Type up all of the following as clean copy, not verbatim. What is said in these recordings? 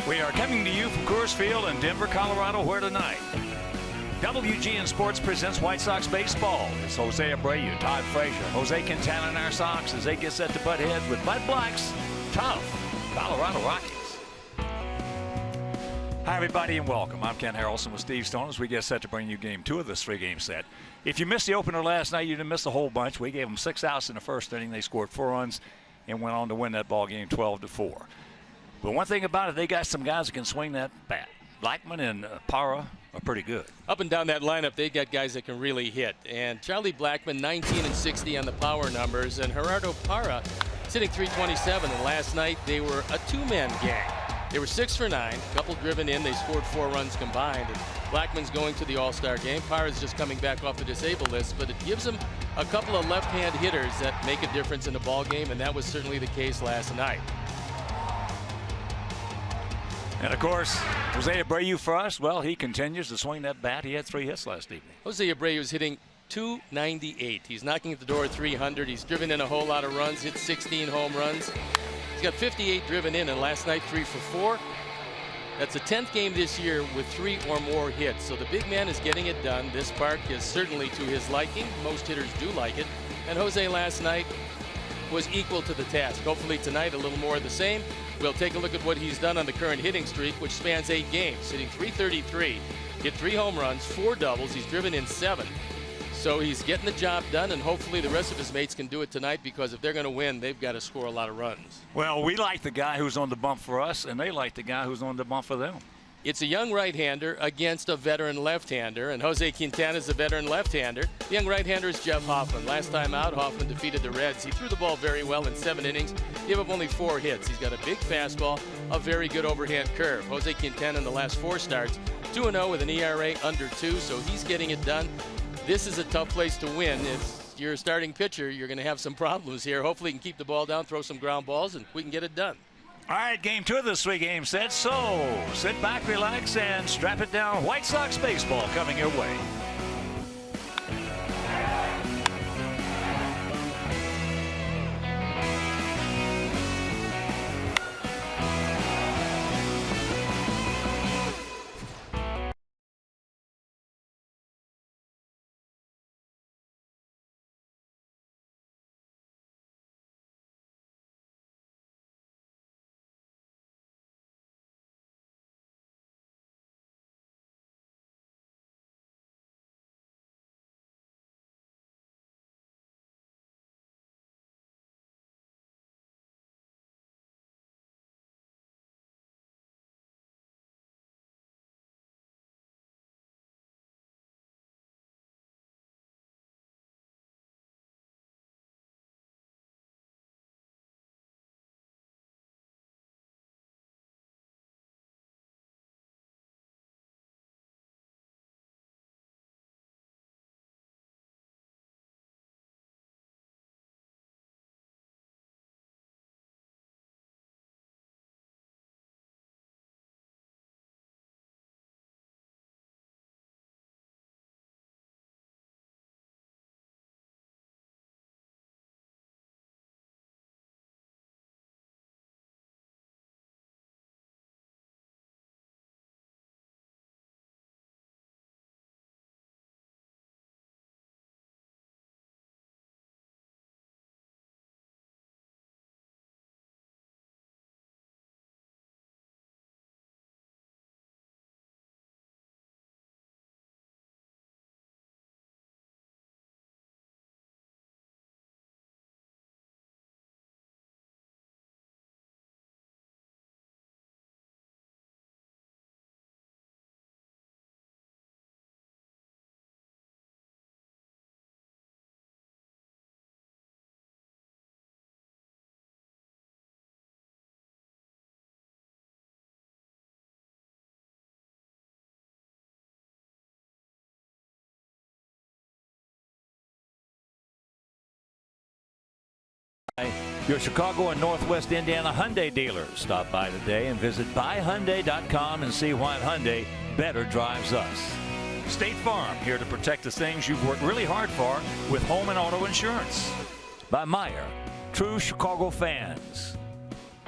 We are coming to you from Coors Field in Denver, Colorado, where tonight WGN Sports presents White Sox baseball. It's Jose Abreu, Todd Frazier, Jose Quintana in our Sox as they get set to butt heads with Bud Black's tough Colorado Rockies. Hi, everybody, and welcome. I'm Ken Harrelson with Steve Stone as we get set to bring you Game 2 of this three-game set. If you missed the opener last night, you didn't miss a whole bunch. We gave them 6 outs in the first inning. They scored 4 runs and went on to win that ball game 12-4. But one thing about it, they got some guys that can swing that bat. Blackman and Parra are pretty good. Up and down that lineup, they got guys that can really hit. And Charlie Blackman, 19 and 60 on the power numbers, and Gerardo Parra sitting 327. And last night they were a two-man gang. They were 6 for 9, a couple driven in. They scored 4 runs combined. And Blackman's going to the All-Star game. Parra's just coming back off the disabled list, but it gives him a couple of left-hand hitters that make a difference in the ball game, and that was certainly the case last night. And, of course, Jose Abreu for us, well, he continues to swing that bat. He had 3 hits last evening. Jose Abreu is hitting .298. He's knocking at the door at .300. He's driven in a whole lot of runs, hit 16 home runs. He's got 58 driven in, and last night 3 for 4. That's the 10th game this year with 3 or more hits. So the big man is getting it done. This park is certainly to his liking. Most hitters do like it. And Jose last night was equal to the task. Hopefully tonight a little more of the same. We'll take a look at what he's done on the current hitting streak, which spans 8 games, hitting .333, hit 3 home runs, 4 doubles. He's driven in 7. So he's getting the job done, and hopefully the rest of his mates can do it tonight, because if they're going to win, they've got to score a lot of runs. Well, we like the guy who's on the bump for us, and they like the guy who's on the bump for them. It's a young right-hander against a veteran left-hander, and Jose Quintana's a veteran left-hander. The young right-hander is Jeff Hoffman. Last time out, Hoffman defeated the Reds. He threw the ball very well in 7 innings, gave up only 4 hits. He's got a big fastball, a very good overhand curve. Jose Quintana in the last 4 starts, 2-0 with an ERA under 2, so he's getting it done. This is a tough place to win. If you're a starting pitcher, you're going to have some problems here. Hopefully you can keep the ball down, throw some ground balls, and we can get it done. All right, Game 2 of this 3-game set. So sit back, relax, and strap it down. White Sox baseball coming your way. Your Chicago and Northwest Indiana Hyundai dealers. Stop by today and visit buyhyundai.com and see why Hyundai better drives us. State Farm, here to protect the things you've worked really hard for with home and auto insurance. By Meyer, true Chicago fans.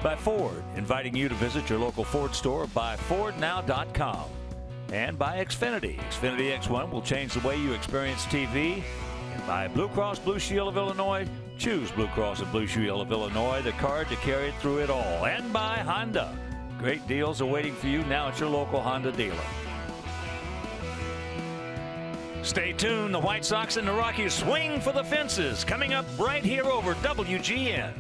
By Ford, inviting you to visit your local Ford store by FordNow.com. And by Xfinity. Xfinity X1 will change the way you experience TV. And by Blue Cross Blue Shield of Illinois, choose Blue Cross and Blue Shield of Illinois, the card to carry it through it all. And by Honda. Great deals are waiting for you now at your local Honda dealer. Stay tuned. The White Sox and the Rockies swing for the fences. Coming up right here over WGN.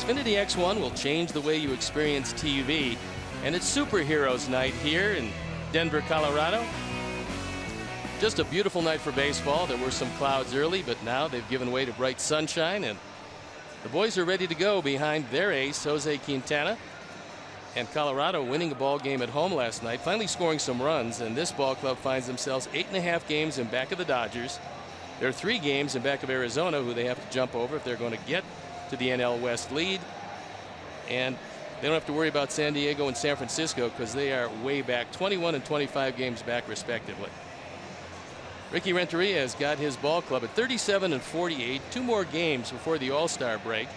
Xfinity X1 will change the way you experience TV, and it's Superheroes Night here in Denver, Colorado. Just a beautiful night for baseball. There were some clouds early, but now they've given way to bright sunshine, and the boys are ready to go behind their ace, Jose Quintana. And Colorado winning a ball game at home last night, finally scoring some runs, and this ball club finds themselves 8.5 games in back of the Dodgers. They're 3 games in back of Arizona, who they have to jump over if they're going to get to the NL West lead. And they don't have to worry about San Diego and San Francisco because they are way back, 21 and 25 games back respectively. Ricky Renteria has got his ball club at 37 and 48, 2 more games before the All-Star break.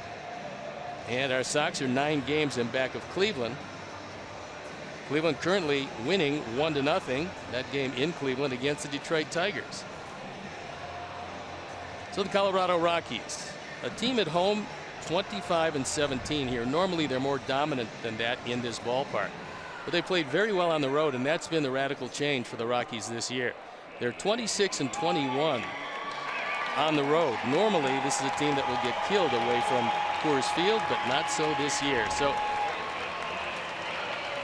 And our Sox are 9 games in back of Cleveland. Cleveland currently winning 1-0 that game in Cleveland against the Detroit Tigers. So the Colorado Rockies, a team at home 25 and 17 here. Normally they're more dominant than that in this ballpark, but they played very well on the road, and that's been the radical change for the Rockies this year. They're 26 and 21 on the road. Normally this is a team that will get killed away from Coors Field, but not so this year. So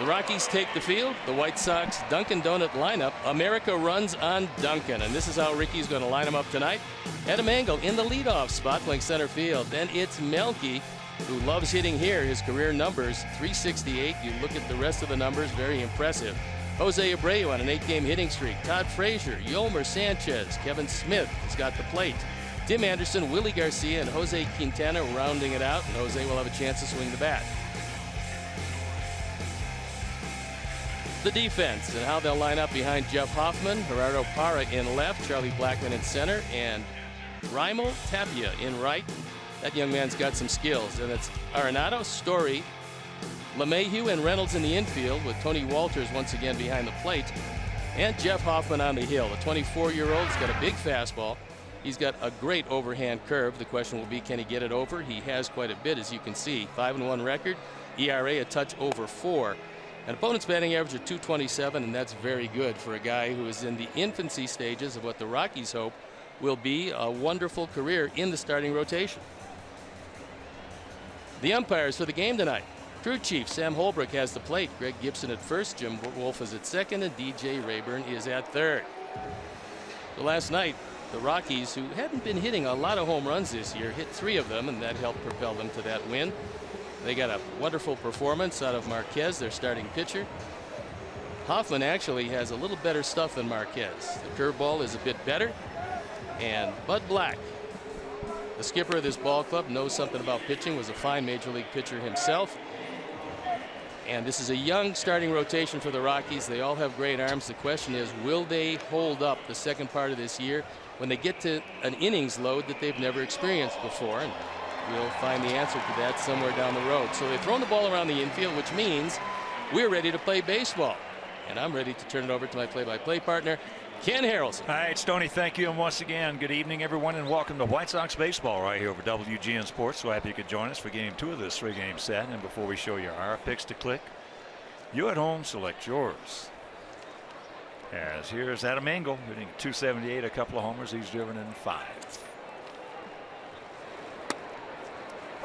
the Rockies take the field. The White Sox Dunkin' Donut lineup. America runs on Dunkin', and this is how Ricky's going to line them up tonight. Adam Engel in the leadoff spot playing center field. Then it's Melky, who loves hitting here. His career numbers 368. You look at the rest of the numbers, very impressive. Jose Abreu on an 8-game hitting streak. Todd Frazier, Yolmer Sanchez, Kevin Smith has got the plate. Tim Anderson, Willie Garcia, and Jose Quintana rounding it out, and Jose will have a chance to swing the bat. The defense and how they'll line up behind Jeff Hoffman, Gerardo Parra in left, Charlie Blackmon in center, and Raimel Tapia in right. That young man's got some skills, and it's Arenado, Story, LeMahieu, and Reynolds in the infield, with Tony Walters once again behind the plate, and Jeff Hoffman on the hill. The 24-year-old's got a big fastball. He's got a great overhand curve. The question will be, can he get it over? He has quite a bit, as you can see. 5-1 record, ERA a touch over 4. An opponent's batting average of .227, and that's very good for a guy who is in the infancy stages of what the Rockies hope will be a wonderful career in the starting rotation. The umpires for the game tonight. Crew chief Sam Holbrook has the plate. Greg Gibson at first, Jim Wolf is at second, and DJ Rayburn is at third. So last night, the Rockies, who hadn't been hitting a lot of home runs this year, hit 3 of them, and that helped propel them to that win. They got a wonderful performance out of Marquez, their starting pitcher. Hoffman actually has a little better stuff than Marquez. The curveball is a bit better. And Bud Black, the skipper of this ball club, knows something about pitching, was a fine major league pitcher himself. And this is a young starting rotation for the Rockies. They all have great arms. The question is, will they hold up the second part of this year when they get to an innings load that they've never experienced before? And we'll find the answer to that somewhere down the road. So they've thrown the ball around the infield, which means we're ready to play baseball. And I'm ready to turn it over to my play-by-play partner, Ken Harrelson. All right, Stoney, thank you. And once again, good evening, everyone, and welcome to White Sox baseball right here over WGN Sports. So happy you could join us for game 2 of this 3-game set. And before we show you our picks to click, you at home select yours. As here's Adam Engel hitting .278, a couple of homers. He's driven in 5.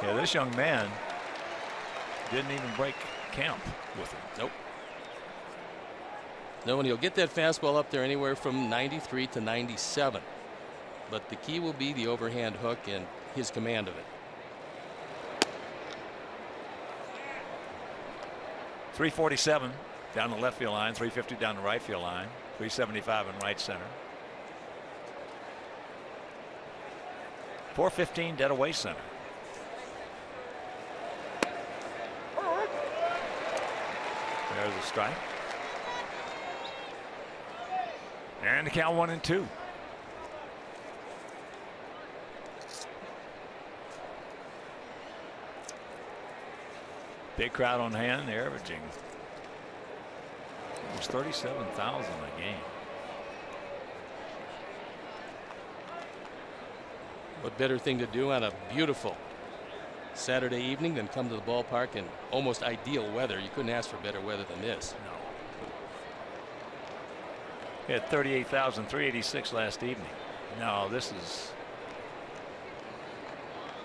Yeah, this young man didn't even break camp with it. Nope. No, and he'll get that fastball up there anywhere from 93 to 97. But the key will be the overhand hook and his command of it. 347 down the left field line, 350 down the right field line, 375 in right center. 415 dead away center. There's a strike. And the count 1-2. Big crowd on hand. They're averaging almost 37,000 a game. What better thing to do on a beautiful Saturday evening than come to the ballpark in almost ideal weather? You couldn't ask for better weather than this. No. He had 38,386 last evening. No, this is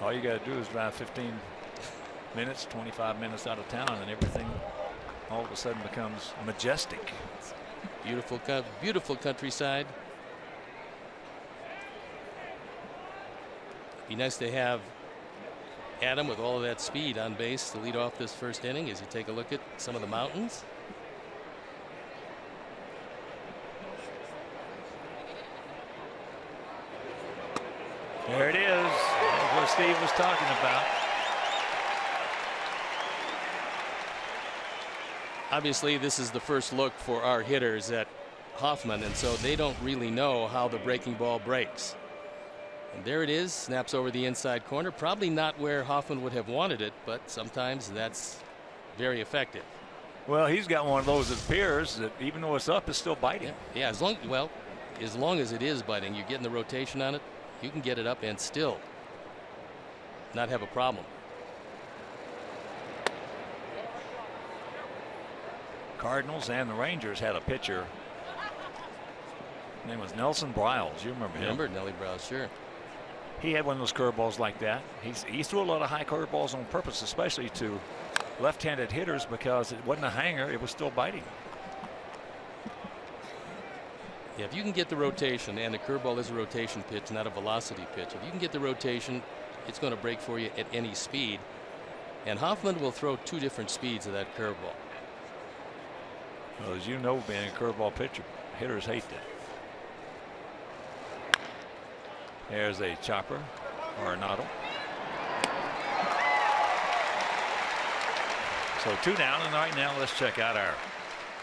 all you got to do is drive 15 minutes, 25 minutes out of town, and everything all of a sudden becomes majestic. Beautiful, beautiful countryside. Be nice to have Adam with all of that speed on base to lead off this first inning as you take a look at some of the mountains. There it is. That's what Steve was talking about. Obviously, this is the first look for our hitters at Hoffman, and so they don't really know how the breaking ball breaks. And there it is, snaps over the inside corner. Probably not where Hoffman would have wanted it, but sometimes that's very effective. Well, he's got one of those that appears that even though it's up, it's still biting. Yeah, as long as it is biting, you're getting the rotation on it. You can get it up and still not have a problem. Cardinals and the Rangers had a pitcher. His name was Nelson Briles. You remember him? Remember Nelly Briles, sure. He had one of those curveballs like that. He threw a lot of high curveballs on purpose, especially to left-handed hitters, because it wasn't a hanger, it was still biting. Yeah, if you can get the rotation, and the curveball is a rotation pitch, not a velocity pitch. If you can get the rotation, it's going to break for you at any speed. And Hoffman will throw 2 different speeds of that curveball. Well, as you know, being a curveball pitcher, hitters hate that. There's a chopper, Arenado. So 2 down, and right now let's check out our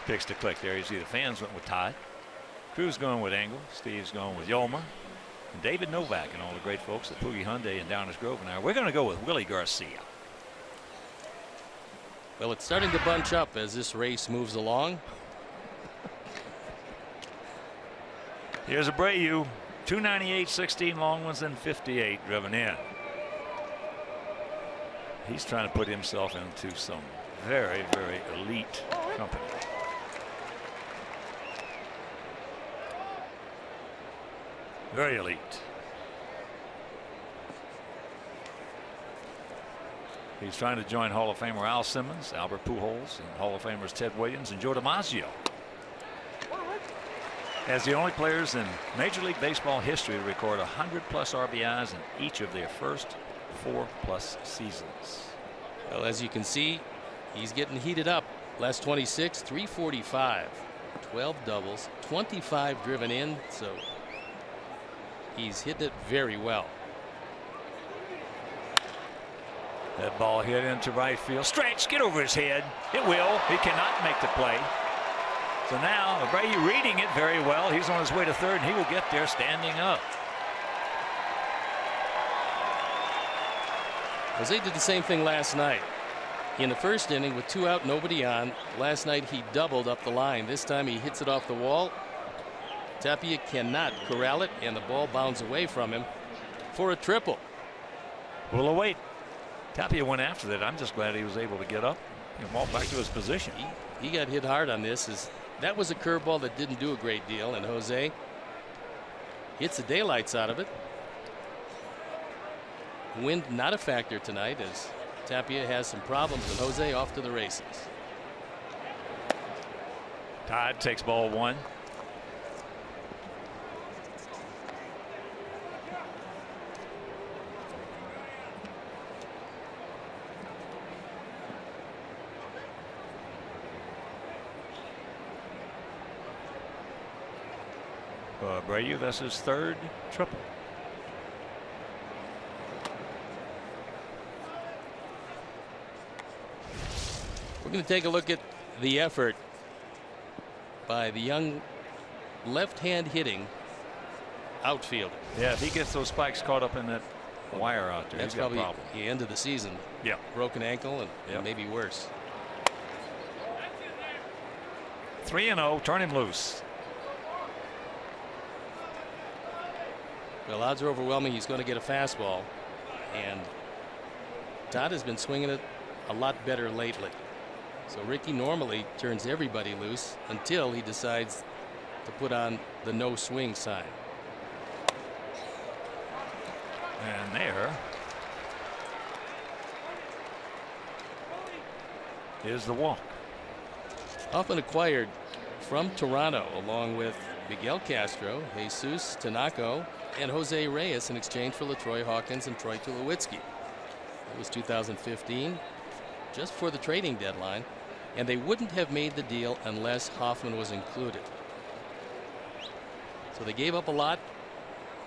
picks to click. There you see the fans went with Todd. Crew's going with Engel. Steve's going with Yoma. and David Novak and all the great folks at Poogie Hyundai in Downers Grove. And now we're going to go with Willie Garcia. Well, it's starting to bunch up as this race moves along. Here's Abreu, 298, 16 long ones, and 58 driven in. He's trying to put himself into some very, very elite company. Very elite. He's trying to join Hall of Famer Al Simmons, Albert Pujols, and Hall of Famers Ted Williams and Joe DiMaggio as the only players in Major League Baseball history to record 100+ RBIs in each of their first 4+ seasons. Well, as you can see, he's getting heated up. Last 26, 345, 12 doubles, 25 driven in, so he's hitting it very well. That ball hit into right field. Stretch, get over his head. It will. He cannot make the play. So now Abreu reading it very well. He's on his way to third, and he will get there standing up. Jose did the same thing last night. In the first inning with 2 out, nobody on. Last night he doubled up the line. This time he hits it off the wall. Tapia cannot corral it, and the ball bounds away from him for a triple. We'll await. Tapia went after that. I'm just glad he was able to get up and walk back to his position. He got hit hard on this. That was a curveball that didn't do a great deal, and Jose hits the daylights out of it. Wind not a factor tonight as Tapia has some problems, and Jose off to the races. Todd takes ball 1. Abreu, that's his third triple. We're going to take a look at the effort by the young left-hand hitting outfielder. Yeah, if he gets those spikes caught up in that wire out there, that's he's got probably a problem. the end of the season. Yeah, broken ankle and maybe worse. 3-0, turn him loose. Well, odds are overwhelming he's going to get a fastball, and Todd has been swinging it a lot better lately. So Ricky normally turns everybody loose until he decides to put on the no swing sign. And there is the walk. Often acquired from Toronto along with Miguel Castro, Jesus Tanaka, and Jose Reyes in exchange for LaTroy Hawkins and Troy Tulowitzki. It was 2015, just for the trading deadline, and they wouldn't have made the deal unless Hoffman was included. So they gave up a lot.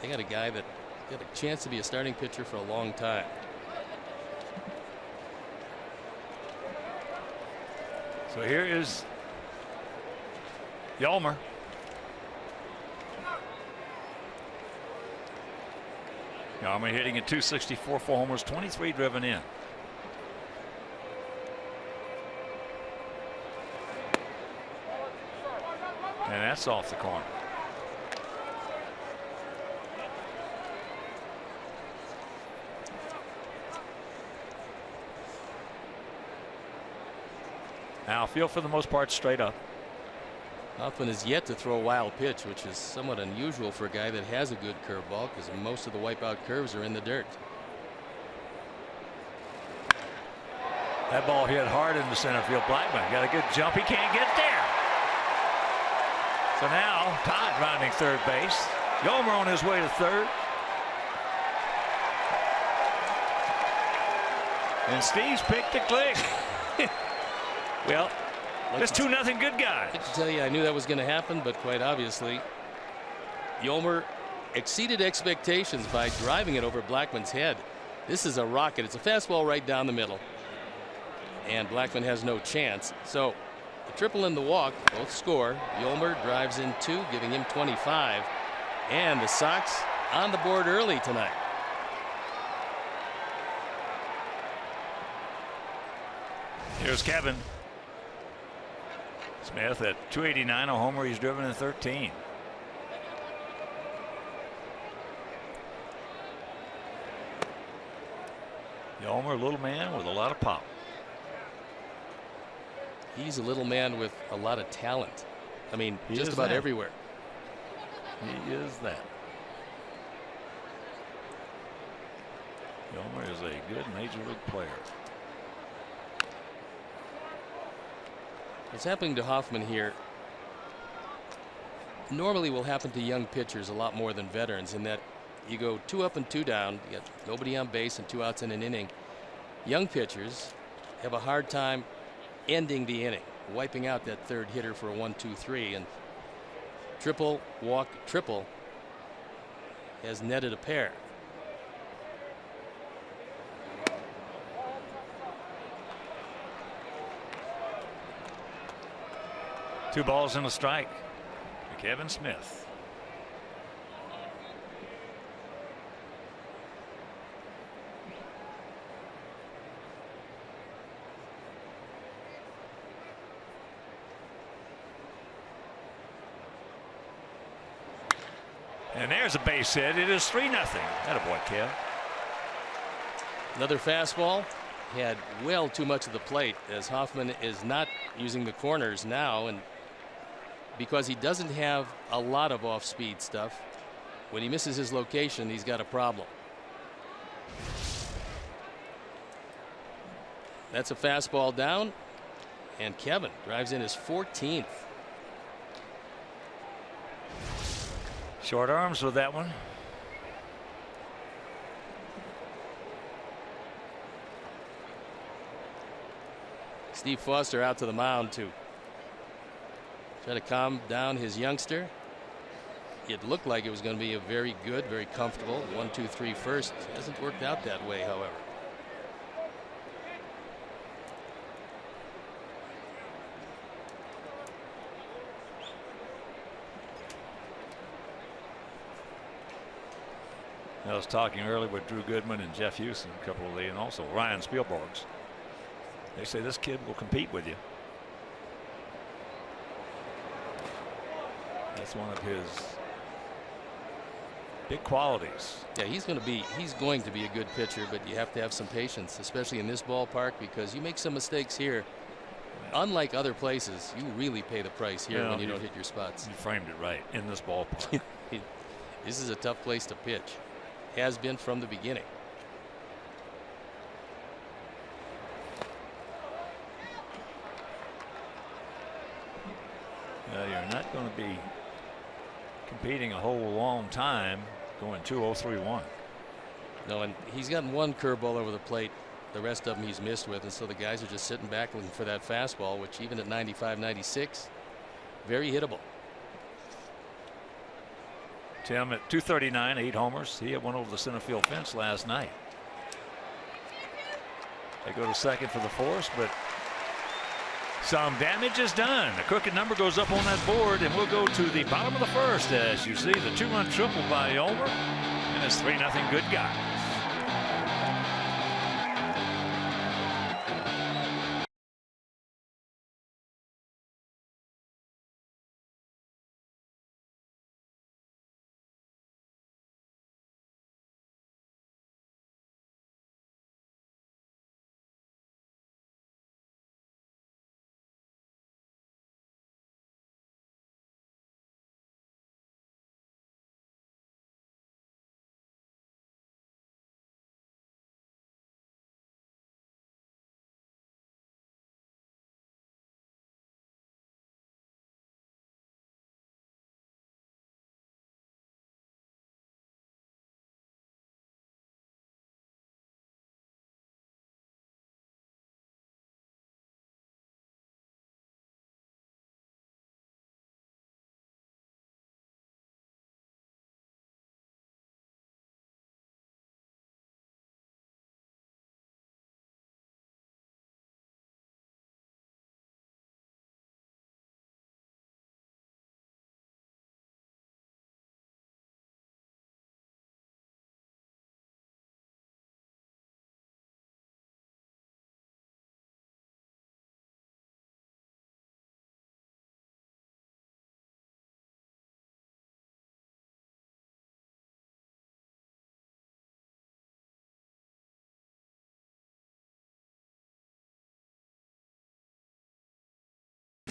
They got a guy that got a chance to be a starting pitcher for a long time. So here is Yolmer. Yolmer hitting at .264, 4 homers, 23 driven in. And that's off the corner. Now field for the most part straight up. Hoffman is yet to throw a wild pitch, which is somewhat unusual for a guy that has a good curveball, because most of the wipeout curves are in the dirt. That ball hit hard into center field. Blackman got a good jump. He can't get there. So now Todd rounding third base. Yolmer on his way to third. And Steve's picked the click. Well, it's 2-0 good guys. I can tell you, I knew that was going to happen, but quite obviously, Yolmer exceeded expectations by driving it over Blackman's head. This is a rocket. It's a fastball right down the middle, and Blackman has no chance. So the triple and the walk both score. Yolmer drives in 2, giving him 25, and the Sox on the board early tonight. Here's Kevin Smith at 289, a homer. He's driven in 13. Homer, a little man with a lot of pop. He's a little man with a lot of talent. I mean, He just is about that. everywhere. He is that. Homer is a good major league player. What's happening to Hoffman here normally will happen to young pitchers a lot more than veterans, in that you go 2 up and 2 down, you got nobody on base and 2 outs in an inning. Young pitchers have a hard time ending the inning, wiping out that third hitter for a 1-2-3, and triple, walk, triple has netted a pair. Two balls and a strike to Kevin Smith. And there's a base hit. It is 3-0. Attaboy, Kev. Another fastball. He had well too much of the plate, as Hoffman is not using the corners now, and because he doesn't have a lot of off-speed stuff, when he misses his location, he's got a problem. That's a fastball down, and Kevin drives in his 14th. Short arms with that one. Steve Foster out to the mound to try to calm down his youngster. It looked like it was going to be a very good, very comfortable 1-2-3 first. It hasn't worked out that way, however. I was talking earlier with Drew Goodman and Jeff Houston, a couple of the, and also Ryan Spielberg's. They say this kid will compete with you. That's one of his big qualities. Yeah, he's going to be a good pitcher, but you have to have some patience, especially in this ballpark, because you make some mistakes here. Unlike other places, you really pay the price here when you don't hit your spots. You framed it right. In this ballpark. This is a tough place to pitch. Has been from the beginning. You're not going to be competing a whole long time going 2-0-3-1. No, and he's gotten one curveball over the plate. The rest of them he's missed with, and so the guys are just sitting back looking for that fastball, which even at 95, 96, very hittable. Tim at 239, 8 homers. He had one over the center field fence last night. They go to second for the force, but some damage is done. The crooked number goes up on that board, and we'll go to the bottom of the first as you see the 2-run triple by Ulmer, and it's 3-0 good guy.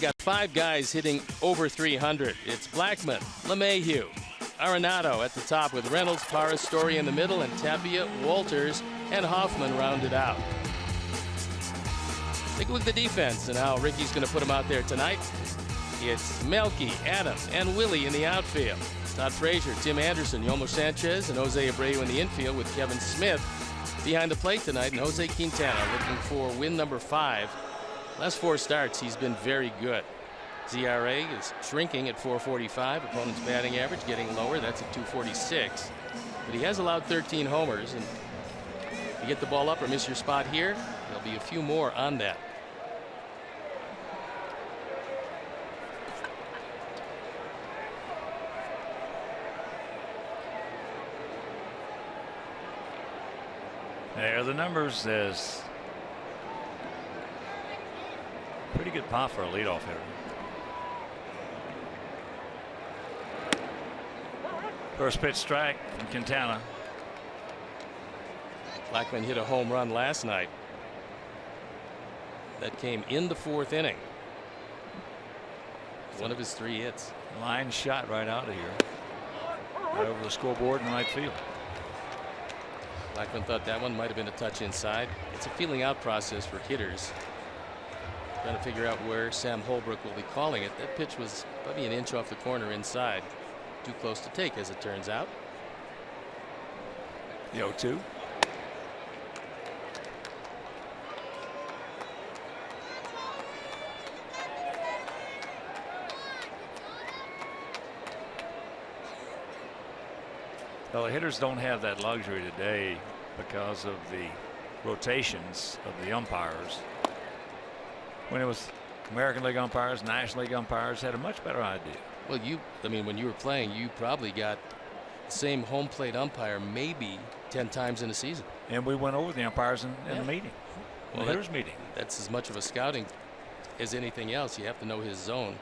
got 5 guys hitting over 300. It's Blackmon, LeMahieu, Arenado at the top with Reynolds, Parra, Story in the middle, and Tapia, Walters, and Hoffman rounded out. Take a look at the defense and how Ricky's going to put them out there tonight. It's Melky, Adams, and Willie in the outfield. Todd Frazier, Tim Anderson, Yomo Sanchez, and Jose Abreu in the infield with Kevin Smith behind the plate tonight, and Jose Quintana looking for win number 5. Last 4 starts, he's been very good. ZRA is shrinking at 445. Opponent's batting average getting lower. That's at 246. But he has allowed 13 homers. And if you get the ball up or miss your spot here, there'll be a few more on that. There are the numbers. There's pretty good pop for a leadoff hitter. First pitch strike from Quintana. Blackmon hit a home run last night. That came in the 4th inning. One of his 3 hits. Line shot right out of here. Right over the scoreboard in right field. Blackmon thought that one might have been a touch inside. It's a feeling out process for hitters. Trying to figure out where Sam Holbrook will be calling it. That pitch was probably an inch off the corner inside. Too close to take, as it turns out. The 0-2. Well, the hitters don't have that luxury today because of the rotations of the umpires. When it was American League umpires, National League umpires had a much better idea. Well, I mean, when you were playing, you probably got the same home plate umpire maybe 10 times in a season. And we went over the umpires in the meeting. Well, the hitters meeting. That's as much of a scouting as anything else. You have to know his zone.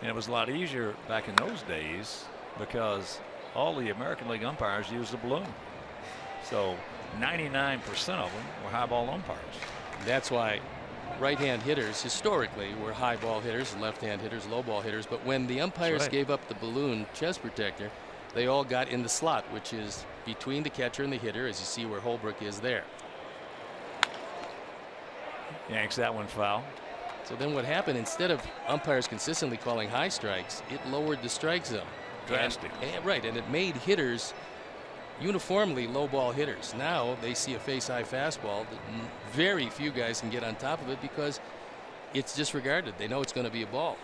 And it was a lot easier back in those days because all the American League umpires used the balloon. So 99% of them were high ball umpires. That's why right-hand hitters historically were high ball hitters, left-hand hitters, low ball hitters. But when the umpires gave up the balloon chest protector, they all got in the slot, which is between the catcher and the hitter, as you see where Holbrook is there. Yanks that one foul. So then what happened, instead of umpires consistently calling high strikes, it lowered the strike zone drastically. Right, and it made hitters uniformly low ball hitters. Now they see a face high fastball that very few guys can get on top of it because it's disregarded. They know it's going to be a ball.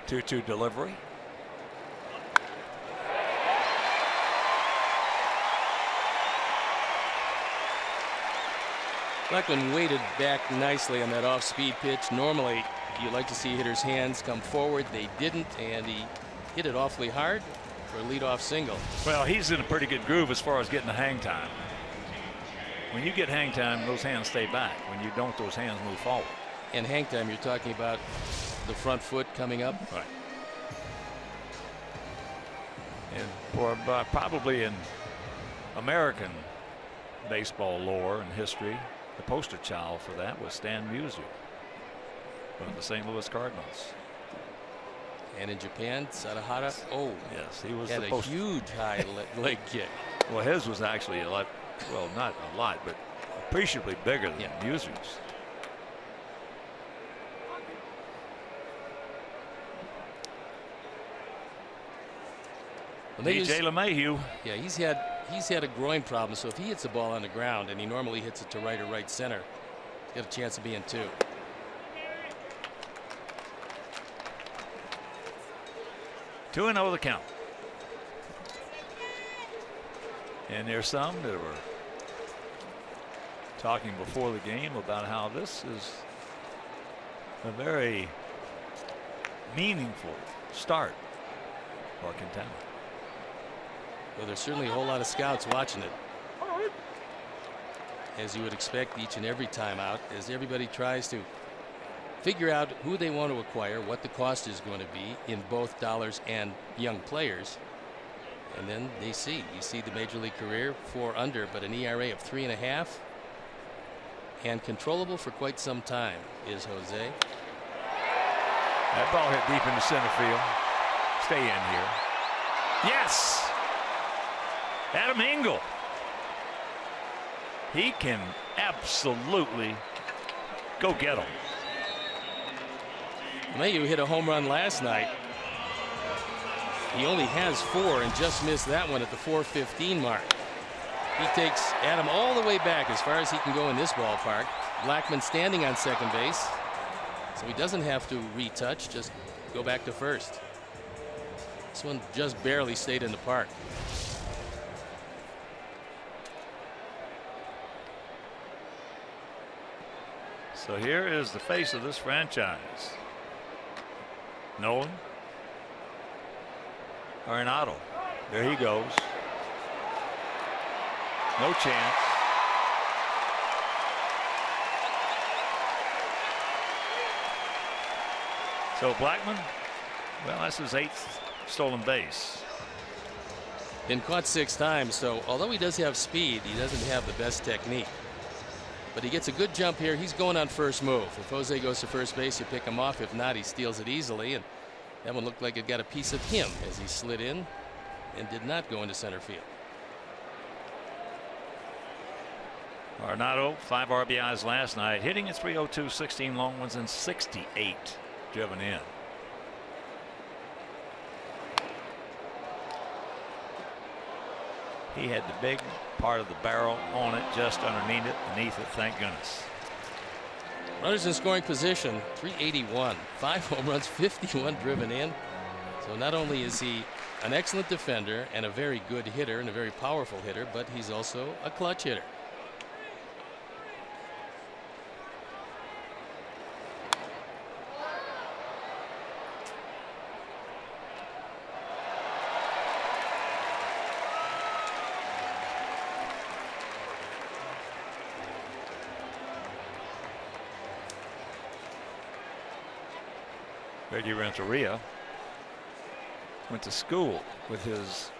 Two delivery. Blackmon waited back nicely on that off-speed pitch. Normally, you like to see hitters' hands come forward. They didn't, and he hit it awfully hard for a leadoff single. Well, he's in a pretty good groove as far as getting the hang time. When you get hang time, those hands stay back. When you don't, those hands move forward. And hang time, you're talking about the front foot coming up. Right. And for probably in American baseball lore and history, the poster child for that was Stan Musial from the St. Louis Cardinals. And in Japan, Sadahara, yes, he was had the a huge high leg kick. Well, his was actually a lot, well, not a lot, but appreciably bigger than Musial's. DJ LeMahieu. Yeah, he's had a groin problem, so if he hits the ball on the ground, and he normally hits it to right or right center, he's got a chance of being 2. 2-0 the count. And there's some that were talking before the game about how this is a very meaningful start for Quintana. Well, there's certainly a whole lot of scouts watching it, as you would expect each and every time out, as everybody tries to figure out who they want to acquire, what the cost is going to be in both dollars and young players. And then they see. You see the major league career 4 under, but an ERA of 3.5. And controllable for quite some time is Jose. That ball hit deep into center field. Stay in here. Yes! Adam Engel. He can absolutely go get him. Mayu hit a home run last night. He only has 4 and just missed that one at the 4:15 mark. He takes Adam all the way back as far as he can go in this ballpark. Blackman standing on second base, so he doesn't have to retouch, just go back to first. This one just barely stayed in the park. So here is the face of this franchise. Nolan. Arenado. There he goes. No chance. So Blackman, well, that's his 8th stolen base. Been caught 6 times, so although he does have speed, he doesn't have the best technique. But he gets a good jump here. He's going on first move. If Jose goes to first base, you pick him off. If not, he steals it easily. And that one looked like it got a piece of him as he slid in and did not go into center field. Arenado, 5 RBIs last night, hitting at .302, 16 long ones, and 68 driven in. He had the big part of the barrel on it, just underneath it, thank goodness. Runners in scoring position, 381, 5 home runs, 51 driven in. So not only is he an excellent defender and a very good hitter and a very powerful hitter, but he's also a clutch hitter. Reggie Renteria went to school with his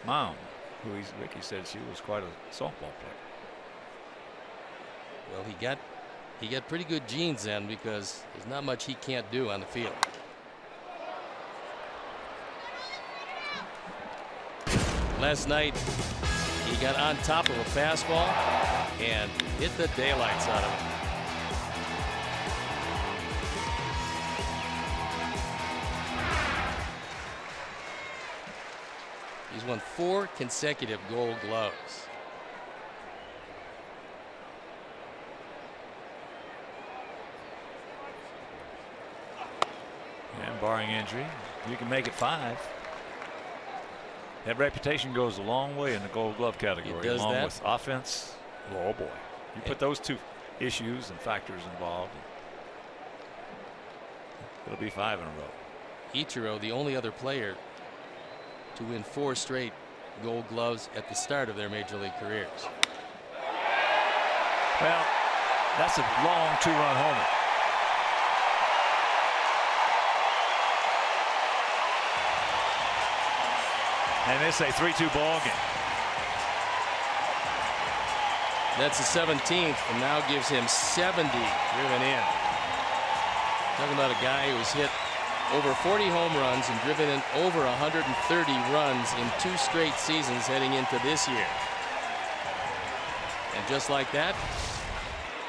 mom, who Ricky said she was quite a softball player. Well, he got pretty good genes then, because there's not much he can't do on the field. Last night he got on top of a fastball and hit the daylights out of it. He's won 4 consecutive Gold Gloves. And barring injury, you can make it 5. That reputation goes a long way in the Gold Glove category, along that with offense. Oh boy, you put those 2 issues and factors involved, it'll be 5 in a row. Ichiro, the only other player to win 4 straight Gold Gloves at the start of their major league careers. Well, that's a long 2-run homer. And it's a 3-2 ball game. That's the 17th, and now gives him 70 driven in. Talking about a guy who's hit over 40 home runs and driven in over 130 runs in 2 straight seasons heading into this year. And just like that,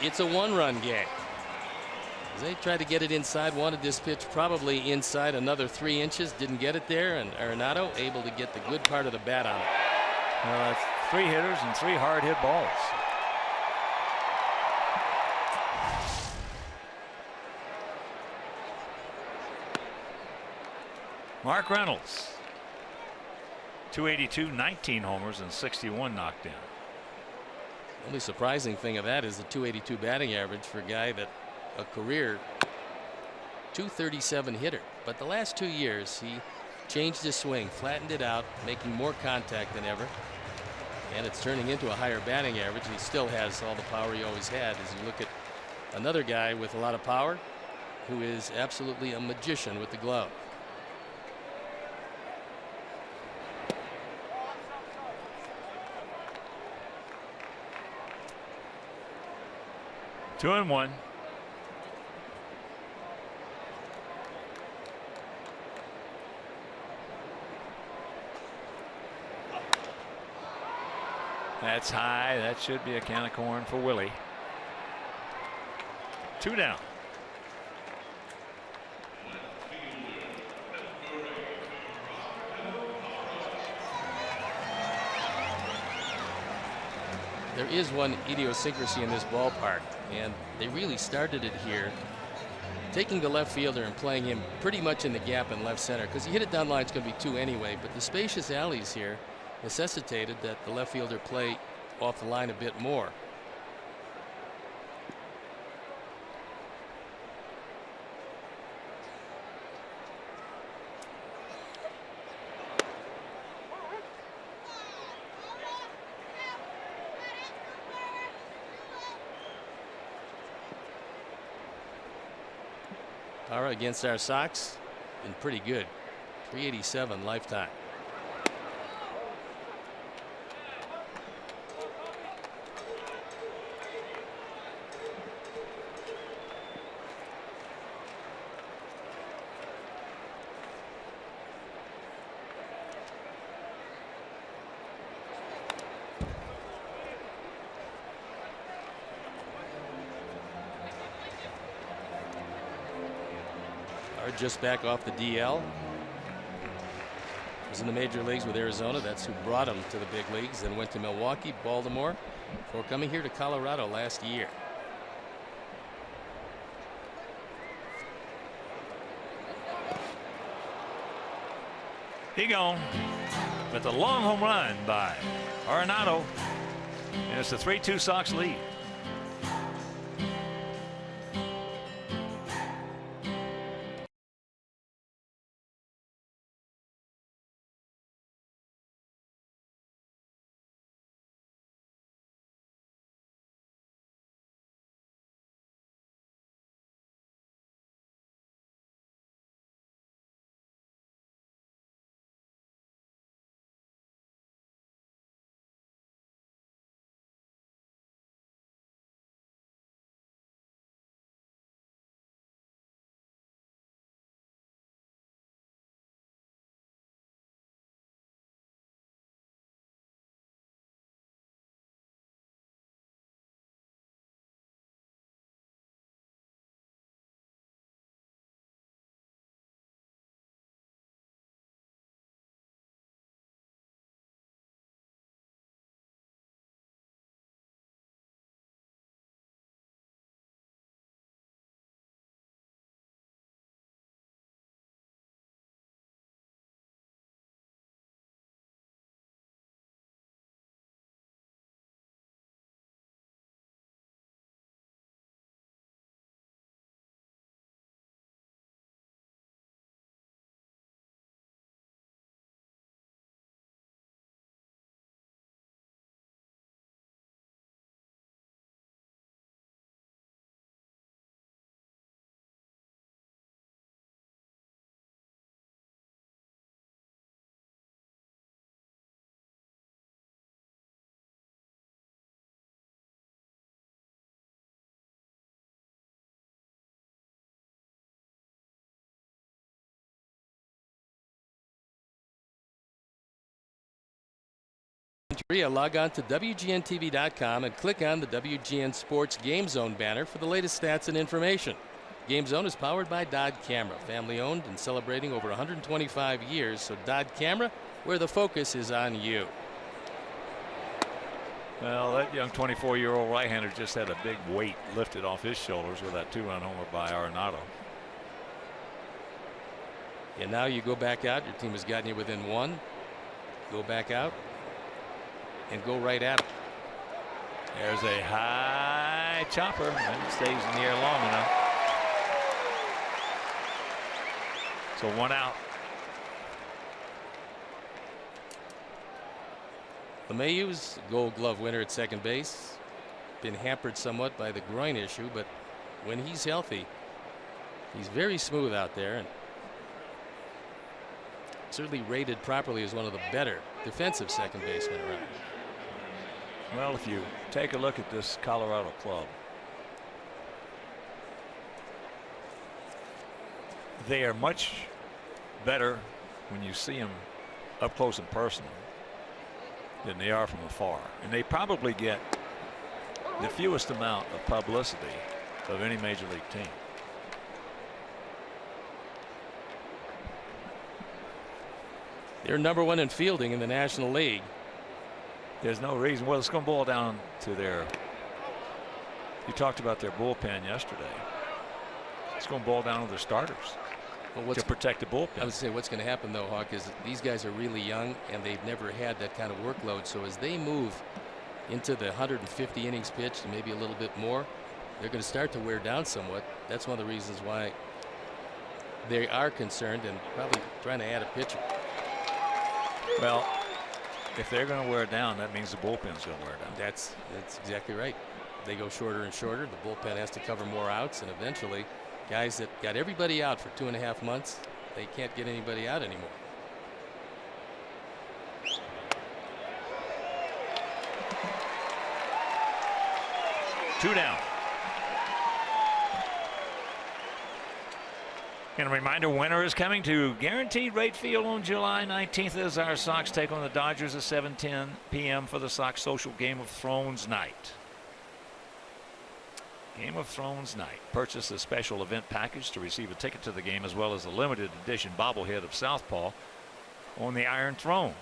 it's a 1-run game. They tried to get it inside, wanted this pitch probably inside another 3 inches, didn't get it there, and Arenado able to get the good part of the bat on it. That's 3 hitters and 3 hard hit balls. Mark Reynolds, 282, 19 homers and 61 knocked in. The only surprising thing of that is the 282 batting average for a guy that a career 237 hitter. But the last 2 years he changed his swing, flattened it out, making more contact than ever, and it's turning into a higher batting average. He still has all the power he always had. As you look at another guy with a lot of power, who is absolutely a magician with the glove. Two and one. That's high. That should be a can of corn for Willie. Two down. There is one idiosyncrasy in this ballpark, and they really started it here, taking the left fielder and playing him pretty much in the gap in left center, because he hit it down line, it's going to be two anyway, but the spacious alleys here necessitated that the left fielder play off the line a bit more. Power against our Sox been pretty good. 387 lifetime. Just back off the DL. Was in the major leagues with Arizona. That's who brought him to the big leagues. Then went to Milwaukee, Baltimore, before coming here to Colorado last year. He gone. But the long home run by Arenado. And it's a 3-2 Sox lead. Log on to WGNTV.com and click on the WGN Sports Game Zone banner for the latest stats and information. Game Zone is powered by Dodd Camera, family owned and celebrating over 125 years. So Dodd Camera, where the focus is on you. Well, that young 24-year-old right-hander just had a big weight lifted off his shoulders with that two-run homer by Arenado. And now you go back out. Your team has gotten you within one. Go back out and go right at it. There's a high chopper and it stays in the air long enough. So one out. LeMahieu's Gold Glove winner at second base. Been hampered somewhat by the groin issue, but when he's healthy, He's very smooth out there, and certainly rated properly as one of the better defensive second basemen around. Well, if you take a look at this Colorado club, they are much better when you see them up close and personal than they are from afar, and they probably get the fewest amount of publicity of any major league team. They're #1 in fielding in the National League. There's no reason. Well, it's going to boil down to their. You talked about their bullpen yesterday. It's going to boil down to their starters to protect the bullpen. I would say what's going to happen, though, Hawk, is that these guys are really young and they've never had that kind of workload. So as they move into the 150 innings pitched and maybe a little bit more, they're going to start to wear down somewhat. That's one of the reasons why they are concerned and probably trying to add a pitcher. Well, if they're going to wear it down, that means the bullpen's going to wear it down. That's exactly right. They go shorter and shorter. The bullpen has to cover more outs, and eventually guys that got everybody out for 2.5 months, they can't get anybody out anymore. Two down. And a reminder, winter is coming to Guaranteed Rate Field on July 19th as our Sox take on the Dodgers at 7:10 p.m. for the Sox Social Game of Thrones night. Game of Thrones night. Purchase a special event package to receive a ticket to the game as well as a limited edition bobblehead of Southpaw on the Iron Throne.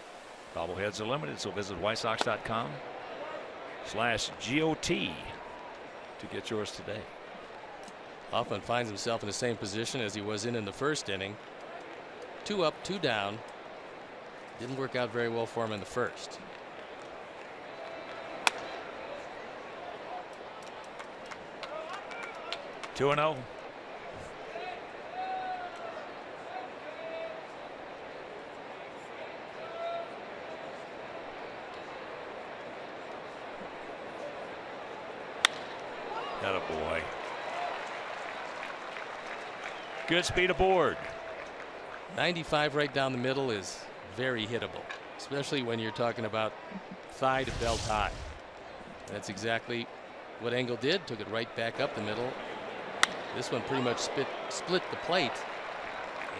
Bobbleheads are limited, so visit whitesox.com/GOT to get yours today. Hoffman finds himself in the same position as he was in the first inning. 2 up, 2 down. Didn't work out very well for him in the first. Two and 0. Got a boy. Good speed aboard. 95 right down the middle is very hittable, especially when you're talking about thigh to belt high. That's exactly what Engel did. Took it right back up the middle. This one pretty much split the plate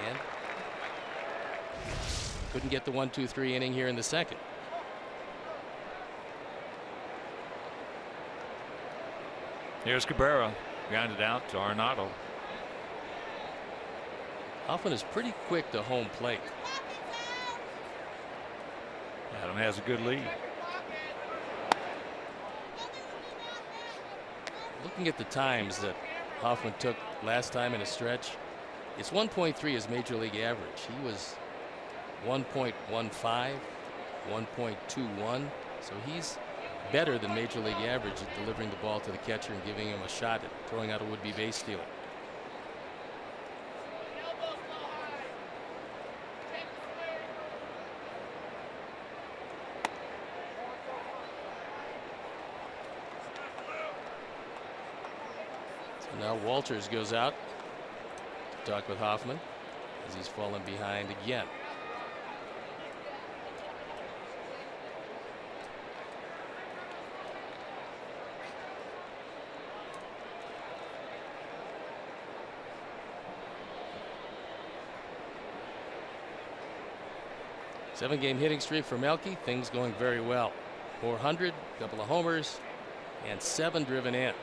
and couldn't get the 1-2-3 inning here in the second. Here's Cabrera, grounded out to Arenado. Hoffman is pretty quick to home plate. Adam has a good lead. Looking at the times that Hoffman took last time in a stretch, it's 1.3 his major league average. He was 1.15, 1.21, so he's better than major league average at delivering the ball to the catcher and giving him a shot at throwing out a would-be base stealer. Now Walters goes out to talk with Hoffman as he's fallen behind again. Seven-game hitting streak for Melky. Things going very well. 400, couple of homers, and 7 driven in.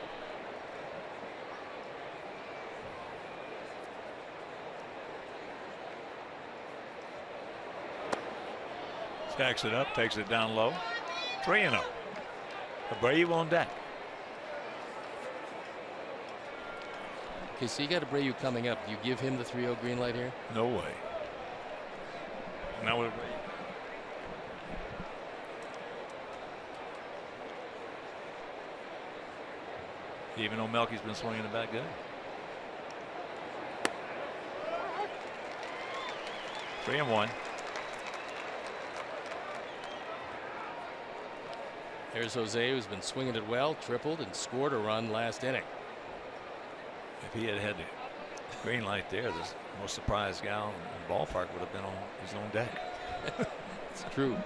Stacks it up, takes it down low. 3-0. Abreu on deck. Okay, so you got Abreu coming up. Do you give him the 3-0 green light here? No way. Now with Abreu. Even though Melky's been swinging the bat good. 3-1. Here's Jose, who's been swinging it well, tripled and scored a run last inning. If he had had Green light there. The most surprised guy in the ballpark would have been on his own deck. It's true.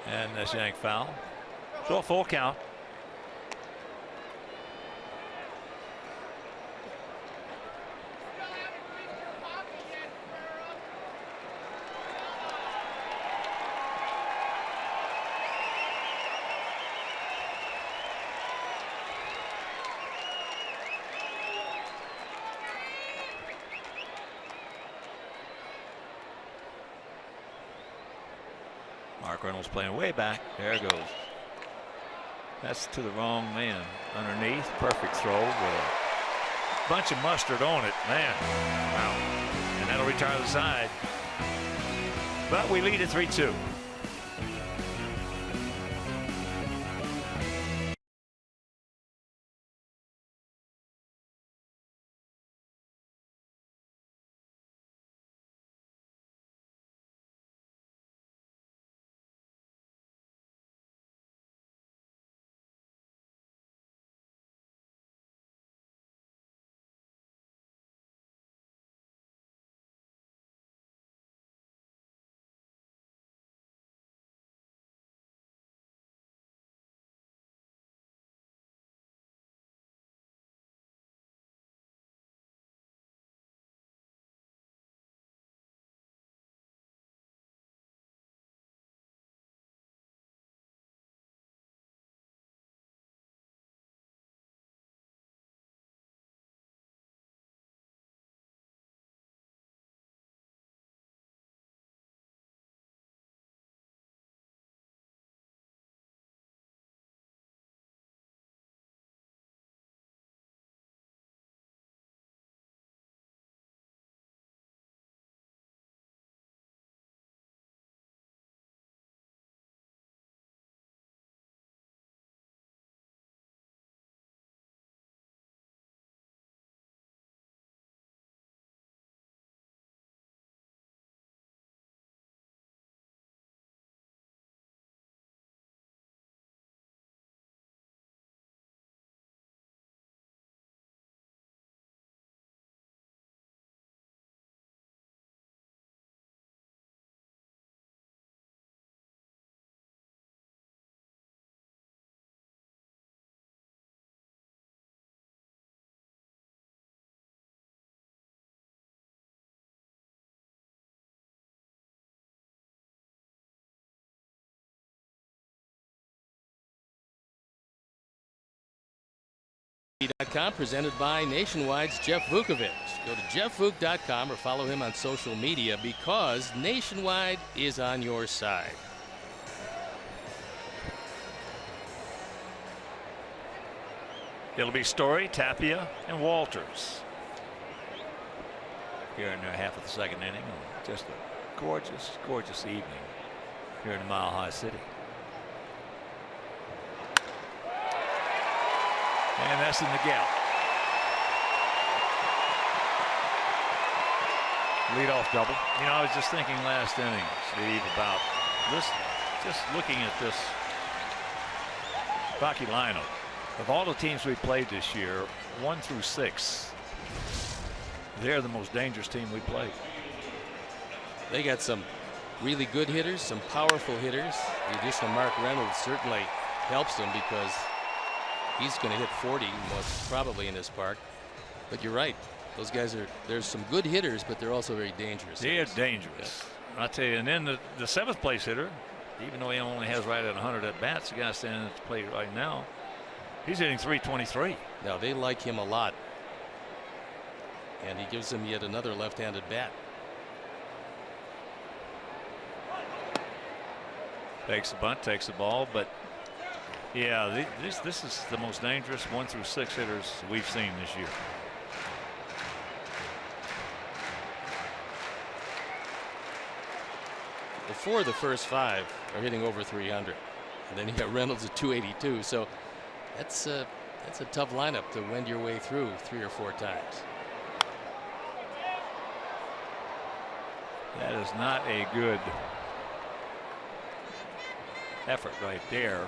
And that's yank foul. So a full count. Mark Reynolds playing way back. There it goes. That's to the wrong man. Underneath. Perfect throw with a bunch of mustard on it. Man. Wow. And that'll retire the side. But we lead at 3-2. Presented by Nationwide's Jeff Vukovich. Go to jeffvuk.com or follow him on social media because Nationwide is on your side. It'll be Story, Tapia, and Walters here in their half of the second inning. Just a gorgeous, gorgeous evening here in Mile High City. And that's in the gap. Leadoff double. You know, I was just thinking last inning, Steve, about this, just looking at this Rocky lineup. Of all the teams we played this year, 1 through 6, they're the most dangerous team we played. They got some really good hitters, some powerful hitters. The addition of Mark Reynolds certainly helps them because he's going to hit 40 most probably in this park. But you're right. Those guys are, there's some good hitters, but they're also very dangerous. They're dangerous. Yeah. I tell you, and then the 7th place hitter, even though he only has right at 100 at bats, the guy standing at the plate right now, he's hitting 323. Now they like him a lot. And he gives them yet another left-handed bat. Takes the bunt, takes the ball, but yeah, this is the most dangerous 1 through 6 hitters we've seen this year. Before the first 5 are hitting over 300, and then you got Reynolds at 282. So that's a tough lineup to wend your way through 3 or 4 times. That is not a good effort right there.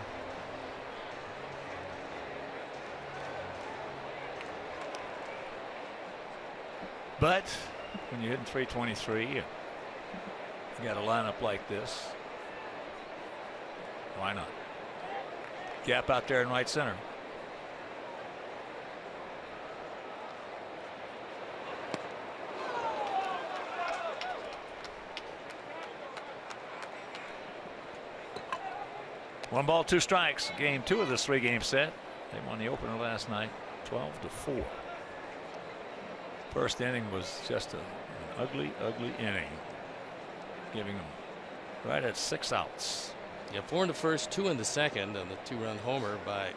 But when you're hitting 323, you got a lineup like this. Why not? Gap out there in right center. One ball, two strikes. Game 2 of this 3-game set. They won the opener last night, 12-4. First inning was just an ugly inning, giving them right at 6 outs. Yeah, 4 in the first, 2 in the second, and the 2-run homer by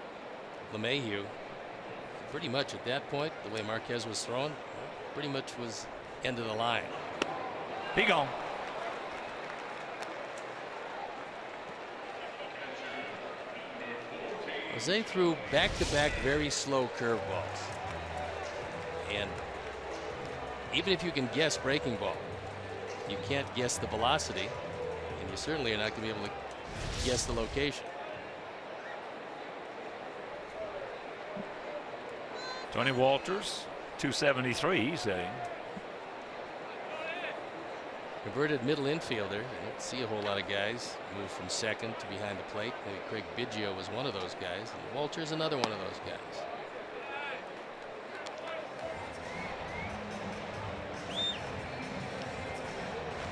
LeMahieu. Pretty much at that point, the way Marquez was throwing, pretty much was end of the line. He gone. Jose threw back-to-back very slow curveballs, and even if you can guess breaking ball, you can't guess the velocity, and you certainly are not going to be able to guess the location. Tony Walters, 273. He's hitting. Converted middle infielder. You don't see a whole lot of guys move from second to behind the plate. Maybe Craig Biggio was one of those guys. And Walters another one of those guys.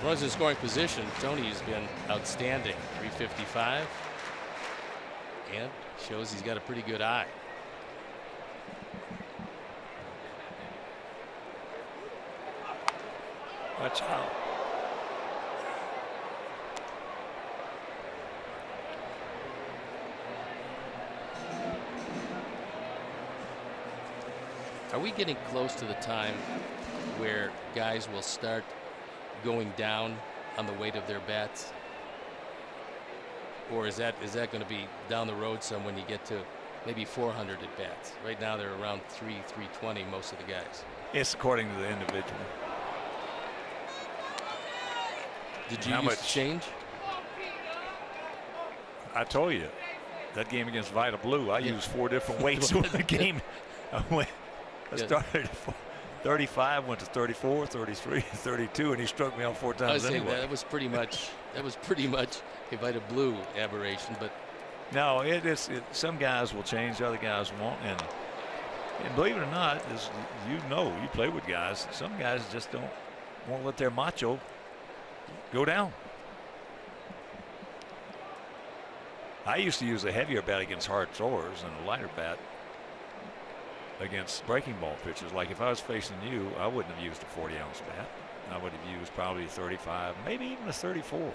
Runs in scoring position. Tony's been outstanding. 355. And shows he's got a pretty good eye. Watch out. Are we getting close to the time where guys will start going down on the weight of their bats? Or is that going to be down the road some when you get to maybe 400 at bats? Right now they're around 320, most of the guys. It's according to the individual. Did you use change? I told you that game against Vita Blue, I used 4 different weights in the game. I started at 35, went to 34, 33, 32, and he struck me out 4 times. I was saying anyway. that was pretty much a Vita Blue aberration, but no, some guys will change, other guys won't, and believe it or not, as you play with guys, some guys just won't let their macho go down. I used to use a heavier bat against hard throwers and a lighter bat against breaking ball pitchers. Like if I was facing you, I wouldn't have used a 40-ounce bat. I would have used probably a 35, maybe even a 34.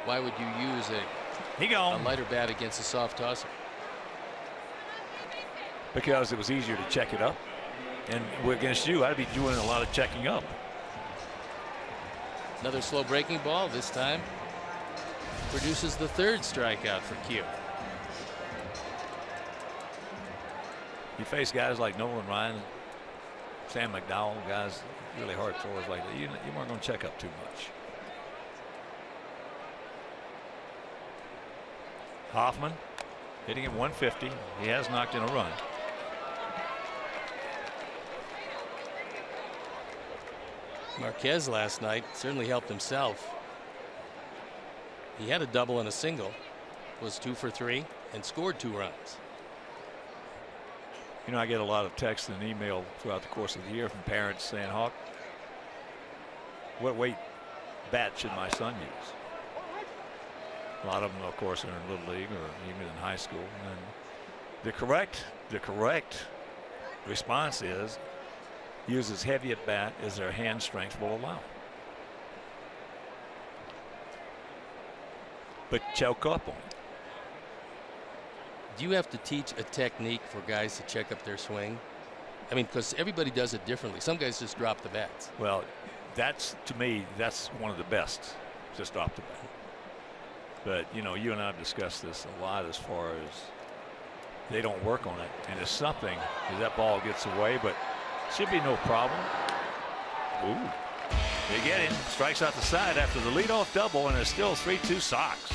Why would you use a lighter bat against a soft tosser? Because it was easier to check it up. And against you, I'd be doing a lot of checking up. Another slow breaking ball. This time produces the 3rd strikeout for Q. You face guys like Nolan Ryan, Sam McDowell, guys really hard throwers like that. You weren't going to check up too much. Hoffman hitting at 150. He has knocked in a run. Marquez last night certainly helped himself. He had a double and a single, was 2 for 3, and scored 2 runs. You know, I get a lot of text and email throughout the course of the year from parents saying, Hawk, what weight bat should my son use? A lot of them, of course, are in Little League or even in high school. And the correct response is use as heavy a bat as their hand strength will allow. But choke up on it. Do you have to teach a technique for guys to check up their swing? I mean, because everybody does it differently. Some guys just drop the bats. Well, to me, that's one of the best. Just drop the bat. But, you know, you and I have discussed this a lot as far as they don't work on it. And it's something as that ball gets away, but should be no problem. Ooh. They get him. Strikes out the side after the leadoff double, and it's still 3-2 Sox.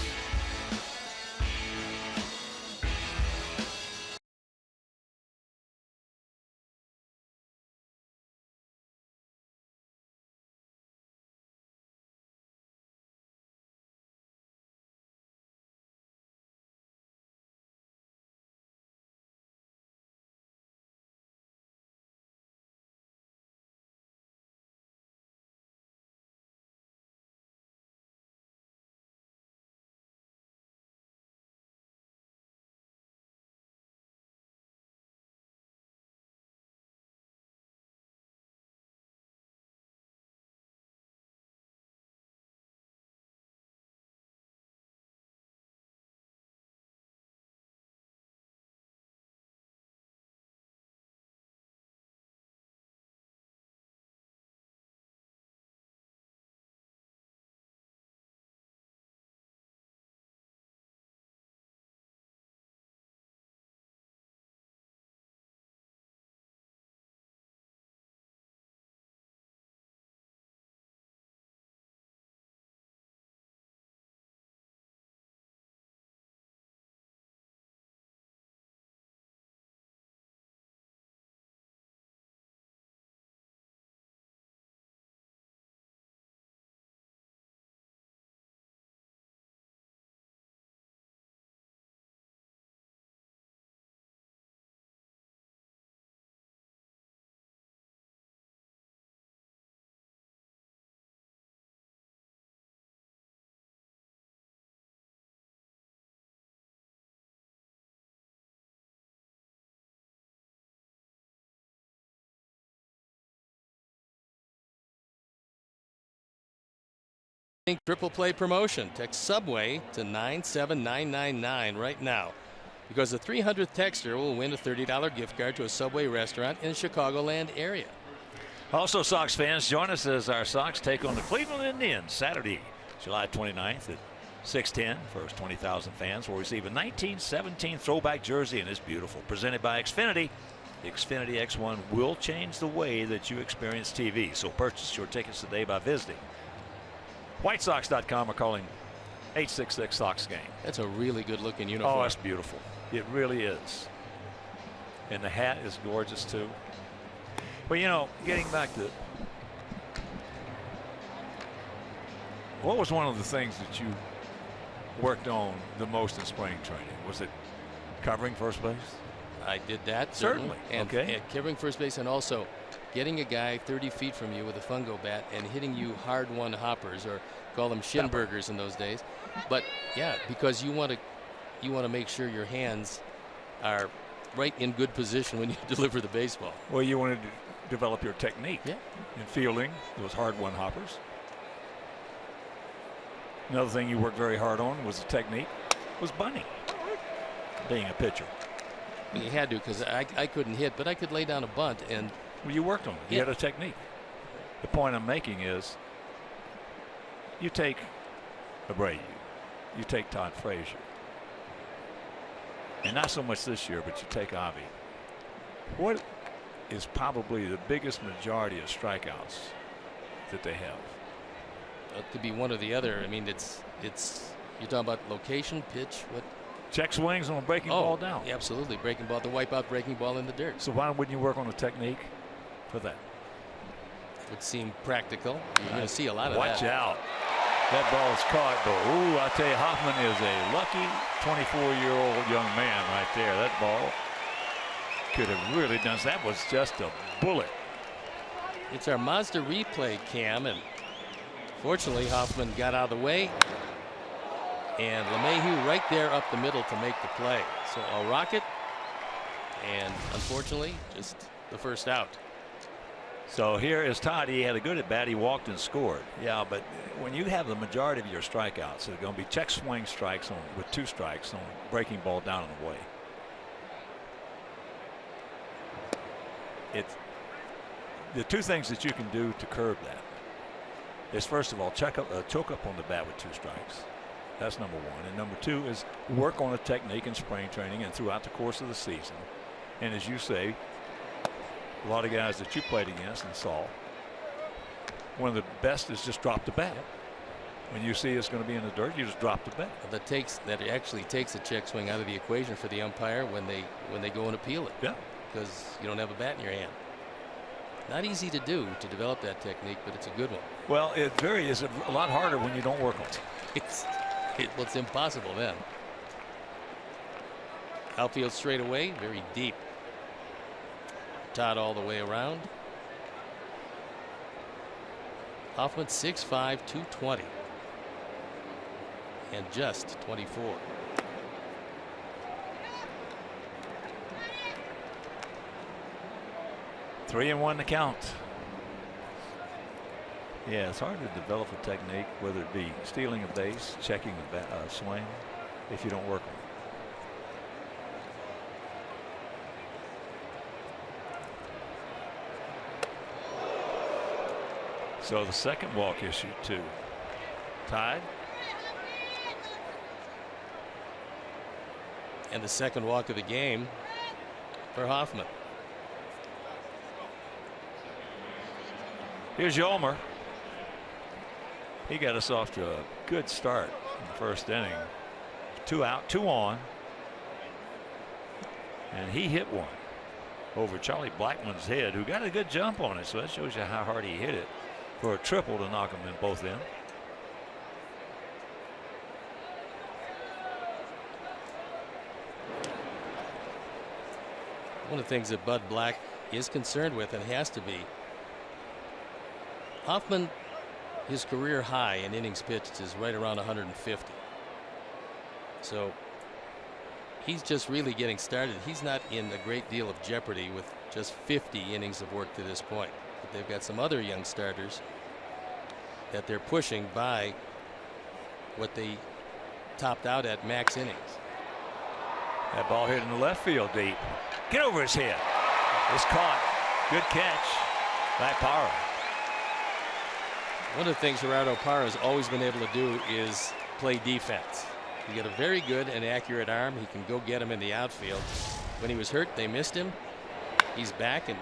Triple play promotion. Text Subway to 97999 right now, because the 300th texter will win a $30 gift card to a Subway restaurant in the Chicagoland area. Also, Sox fans, join us as our Sox take on the Cleveland Indians Saturday, July 29th at 6:10. First 20,000 fans will receive a 1917 throwback jersey, and it's beautiful. Presented by Xfinity. The Xfinity X1 will change the way that you experience TV. So purchase your tickets today by visiting WhiteSox.com or calling 866 Sox game. That's a really good looking uniform. Oh, it's beautiful. It really is. And the hat is gorgeous too. But you know, getting back to what was one of the things that you worked on the most in spring training? Was it covering first base? I did that certainly. And covering first base, and also getting a guy 30 feet from you with a fungo bat and hitting you hard one hoppers, or call them shin burgers in those days. But yeah, because you want to make sure your hands are right in good position when you deliver the baseball. Well, you wanted to develop your technique. Yeah. In fielding those hard one hoppers. Another thing you worked very hard on was the technique, was bunting, being a pitcher. You had to, because I couldn't hit, but I could lay down a bunt. And well, you worked on it. You had a technique. The point I'm making is, you take Abreu, you take Todd Frazier, and not so much this year, but you take Avi. What is probably the biggest majority of strikeouts that they have? It could be one or the other. I mean, it's you're talking about location, pitch, what? Check swings on a breaking ball down. Yeah, absolutely. Breaking ball, the wipeout breaking ball in the dirt. So why wouldn't you work on the technique for that? Would seem practical. You're going to see a lot of that. Watch out. That ball is caught, but ooh, I tell you, Hoffman is a lucky 24-year-old young man right there. That ball could have really done. That was just a bullet. It's our Mazda replay cam, and fortunately Hoffman got out of the way, and LeMahieu right there up the middle to make the play. So a rocket, and unfortunately just the first out. So here is Todd. He had a good at bat. He walked and scored. Yeah, but when you have the majority of your strikeouts, they're going to be check swing strikes with 2 strikes on breaking ball down and away. It's the 2 things that you can do to curb that is, first of all, choke up on the bat with 2 strikes. That's number 1. And number 2 is work on a technique in spring training and throughout the course of the season. And as you say, a lot of guys that you played against and saw one of the best is just drop the bat. When you see it's going to be in the dirt, you just drop the bat. That actually takes a check swing out of the equation for the umpire when they go and appeal it. Yeah. Because you don't have a bat in your hand. Not easy to do to develop that technique, but it's a good one. Well, it is a lot harder when you don't work on it. It's impossible then. Outfield straight away, very deep. Todd all the way around. Hoffman 6'5", 220. And just 24. Three and one to count. Yeah, it's hard to develop a technique, whether it be stealing a base, checking a swing, if you don't work on it. So the second walk issued too. Tied. And the second walk of the game for Hoffman. Here's Yolmer. He got us off to a good start in the first inning. 2 out, 2 on. And he hit one over Charlie Blackmon's head, who got a good jump on it. So that shows you how hard he hit it for a triple to knock him in both in. One of the things that Bud Black is concerned with, and has to be, Hoffman, his career high in innings pitched is right around 150. So he's just really getting started. He's not in a great deal of jeopardy with just 50 innings of work to this point. But they've got some other young starters that they're pushing by what they topped out at max innings. That ball hit in the left field deep. Get over his head. It's caught. Good catch by Parra. One of the things Gerardo Parra has always been able to do is play defense. He got a very good and accurate arm. He can go get him in the outfield. When he was hurt, they missed him. He's back and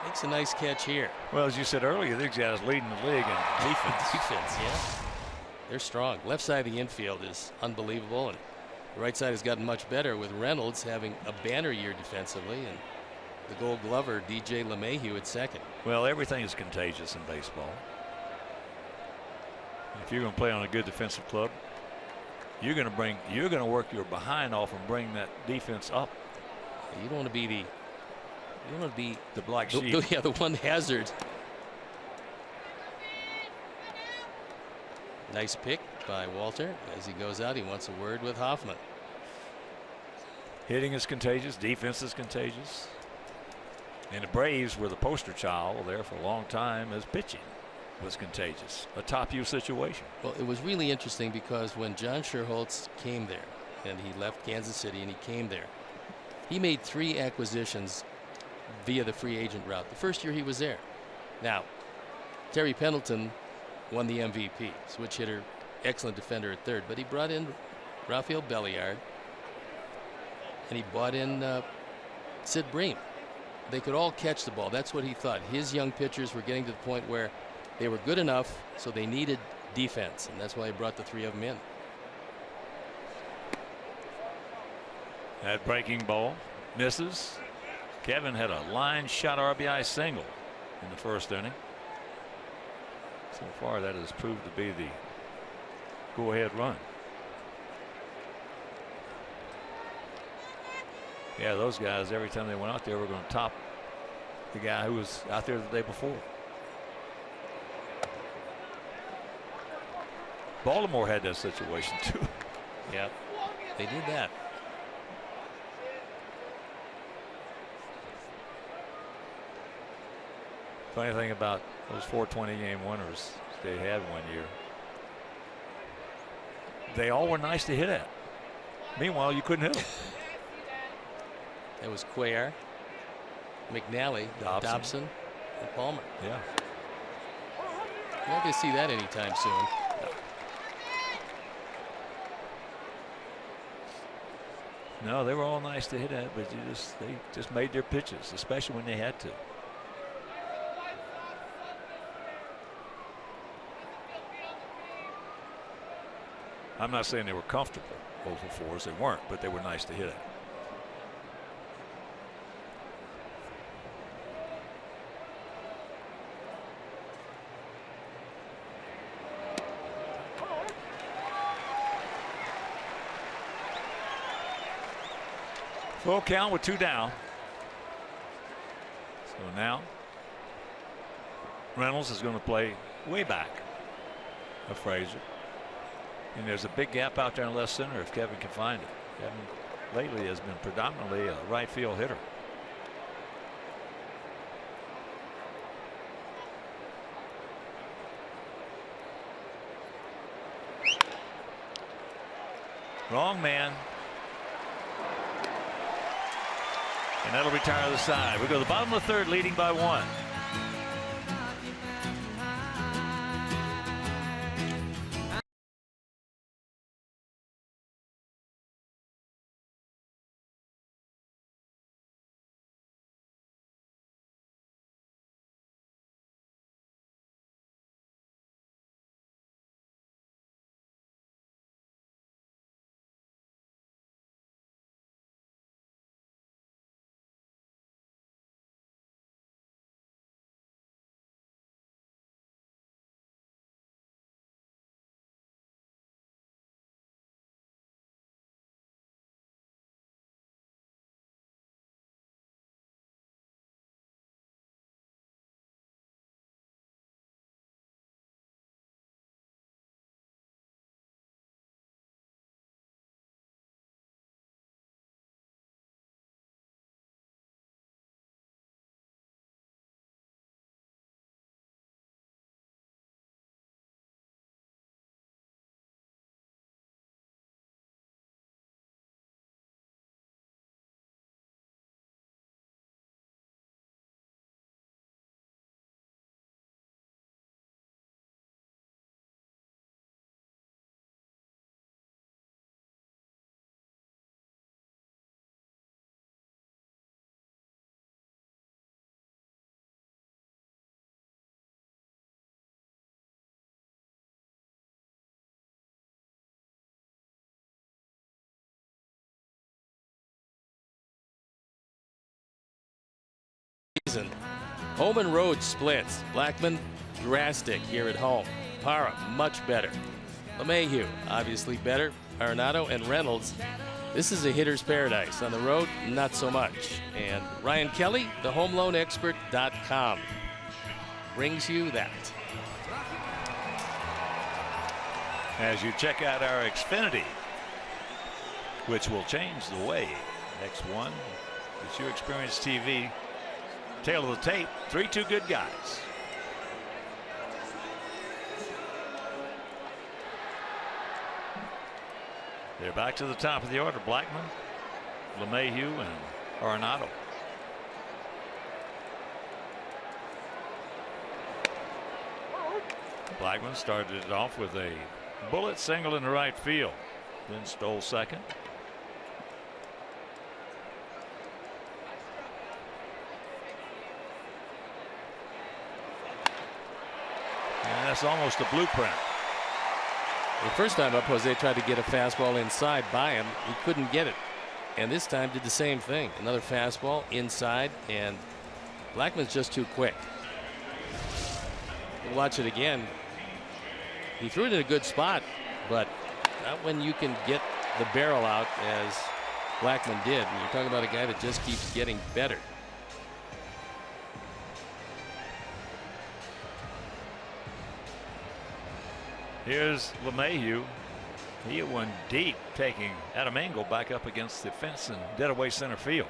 makes a nice catch here. Well, as you said earlier, these guys leading the league in defense. Yeah. They're strong. Left side of the infield is unbelievable, and the right side has gotten much better with Reynolds having a banner year defensively, and the Gold Glover DJ LeMahieu at second. Well, everything is contagious in baseball. If you're going to play on a good defensive club, you're going to work your behind off and bring that defense up. You don't want to be the black sheep. Yeah, the one hazard. Nice pick by Walter. As he goes out, he wants a word with Hoffman. Hitting is contagious. Defense is contagious. And the Braves were the poster child there for a long time as pitching was contagious. A top U situation. Well, it was really interesting because when John Sherholtz came there, and he left Kansas City and he came there, he made 3 acquisitions via the free agent route the first year he was there. Now, Terry Pendleton won the MVP, switch hitter, excellent defender at third, but he brought in Rafael Belliard and he bought in Sid Bream. They could all catch the ball. That's what he thought. His young pitchers were getting to the point where they were good enough, so they needed defense, and that's why he brought the 3 of them in. That breaking ball misses. Kevin had a line shot RBI single in the first inning. So far, that has proved to be the go-ahead run. Yeah, those guys, every time they went out there, were going to top the guy who was out there the day before. Baltimore had that situation too. Yeah, they did that. Funny thing about those 420 game winners they had one year, they all were nice to hit at. Meanwhile, you couldn't hit them. That was Cuellar, McNally, Dobson, and Palmer. Yeah. You're not going to see that anytime soon. No, they were all nice to hit at, but they just made their pitches, especially when they had to. I'm not saying they were comfortable, both the fours. They weren't, but they were nice to hit at. Full count with 2 down. So now Reynolds is going to play way back of Frazier. And there's a big gap out there in left center if Kevin can find it. Kevin lately has been predominantly a right field hitter. Wrong man. And that'll retire the side. We go to the bottom of the 3rd, leading by 1. Home and road splits. Blackman drastic here at home. Parra much better. LeMahieu obviously better. Arenado and Reynolds. This is a hitter's paradise. On the road, not so much. And Ryan Kelly, thehomeloanexpert.com, brings you that. As you check out our Xfinity, which will change the way X1 that you experience TV. Tail of the tape, 3-2 good guys. They're back to the top of the order. Blackman, LeMahieu, and Arenado. Blackman started it off with a bullet single in the right field, then stole second. And that's almost a blueprint. The first time up, Jose tried to get a fastball inside by him. He couldn't get it. And this time did the same thing. Another fastball inside, and Blackman's just too quick. We'll watch it again. He threw it in a good spot, but not when you can get the barrel out as Blackman did. And you're talking about a guy that just keeps getting better. Here's LeMahieu. He hit one deep, taking Adam Engel back up against the fence and dead away center field.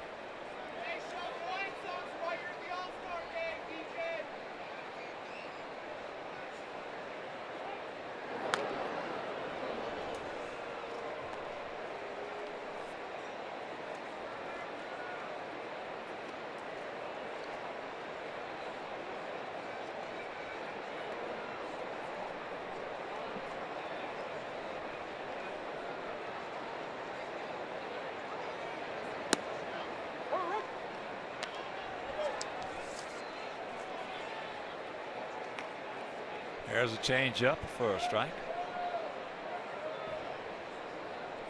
There's a change up for a strike.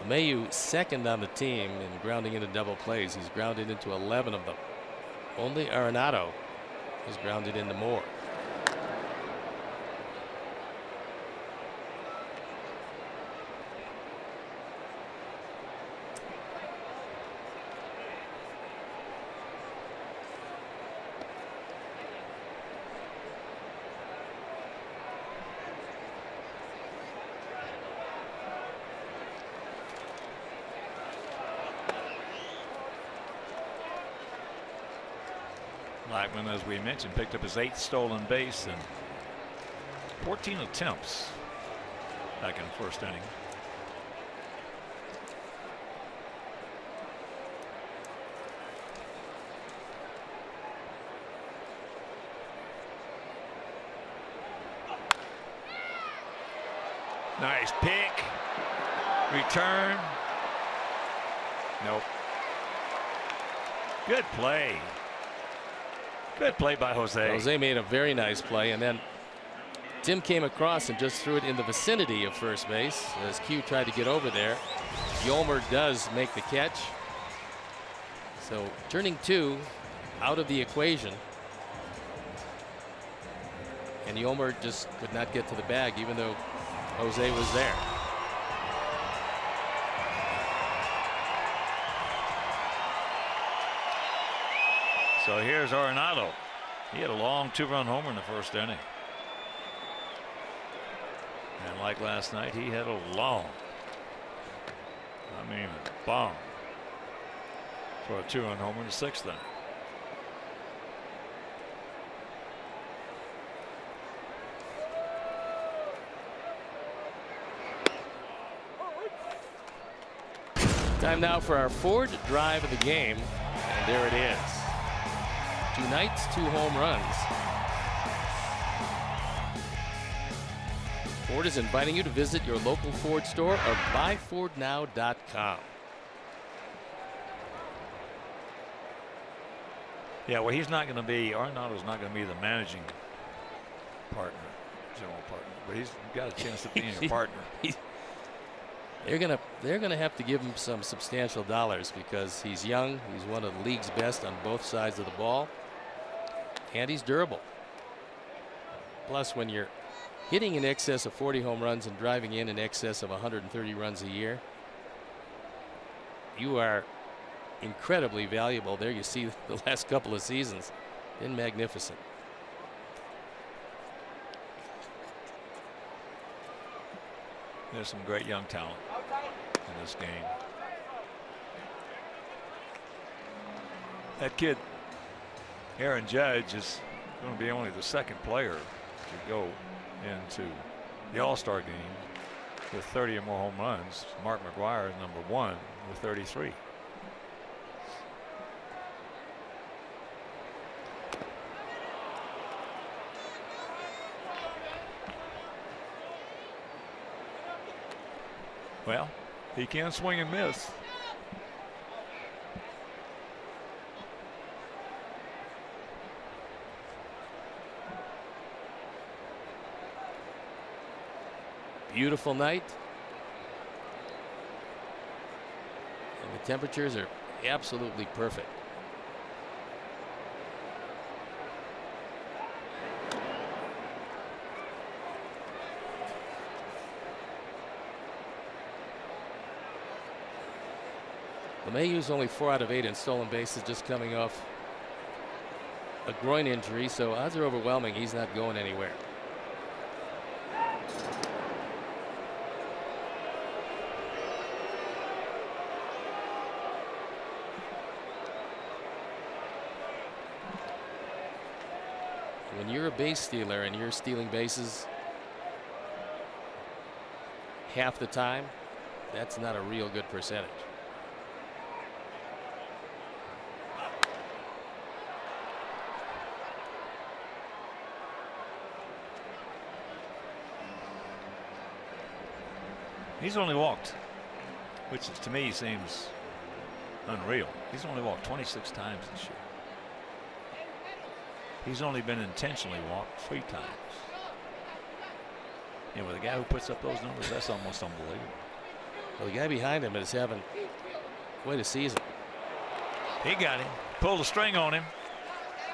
LeMahieu second on the team in grounding into double plays. He's grounded into 11 of them. Only Arenado has grounded into more. Blackman, as we mentioned, picked up his 8th stolen base and 14 attempts back in the first inning. Nice pick. Return. Nope. Good play. Good play by Jose. Jose made a very nice play, and then Tim came across and just threw it in the vicinity of first base as Q tried to get over there. Yolmer does make the catch. So turning 2 out of the equation. And Yolmer just could not get to the bag even though Jose was there. So here's Arenado. He had a long 2-run homer in the first inning. And like last night, he had a long, bomb for a 2-run homer in the 6th inning. Time now for our 4th drive of the game. And there it is. 2 nights, 2 home runs. Ford is inviting you to visit your local Ford store or buyfordnow.com. Yeah, well, he's not going to be, Arenado's not going to be the managing partner, general partner, but he's got a chance of being a partner. They're gonna have to give him some substantial dollars because he's young. He's one of the league's best on both sides of the ball, and he's durable. Plus, when you're hitting in excess of 40 home runs and driving in excess of 130 runs a year, you are incredibly valuable. There you see the last couple of seasons, been magnificent. There's some great young talent in this game. That kid, Aaron Judge, is going to be only the 2nd player to go into the All-Star game with 30 or more home runs. Mark McGwire is number 1 with 33. Well, he can swing and miss. Beautiful night. And the temperatures are absolutely perfect. LeMahieu's only 4 out of 8 in stolen bases, just coming off a groin injury, so odds are overwhelming he's not going anywhere. When you're a base stealer and you're stealing bases half the time, that's not a real good percentage. He's only walked, which to me seems unreal. He's only walked 26 times this year. He's only been intentionally walked 3 times. And with a guy who puts up those numbers, that's almost unbelievable. Well, the guy behind him is having quite a season. He got him. Pulled the string on him.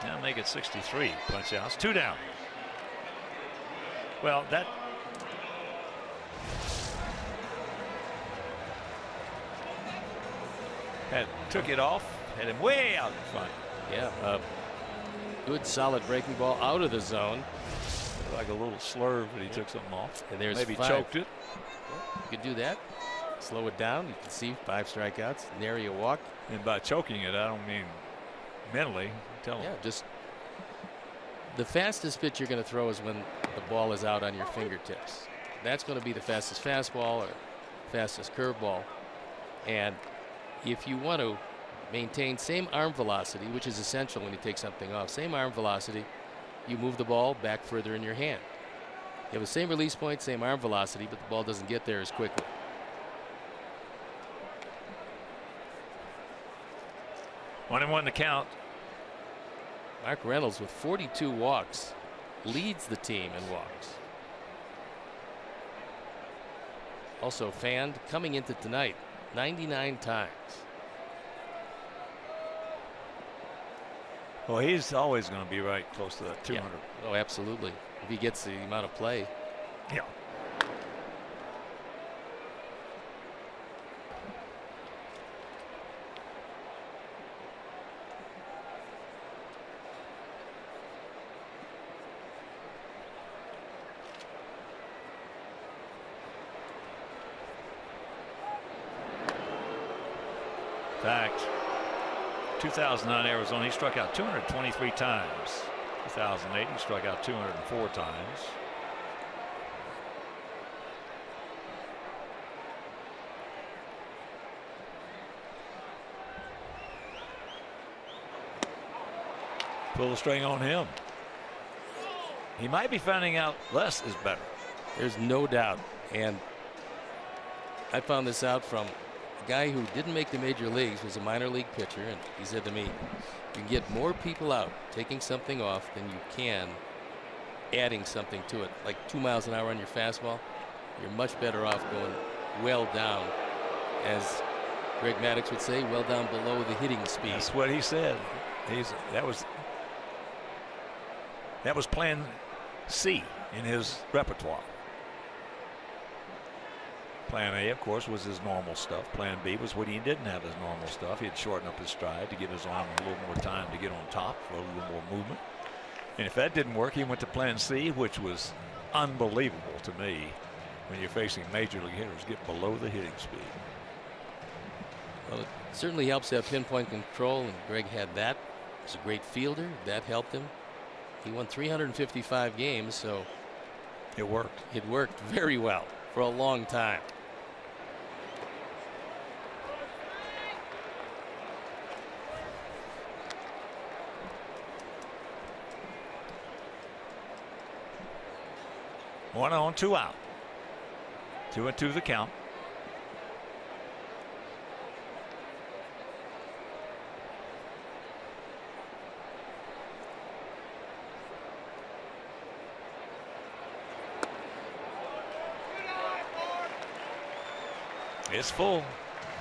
Now make it 63 punch outs. 2 down. Well, that took it off. Had him way out in front. Yeah. Good solid breaking ball out of the zone. Like a little slurve, but he took something off. And there's maybe 5. Choked it. Yeah, you could do that. Slow it down. You can see 5 strikeouts. Nary a walk. And by choking it, I don't mean mentally. Tell him. Yeah, just the fastest pitch you're going to throw is when the ball is out on your fingertips. That's going to be the fastest fastball or fastest curveball. And if you want to maintain same arm velocity, which is essential when you take something off, same arm velocity, you move the ball back further in your hand. You have the same release point, same arm velocity, but the ball doesn't get there as quickly. One and one to count. Mark Reynolds with 42 walks leads the team in walks. Also fanned coming into tonight 99 times. Well, he's always going to be right close to that 200. Yeah. Oh, absolutely. If he gets the amount of play. Yeah. In fact, 2009 Arizona, he struck out 223 times. 2008, he struck out 204 times. Pull the string on him. He might be finding out less is better. There's no doubt. And I found this out from a guy who didn't make the major leagues, was a minor league pitcher, and he said to me, you can get more people out taking something off than you can adding something to it. Like 2 miles an hour on your fastball, you're much better off going well down, as Greg Maddux would say, well down below the hitting speed. That's what he said. That was plan C in his repertoire. Plan A, of course, was his normal stuff. Plan B was when he didn't have his normal stuff. He'd shorten up his stride to give his arm a little more time to get on top for a little more movement. And if that didn't work, he went to plan C, which was unbelievable to me when you're facing major league hitters get below the hitting speed. Well, it certainly helps to have pinpoint control, and Greg had that. He's a great fielder. That helped him. He won 355 games, so it worked. It worked very well for a long time. One on, 2 out. 2-2 the count. It's full.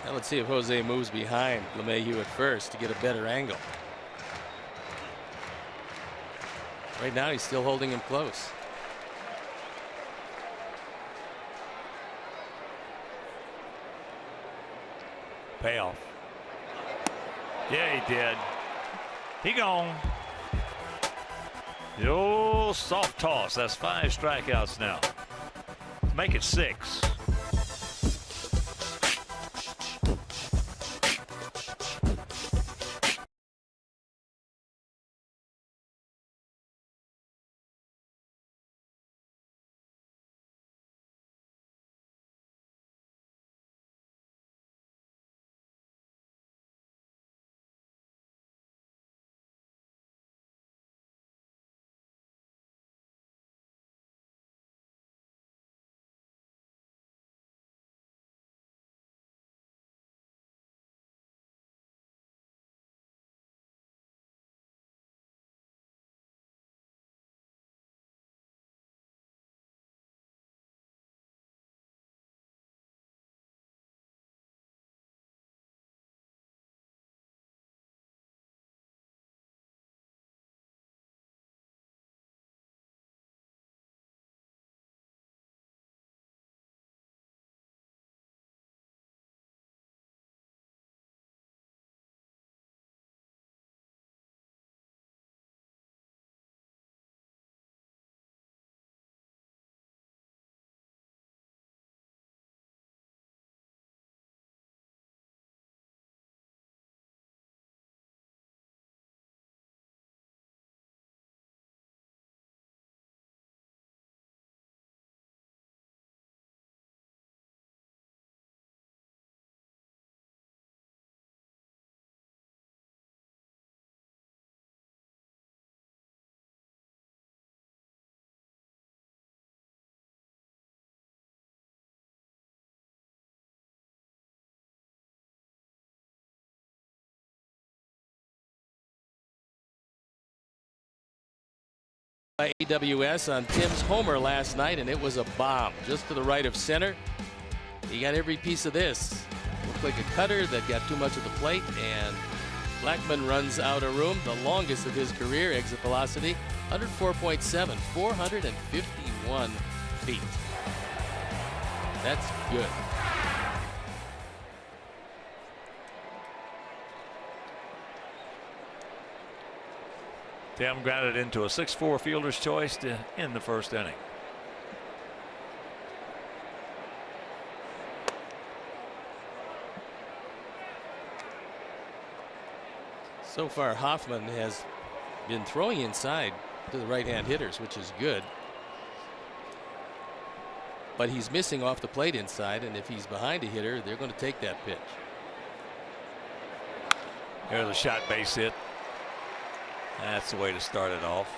Now let's see if Jose moves behind LeMahieu at first to get a better angle. Right now he's still holding him close. Payoff. Yeah, he did. He gone. The old soft toss. That's 5 strikeouts now. Make it 6. AWS on Tim's homer last night, and it was a bomb just to the right of center. He got every piece of this. Looked like a cutter that got too much of the plate, and Blackman runs out of room. The longest of his career exit velocity, 104.7, 451 feet. That's good. Tim grounded into a 6-4 fielder's choice to end the first inning. So far, Hoffman has been throwing inside to the right-hand hitters, which is good. But he's missing off the plate inside, and if he's behind a hitter, they're going to take that pitch. There's a shot base hit. That's the way to start it off.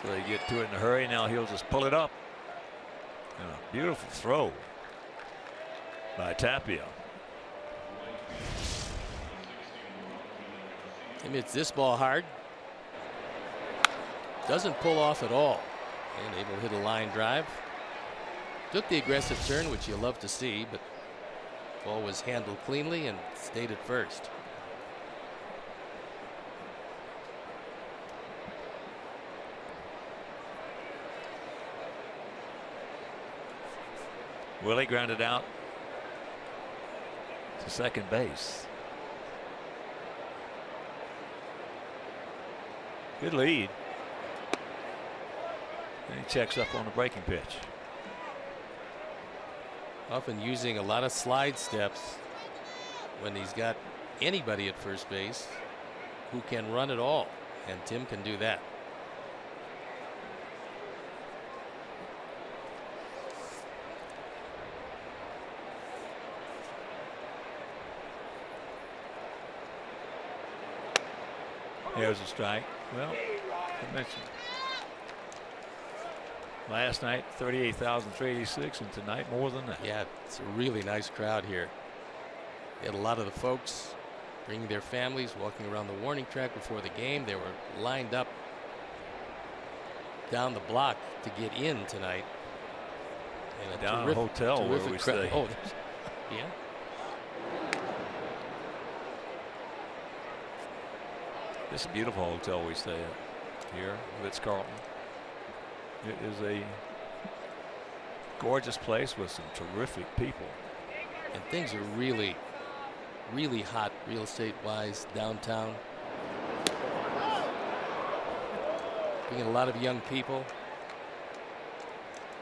So they get to it in a hurry. Now he'll just pull it up. And a beautiful throw by Tapia. He hits this ball hard. Doesn't pull off at all. And able to hit a line drive. Took the aggressive turn, which you love to see, but ball was handled cleanly and stayed at first. Willie grounded out to second base. Good lead. And he checks up on the breaking pitch. Often using a lot of slide steps when he's got anybody at first base who can run at all, and Tim can do that. There's a strike. Well, I mentioned last night 38,386, and tonight more than that. Yeah, it's a really nice crowd here. They had a lot of the folks bringing their families, walking around the warning track before the game. They were lined up down the block to get in tonight. And down a hotel where we stay. Oh, yeah. This is a beautiful hotel we stay at here, Ritz-Carlton. It is a gorgeous place with some terrific people. And things are really, really hot real estate wise downtown. We get a lot of young people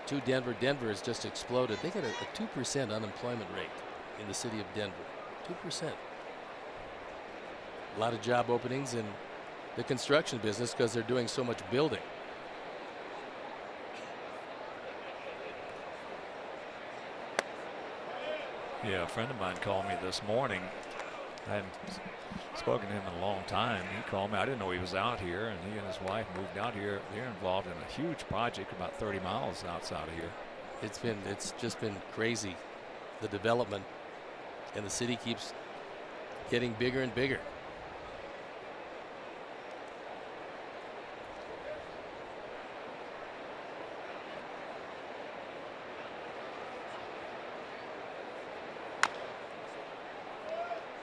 to Denver. Denver has just exploded. They got a 2% unemployment rate in the city of Denver. 2%. A lot of job openings in the construction business because they're doing so much building. Yeah, a friend of mine called me this morning. I hadn't spoken to him in a long time. He called me. I didn't know he was out here, and he and his wife moved out here. They're involved in a huge project about 30 miles outside of here. It's just been crazy, the development, and the city keeps getting bigger and bigger.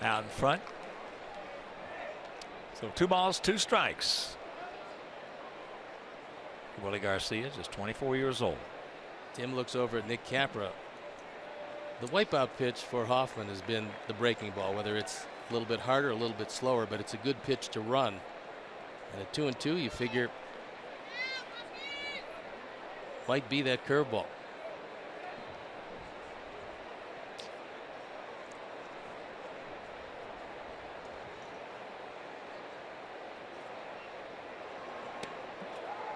Out in front. So 2 balls, 2 strikes. Willie Garcia, just 24 years old. Tim looks over at Nick Capra. The wipeout pitch for Hoffman has been the breaking ball, whether it's a little bit harder, a little bit slower, but it's a good pitch to run. And at 2-2, you figure might be that curveball.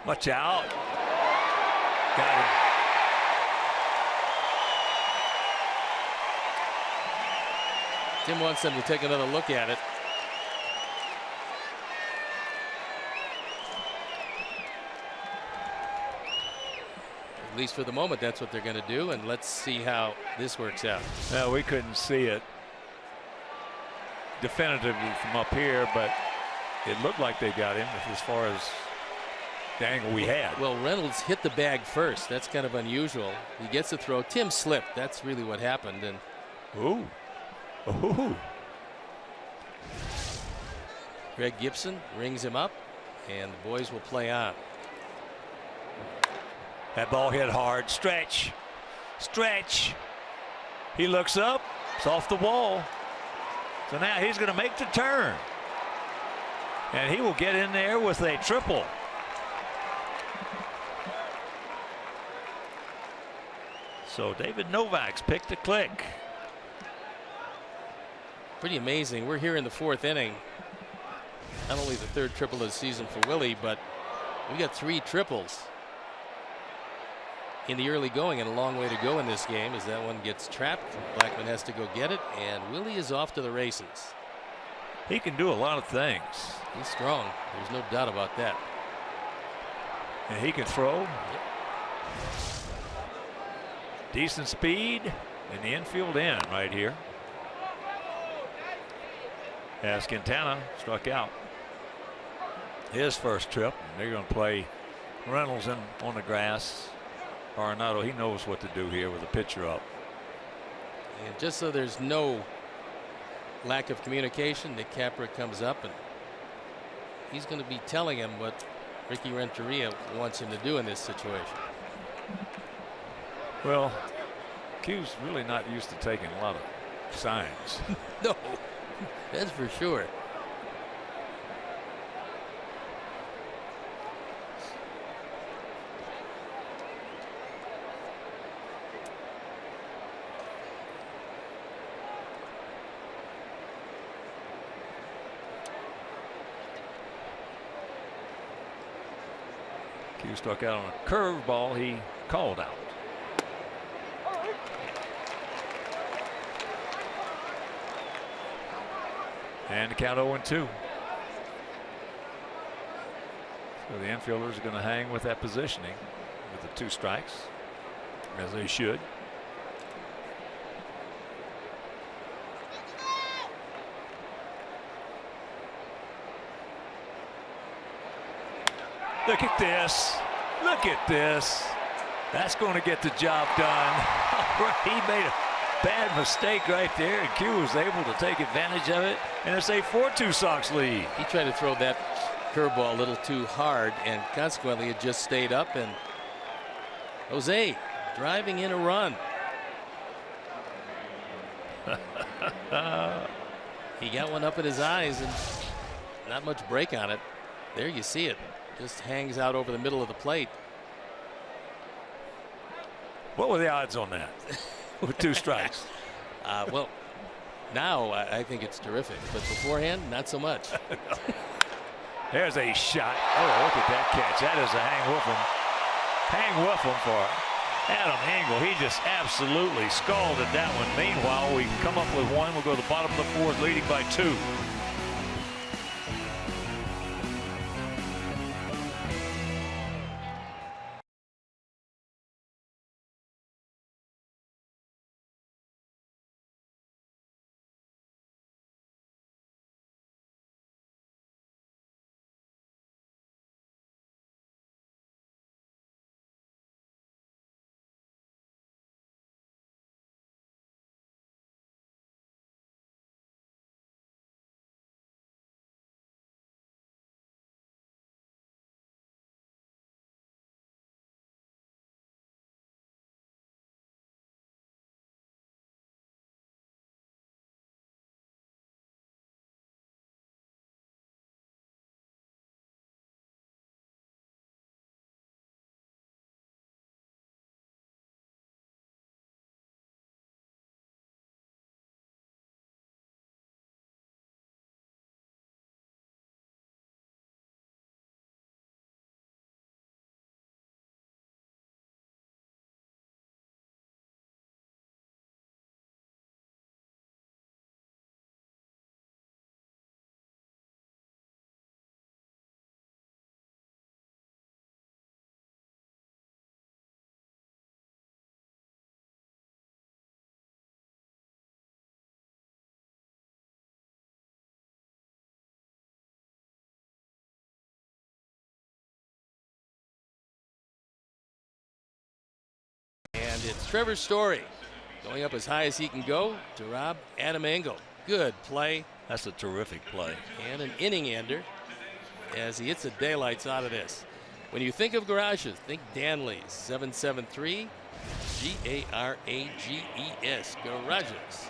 Watch out. Got him. Tim wants them to take another look at it. At least for the moment, that's what they're going to do. And let's see how this works out. No, we couldn't see it definitively from up here, but it looked like they got him as far as angle we had. Well, Reynolds hit the bag first. That's kind of unusual. He gets the throw. Tim slipped. That's really what happened. And ooh. Ooh. Greg Gibson rings him up, and the boys will play on. That ball hit hard. Stretch. Stretch. He looks up. It's off the wall. So now he's going to make the turn. And he will get in there with a triple. So David Novak's picked a click. Pretty amazing. We're here in the 4th inning. Not only the 3rd triple of the season for Willie, but we got 3 triples in the early going, and a long way to go in this game as that one gets trapped. Blackman has to go get it, and Willie is off to the races. He can do a lot of things. He's strong. There's no doubt about that. And he can throw. Decent speed in the infield end right here. As Quintana struck out his first trip. They're going to play Reynolds in on the grass. Arenado, he knows what to do here with the pitcher up. And just so there's no lack of communication, Nick Capra comes up and he's going to be telling him what Ricky Renteria wants him to do in this situation. Well, Q's really not used to taking a lot of signs. No, that's for sure. Q struck out on a curveball. He called out. And the count 0-2. So the infielders are going to hang with that positioning with the 2 strikes, as they should. Look at this. Look at this. That's going to get the job done. He made a bad mistake right there, and Q was able to take advantage of it, and it's a 4-2 Sox lead. He tried to throw that curveball a little too hard, and consequently it just stayed up, and Jose driving in a run. He got one up in his eyes and not much break on it. There you see it. Just hangs out over the middle of the plate. What were the odds on that with 2 strikes? Well, now I think it's terrific, but beforehand, not so much. There's a shot. Oh, look at that catch. That is a hang whiffle for Adam Engel. He just absolutely scalded that one. Meanwhile, we come up with one. We'll go to the bottom of the 4th, leading by 2. And it's Trevor Story going up as high as he can go to rob Adam Engel. Good play. That's a terrific play. And an inning ender as he hits the daylights out of this. When you think of garages, think Danley's 773 Garages. Garages.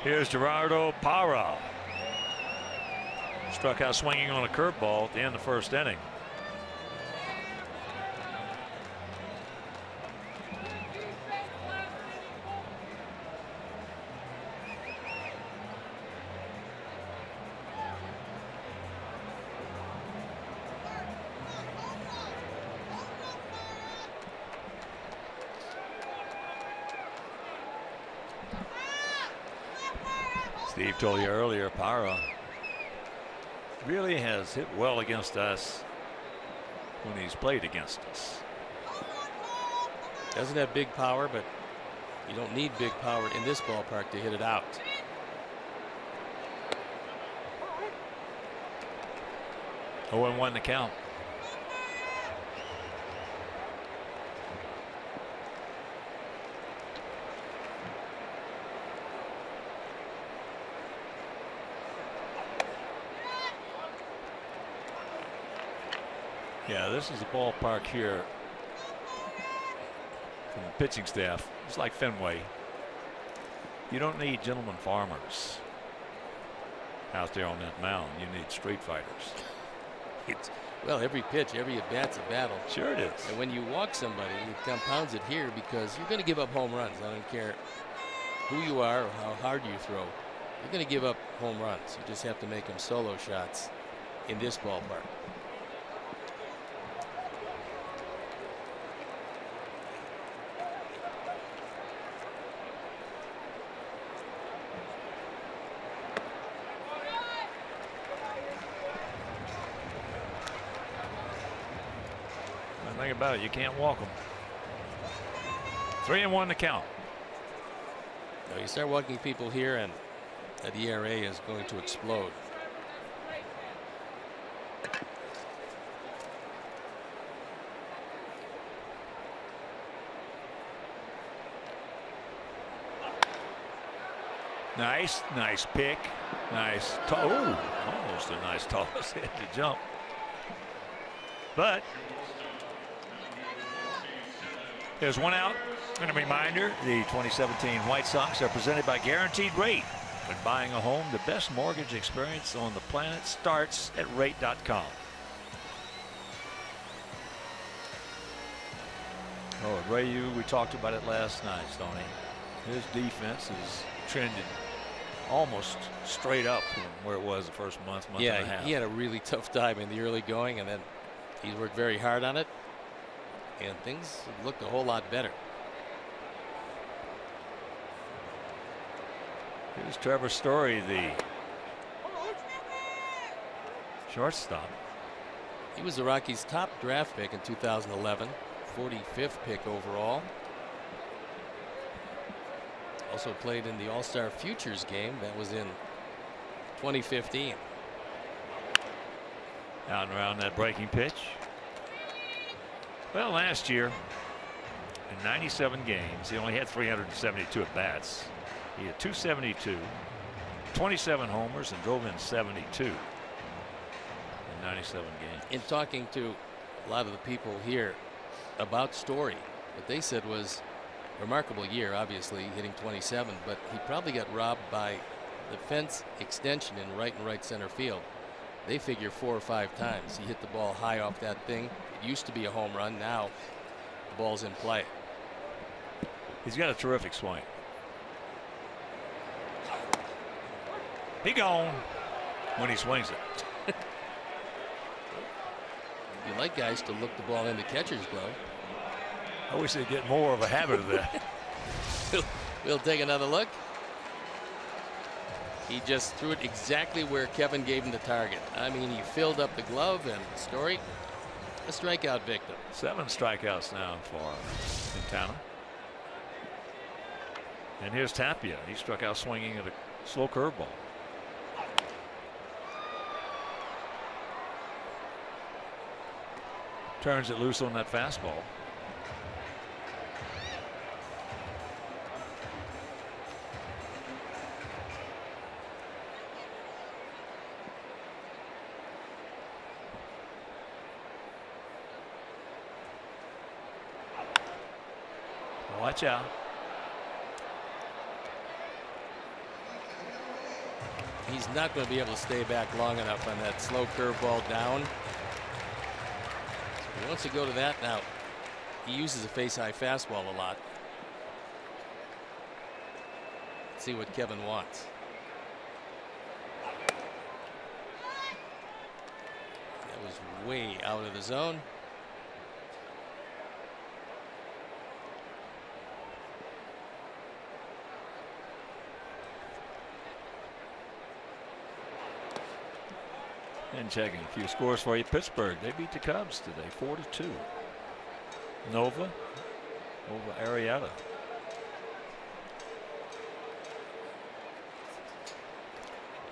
Here's Gerardo Parra. Struck out swinging on a curveball at the end of the first inning. Steve told you earlier, Parra really has hit well against us when he's played against us. Doesn't have big power, but you don't need big power in this ballpark to hit it out. Oh, and 1 to count. Yeah, this is a ballpark here from the pitching staff. It's like Fenway. You don't need gentlemen farmers out there on that mound. You need street fighters. Well, every pitch, every at bat's a battle. Sure it is. And when you walk somebody, it compounds it here because you're going to give up home runs. I don't care who you are or how hard you throw. You're going to give up home runs. You just have to make them solo shots in this ballpark. Think about it, you can't walk them. 3-1 to count. Now you start walking people here and that ERA is going to explode. Nice pick. Nice. Oh, almost a nice toss. Hit to jump. But there's one out. And a reminder, the 2017 White Sox are presented by Guaranteed Rate. When buying a home, the best mortgage experience on the planet starts at rate.com. Oh, Rayu, we talked about it last night, Stoney. His defense is trended almost straight up from where it was the first month and a half. Yeah, he had a really tough time in the early going, and then he's worked very hard on it. And things looked a whole lot better. Here's Trevor Story, the shortstop. He was the Rockies' top draft pick in 2011, 45th pick overall. Also played in the All-Star Futures game that was in 2015. Out and around that breaking pitch. Well, last year in 97 games, he only had 372 at bats. He had 272, 27 homers, and drove in 72 in 97 games. In talking to a lot of the people here about Story, what they said was remarkable year, obviously hitting 27, but he probably got robbed by the fence extension in right and right center field. They figure 4 or 5 times he hit the ball high off that thing. It used to be a home run. Now the ball's in play. He's got a terrific swing. He gone when he swings it. You like guys to look the ball in the catcher's glove. I wish they'd get more of a habit of that. We'll take another look. He just threw it exactly where Kevin gave him the target. I mean, he filled up the glove, and Story, a strikeout victim. 7 strikeouts now for Quintana. And here's Tapia. He struck out swinging at a slow curveball. turns it loose on that fastball. Watch out. He's not going to be able to stay back long enough on that slow curveball down. He wants to go to that now. He uses a face-high fastball a lot. Let's see what Kevin wants. That was way out of the zone. And checking a few scores for you. Pittsburgh, they beat the Cubs today, 4-2. Nova over Arrieta.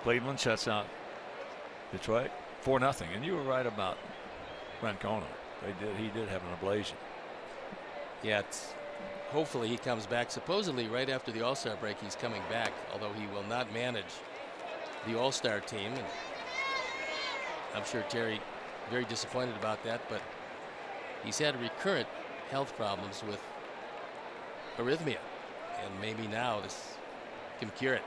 Cleveland shuts out Detroit 4-0. And you were right about Francona. He did have an ablation. Yeah, hopefully he comes back. Supposedly right after the All-Star break he's coming back, although he will not manage the All-Star team. And I'm sure Terry very disappointed about that, but he's had recurrent health problems with arrhythmia, and maybe now this can cure it.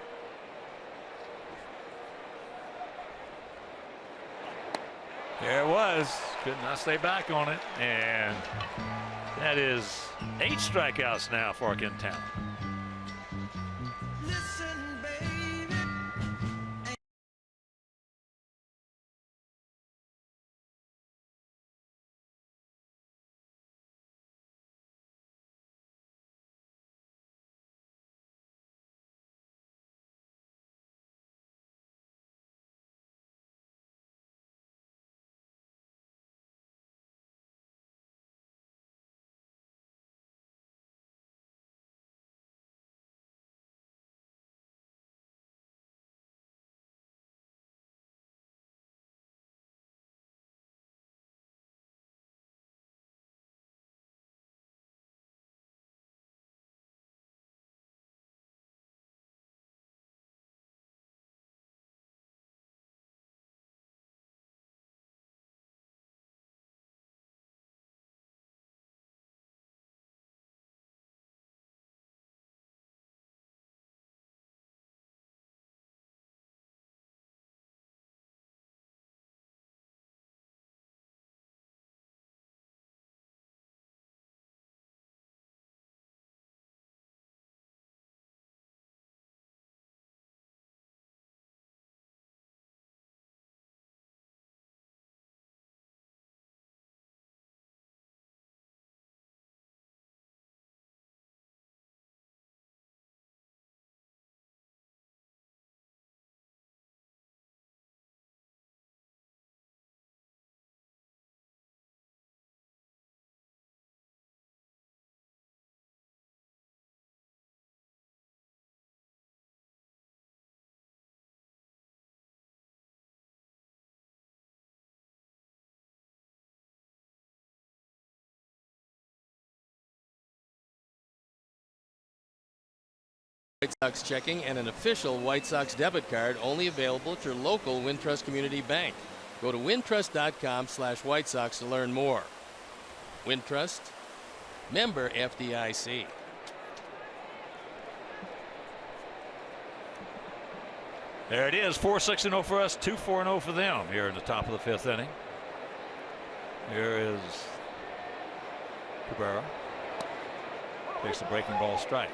There it was. Could not stay back on it, and that is 8 strikeouts now for Quintana. White Sox checking and an official White Sox debit card only available at your local Wintrust Community Bank. Go to wintrust.com/White Sox to learn more. Wintrust, member FDIC. There it is, 4-6-0 for us, 2-4-0 for them here in the top of the 5th inning. Here is Cabrera. Takes the breaking ball strike.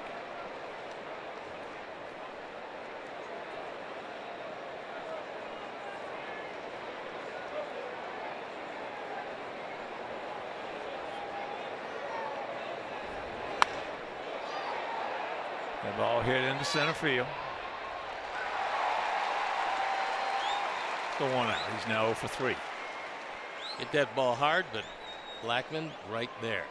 The ball hit into center field. The 1 out. He's now 0 for 3. Hit that ball hard, but Blackman right there.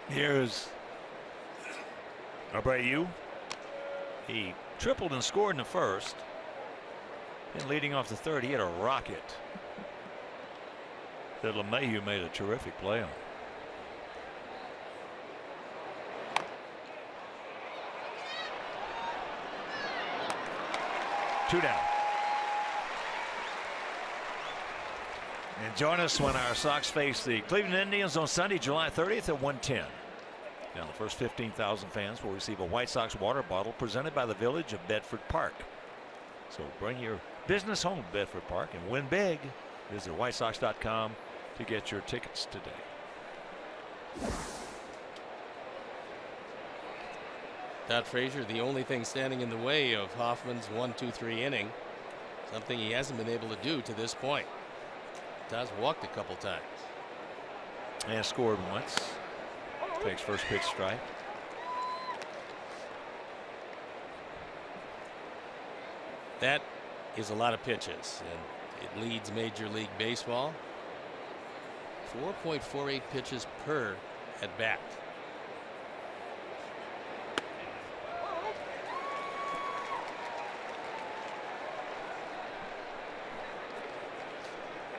Here's Abreu. He tripled and scored in the first. And leading off the third, he had a rocket that LeMahieu made a terrific play on. Two down. And join us when our Sox face the Cleveland Indians on Sunday, July 30th at 1:10. Now the first 15,000 fans will receive a White Sox water bottle presented by the Village of Bedford Park. So bring your business home to Bedford Park and win big. Visit whitesox.com to get your tickets today. Todd Frazier, the only thing standing in the way of Hoffman's 1-2-3 inning, something he hasn't been able to do to this point. Todd's walked a couple times. And scored once. Takes first pitch strike. That is a lot of pitches, and it leads Major League Baseball. 4.48 pitches per at bat.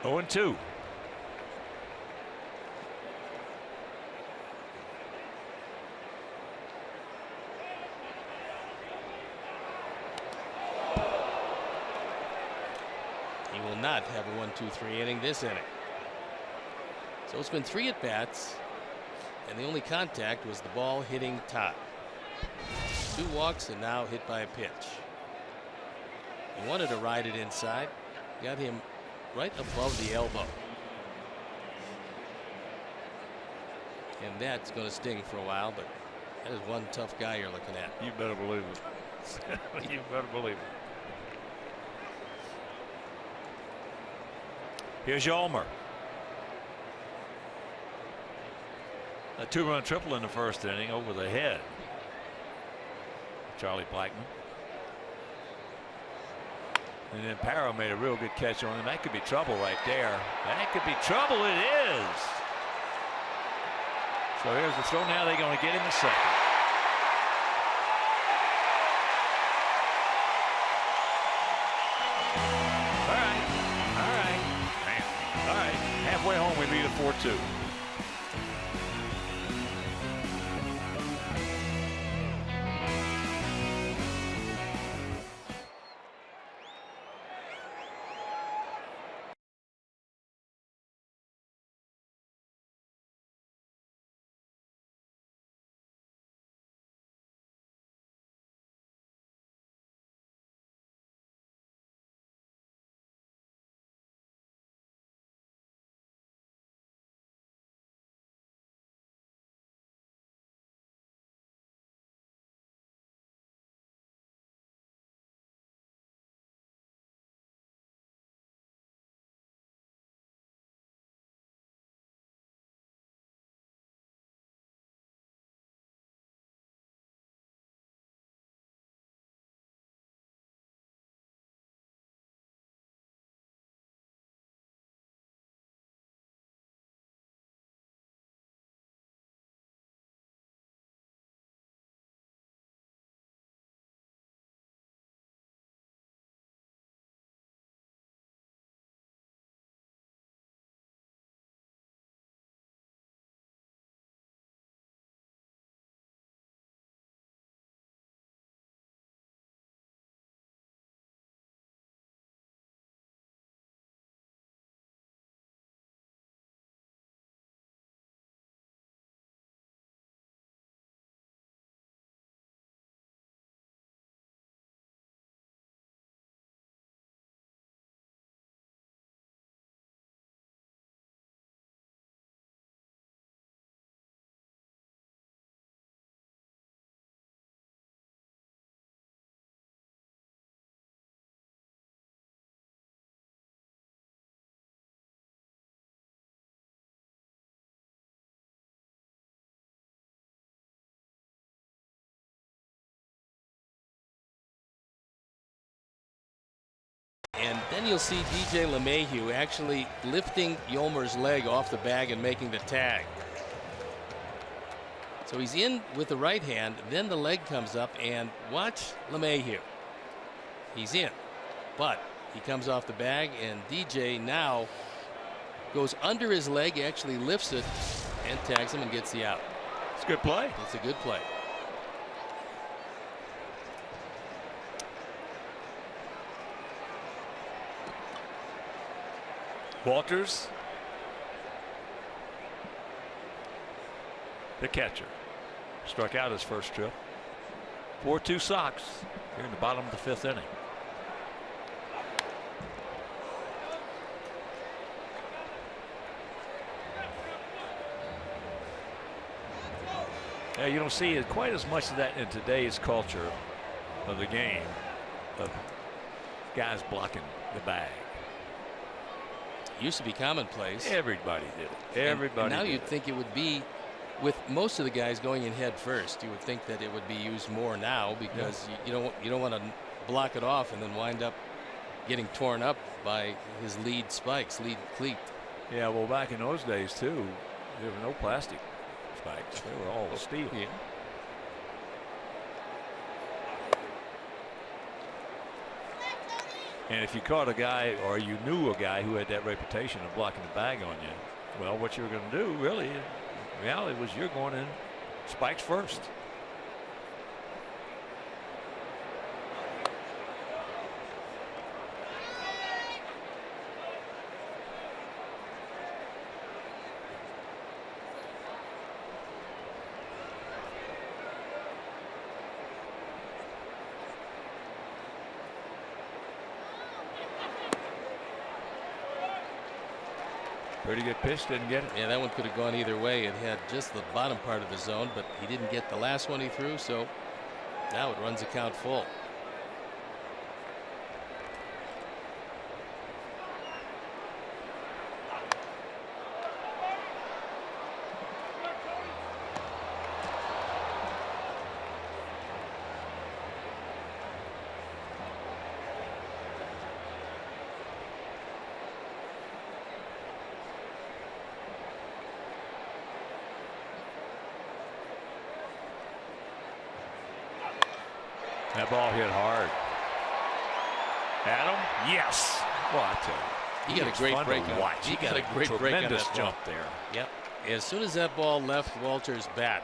Oh, and 2. He will not have a 1-2-3 inning this inning. So it's been 3 at bats, and the only contact was the ball hitting Todd. 2 walks and now hit by a pitch. He wanted to ride it inside, got him right above the elbow. And that's going to sting for a while, but that is one tough guy you're looking at. You better believe it. You better believe it. Here's Yolmer. A 2-run triple in the first inning over the head. Charlie Blackmon. And then Parra made a real good catch on him. That could be trouble right there. That could be trouble. It is. So here's the throw. Now they're going to get him a second. All right. All right. Man. All right. Halfway home, we lead at 4-2. And then you'll see DJ LeMahieu actually lifting Yolmer's leg off the bag and making the tag. So he's in with the right hand, then the leg comes up, and watch LeMahieu. He's in, but he comes off the bag, and DJ now goes under his leg, actually lifts it, and tags him and gets the out. It's a good play. It's a good play. Walters, the catcher, struck out his first trip. 4-2 Sox here in the bottom of the 5th inning. Yeah, you don't see quite as much of that in today's culture of the game, of guys blocking the bag. Used to be commonplace. Everybody did it. Everybody. And now did you'd it. think it would be, with most of the guys going in head first, you would think that it would be used more now, because you don't want to block it off and then wind up getting torn up by his lead spikes, lead cleat. Yeah, well, back in those days too, there were no plastic spikes. They were all steel. Yeah. And if you caught a guy, or you knew a guy who had that reputation of blocking the bag on you, well, what you were going to do, really, in reality, was you're going in spikes first. Pretty good pitch, didn't get it. Yeah, that one could have gone either way. It had just the bottom part of the zone, but he didn't get the last one he threw, so now it runs the count full. That ball hit hard. Adam, yes. Well, I tell you, He got a great break on. Watch. He got a great break on tremendous that jump ball. there. Yep. As soon as that ball left Walter's bat,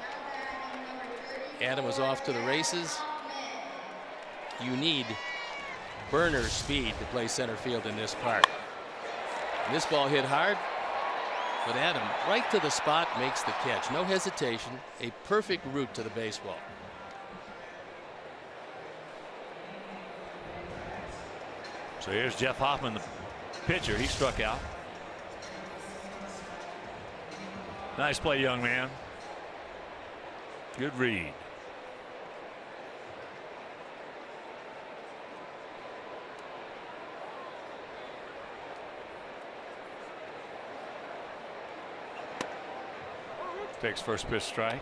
Adam was off to the races. You need burner speed to play center field in this park. And this ball hit hard, but Adam right to the spot makes the catch. No hesitation. A perfect route to the baseball. So here's Jeff Hoffman, the pitcher. He struck out. Nice play, young man. Good read. Takes first pitch strike.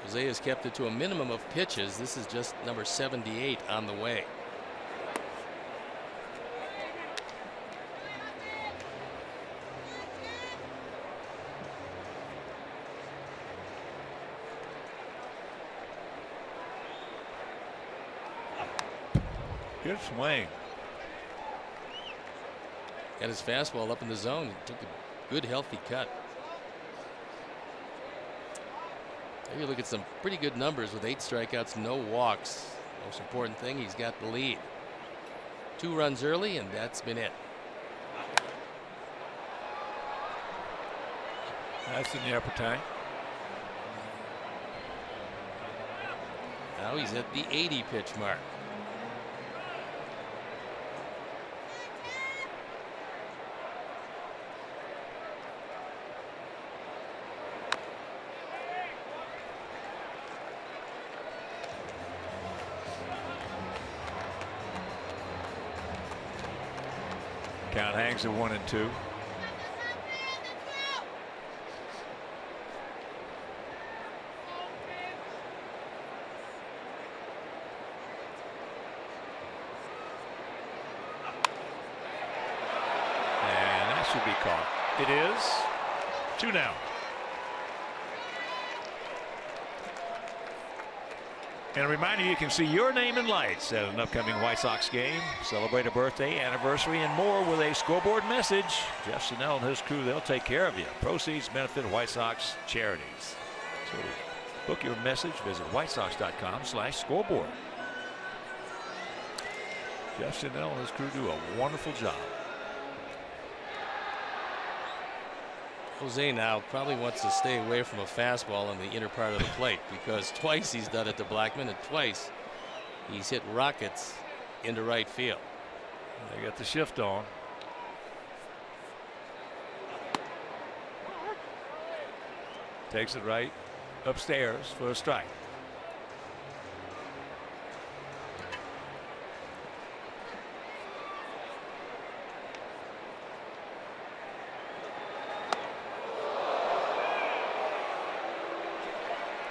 Jose has kept it to a minimum of pitches. This is just number 78 on the way. Good swing. Got his fastball up in the zone. He took a good healthy cut. Maybe look at some pretty good numbers with 8 strikeouts, no walks. Most important thing, he's got the lead. 2 runs early, and that's been it. That's in the upper tank. Now he's at the 80 pitch mark. Count hangs at 1-2. should be caught. It is. 2 now. And a reminder, you can see your name in lights at an upcoming White Sox game. Celebrate a birthday, anniversary, and more with a scoreboard message. Jeff Sennell and his crew, they'll take care of you. Proceeds benefit White Sox charities. So book your message. Visit whitesox.com/scoreboard. Jeff Sennell and his crew do a wonderful job. Jose now probably wants to stay away from a fastball on the inner part of the plate, because twice he's done it to Blackmon and twice he's hit rockets into right field. They got the shift on. Takes it right upstairs for a strike.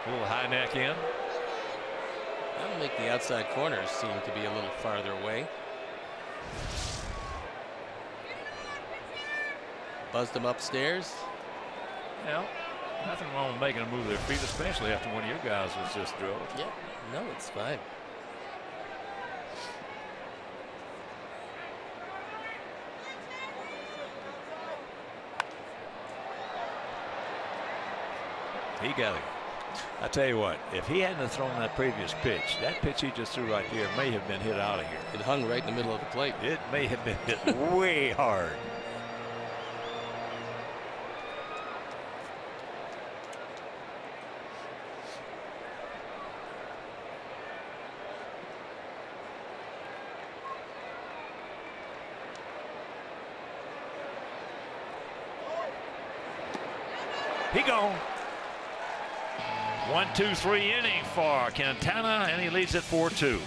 A little high neck in. That'll make the outside corners seem to be a little farther away. Buzzed them upstairs. Yeah, nothing wrong with making them move their feet, especially after one of your guys was just drilled. Yeah, no, it's fine. He got it. I tell you what, if he hadn't have thrown that previous pitch, that pitch he just threw right there may have been hit out of here. It hung right in the middle of the plate. It may have been hit way hard. He gone. 1-2-3 inning for Quintana, and he leads it 4-2.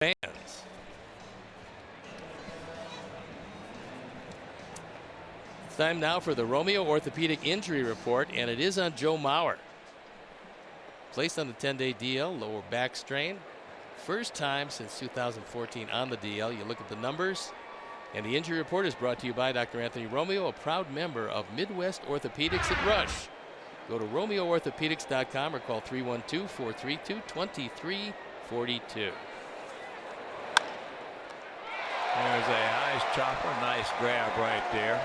Fans. It's time now for the Romeo Orthopedic Injury Report, and it is on Joe Mauer. Placed on the 10-day DL, lower back strain. First time since 2014 on the DL. You look at the numbers, and the injury report is brought to you by Dr. Anthony Romeo, a proud member of Midwest Orthopedics at Rush. Go to RomeoOrthopedics.com or call 312-432-2342. There's a nice chopper, nice grab right there.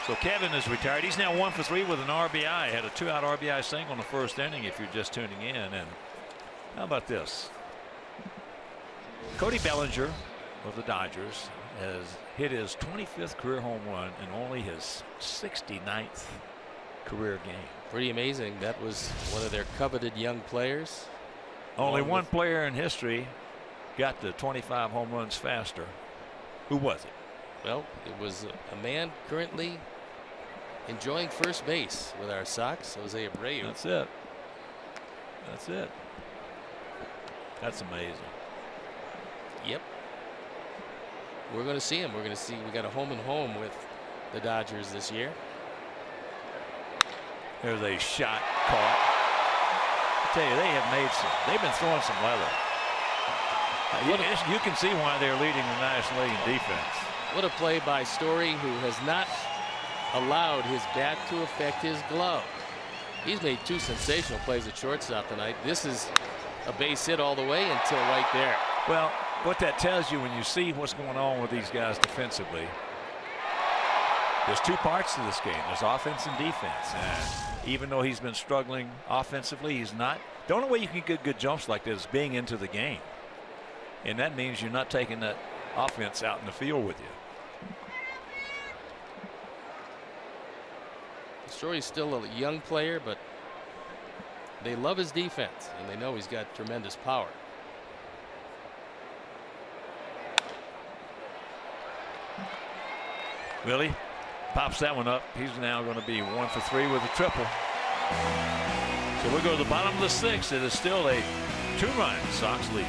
So Kevin is retired. He's now 1 for 3 with an RBI. Had a 2-out RBI single in the first inning if you're just tuning in. And how about this? Cody Bellinger of the Dodgers has hit his 25th career home run in only his 69th career game. Pretty amazing. That was one of their coveted young players. Only one player in history got to 25 home runs faster. Who was it? Well, it was a man currently enjoying first base with our Sox, Jose Abreu. That's it. That's it. That's amazing. Yep. We're going to see him. We're going to see. We got a home and home with the Dodgers this year. There's a shot caught. I tell you, they have made some. They've been throwing some leather. You can see why they're leading the National League in defense. What a play by Story, who has not allowed his bat to affect his glove. He's made two sensational plays at shortstop tonight. This is a base hit all the way until right there. Well, what that tells you when you see what's going on with these guys defensively, there's two parts to this game. There's offense and defense. And even though he's been struggling offensively, he's not. The only way you can get good jumps like this is being into the game. And that means you're not taking that offense out in the field with you. Story's still a young player, but they love his defense, and they know he's got tremendous power. Willie pops that one up. He's now going to be 1 for 3 with a triple. So we go to the bottom of the 6th. It is still a 2-run Sox lead.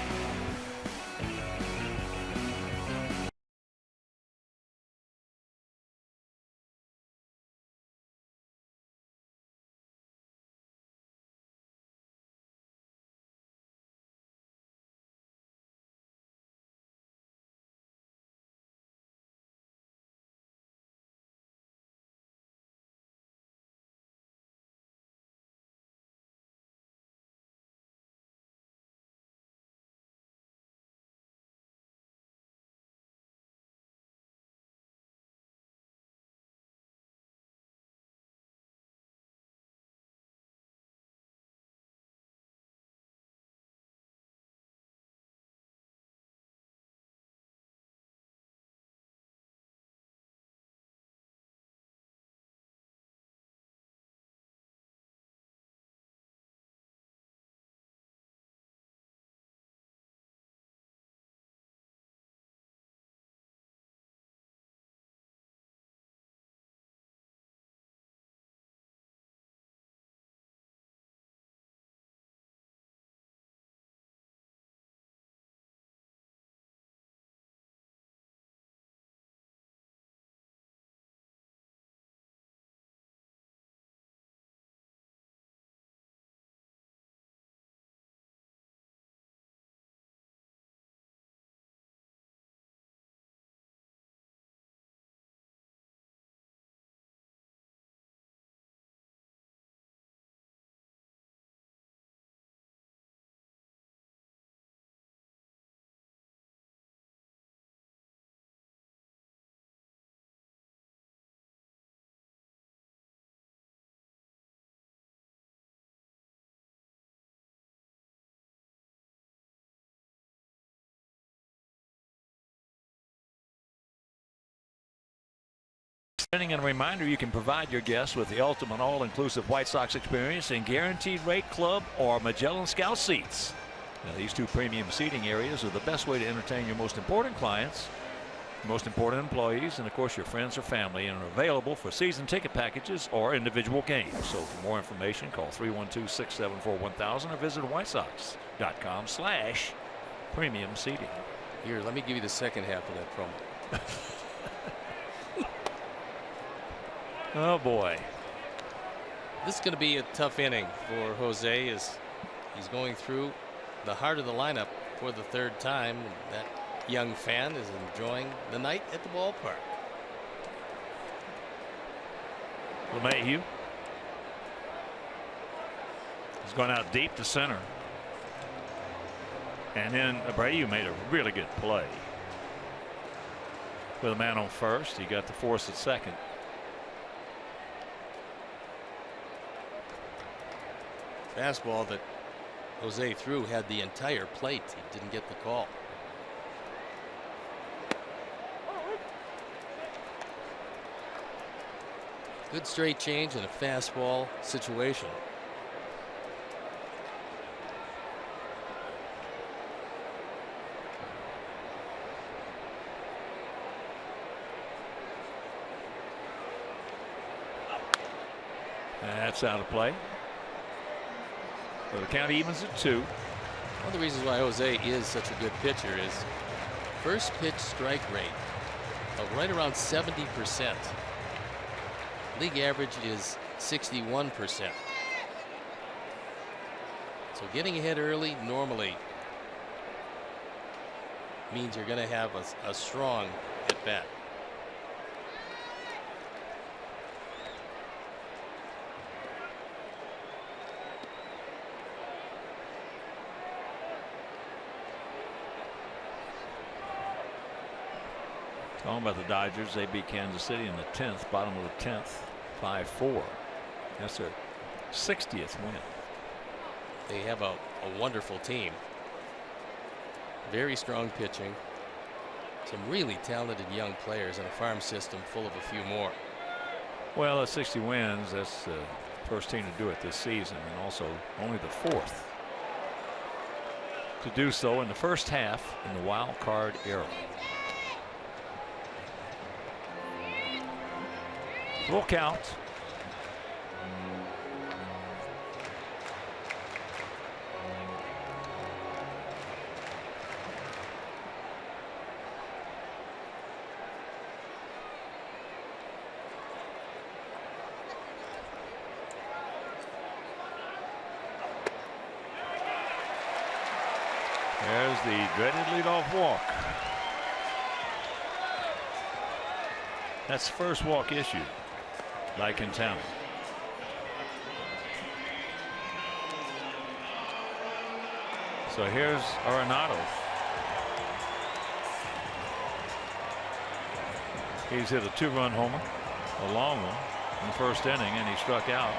And a reminder, you can provide your guests with the ultimate all-inclusive White Sox experience in Guaranteed Rate Club or Magellan Scout seats. Now, these two premium seating areas are the best way to entertain your most important clients, most important employees, and of course your friends or family, and are available for season ticket packages or individual games. So for more information, call 312-674-1000 or visit whitesocks.com/premium seating. Here, let me give you the second half of that promo. Oh boy. This is going to be a tough inning for Jose as he's going through the heart of the lineup for the third time. That young fan is enjoying the night at the ballpark. LeMahieu. He's gone out deep to center. And then Abreu made a really good play. With a man on first, he got the force at second. Fastball that Jose threw had the entire plate. He didn't get the call. Good straight change in a fastball situation. That's out of play. So the count evens at 2. One of the reasons why Jose is such a good pitcher is first pitch strike rate of right around 70%. League average is 61%. So getting ahead early normally means you're going to have a strong at bat. Talking about the Dodgers, they beat Kansas City in the 10th, bottom of the 10th, 5-4. That's their 60th win. They have a wonderful team. Very strong pitching. Some really talented young players and a farm system full of a few more. Well, at 60 wins, that's the first team to do it this season, and also only the 4th to do so in the first half in the wild card era. Full count. There's the dreaded leadoff walk. That's the first walk issued by Quintana. So here's Arenado. He's hit a 2-run homer, a long one, in the first inning, and he struck out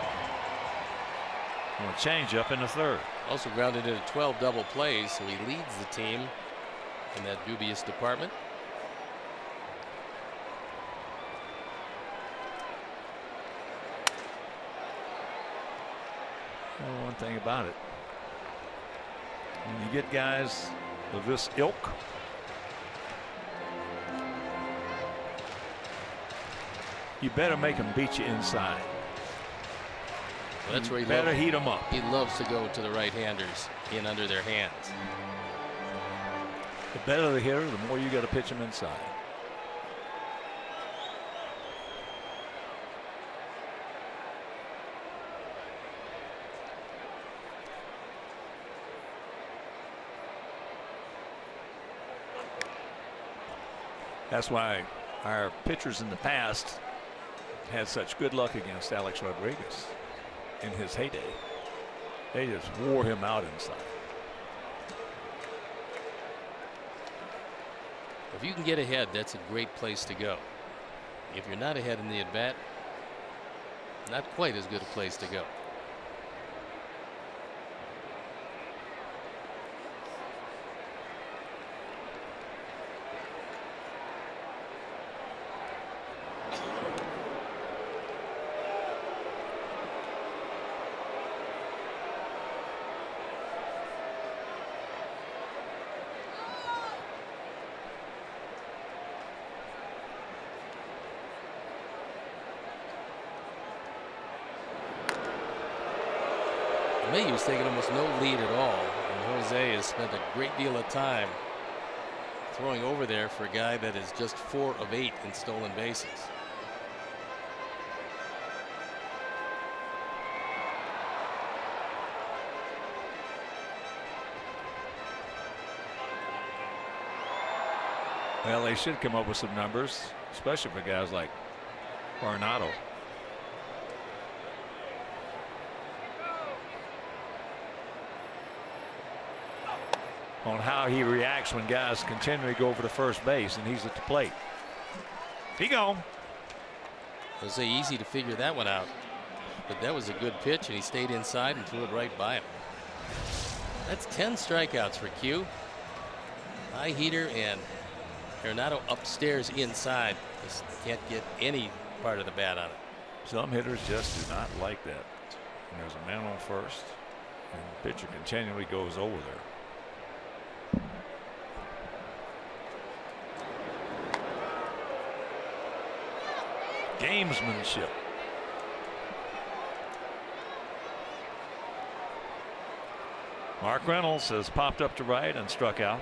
on a changeup in the 3rd. Also grounded into 12 double plays, so he leads the team in that dubious department. Well, one thing about it, when you get guys of this ilk, you better make them beat you inside. So that's where he better heat them up. He loves to go to the right-handers in under their hands. The better the hitter, the more you got to pitch them inside. That's why our pitchers in the past had such good luck against Alex Rodriguez in his heyday. They just wore him out inside. If you can get ahead, that's a great place to go. If you're not ahead in the at-bat, not quite as good a place to go. Mayhew's taken almost no lead at all, and Jose has spent a great deal of time throwing over there for a guy that is just 4 of 8 in stolen bases. Well, they should come up with some numbers, especially for guys like Arenado. On how he reacts when guys continually go over to first base and he's at the plate. He gone. Jose, easy to figure that one out, but that was a good pitch and he stayed inside and threw it right by him. That's 10 strikeouts for Q. High heater, and Arenado upstairs inside. Just can't get any part of the bat on it. Some hitters just do not like that. And there's a man on first, and the pitcher continually goes over there. Gamesmanship. Mark Reynolds has popped up to right and struck out.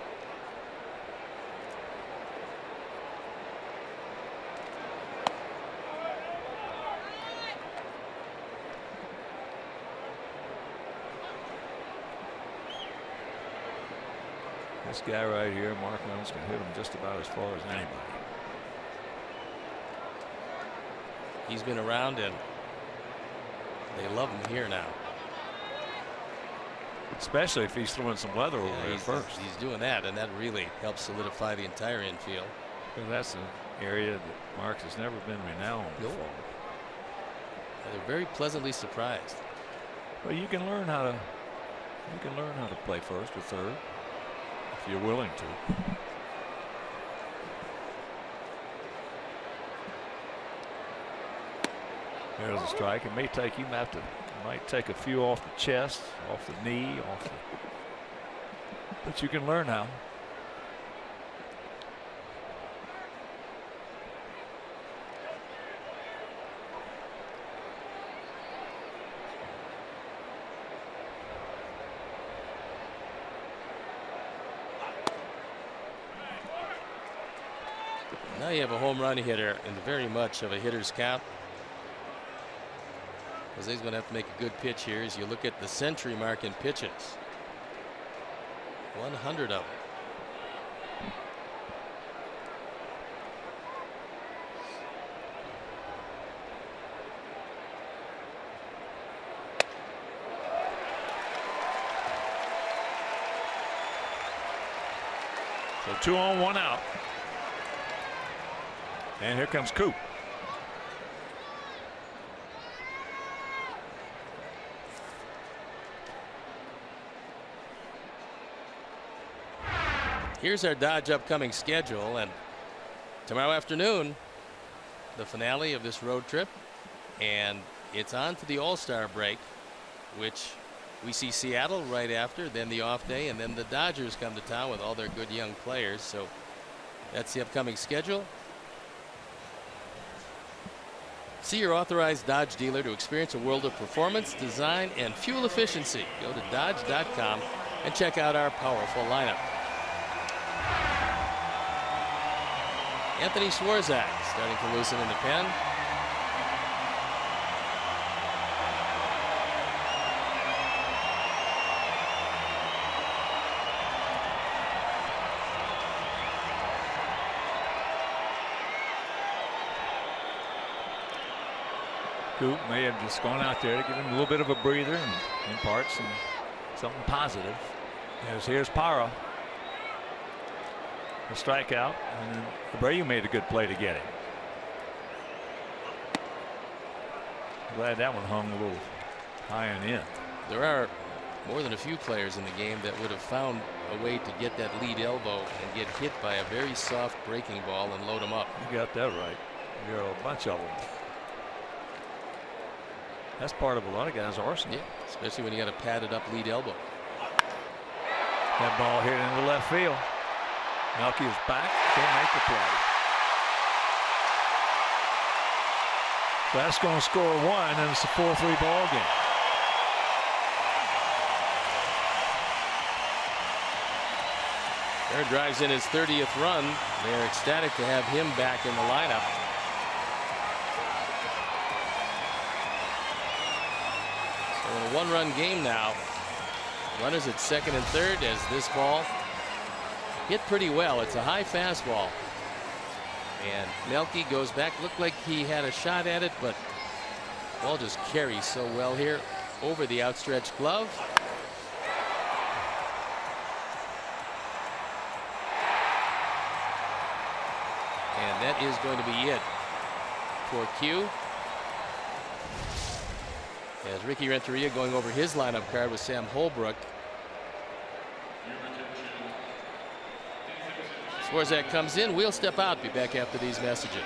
This guy right here, Mark Reynolds, can hit him just about as far as anybody. He's been around and they love him here now. Especially if he's throwing some weather over there first. He's doing that, and that really helps solidify the entire infield. Well, that's an area that Mark has never been renowned for. They're very pleasantly surprised. Well, you can learn how to play first or third if you're willing to. There's a strike. It may take might take a few off the chest, off the knee, but you can learn how. Now you have a home run hitter and very much of a hitter's count. Jose's going to have to make a good pitch here as you look at the century mark in pitches. 100 of them. So 2 on 1 out. And here comes Coop. Here's our Dodge upcoming schedule, and tomorrow afternoon the finale of this road trip, and it's on to the All-Star break, which we see Seattle right after, then the off day, and then the Dodgers come to town with all their good young players. So that's the upcoming schedule. See your authorized Dodge dealer to experience a world of performance, design, and fuel efficiency. Go to Dodge.com and check out our powerful lineup. Anthony Swarzak starting to loosen in the pen. Coop may have just gone out there to give him a little bit of a breather and impart something positive. As here's Parra. A strikeout, and then Abreu made a good play to get him. Glad that one hung a little high and in. There are more than a few players in the game that would have found a way to get that lead elbow and get hit by a very soft breaking ball and load them up. You got that right. There are a bunch of them. That's part of a lot of guys' arsenal. Yeah, especially when you got a padded up lead elbow. That ball hit into left field. Melky is back. Can't make the play. So that's going to score 1, and it's a 4-3 ball game. There drives in his 30th run. They're ecstatic to have him back in the lineup. So in a one-run game now, runners at second and third as this ball hit pretty well. It's a high fastball. And Melky goes back. Looked like he had a shot at it, but ball just carries so well here over the outstretched glove. And that is going to be it for Q. As Ricky Renteria going over his lineup card with Sam Holbrook. Swarzak comes in. We'll step out. Be back after these messages.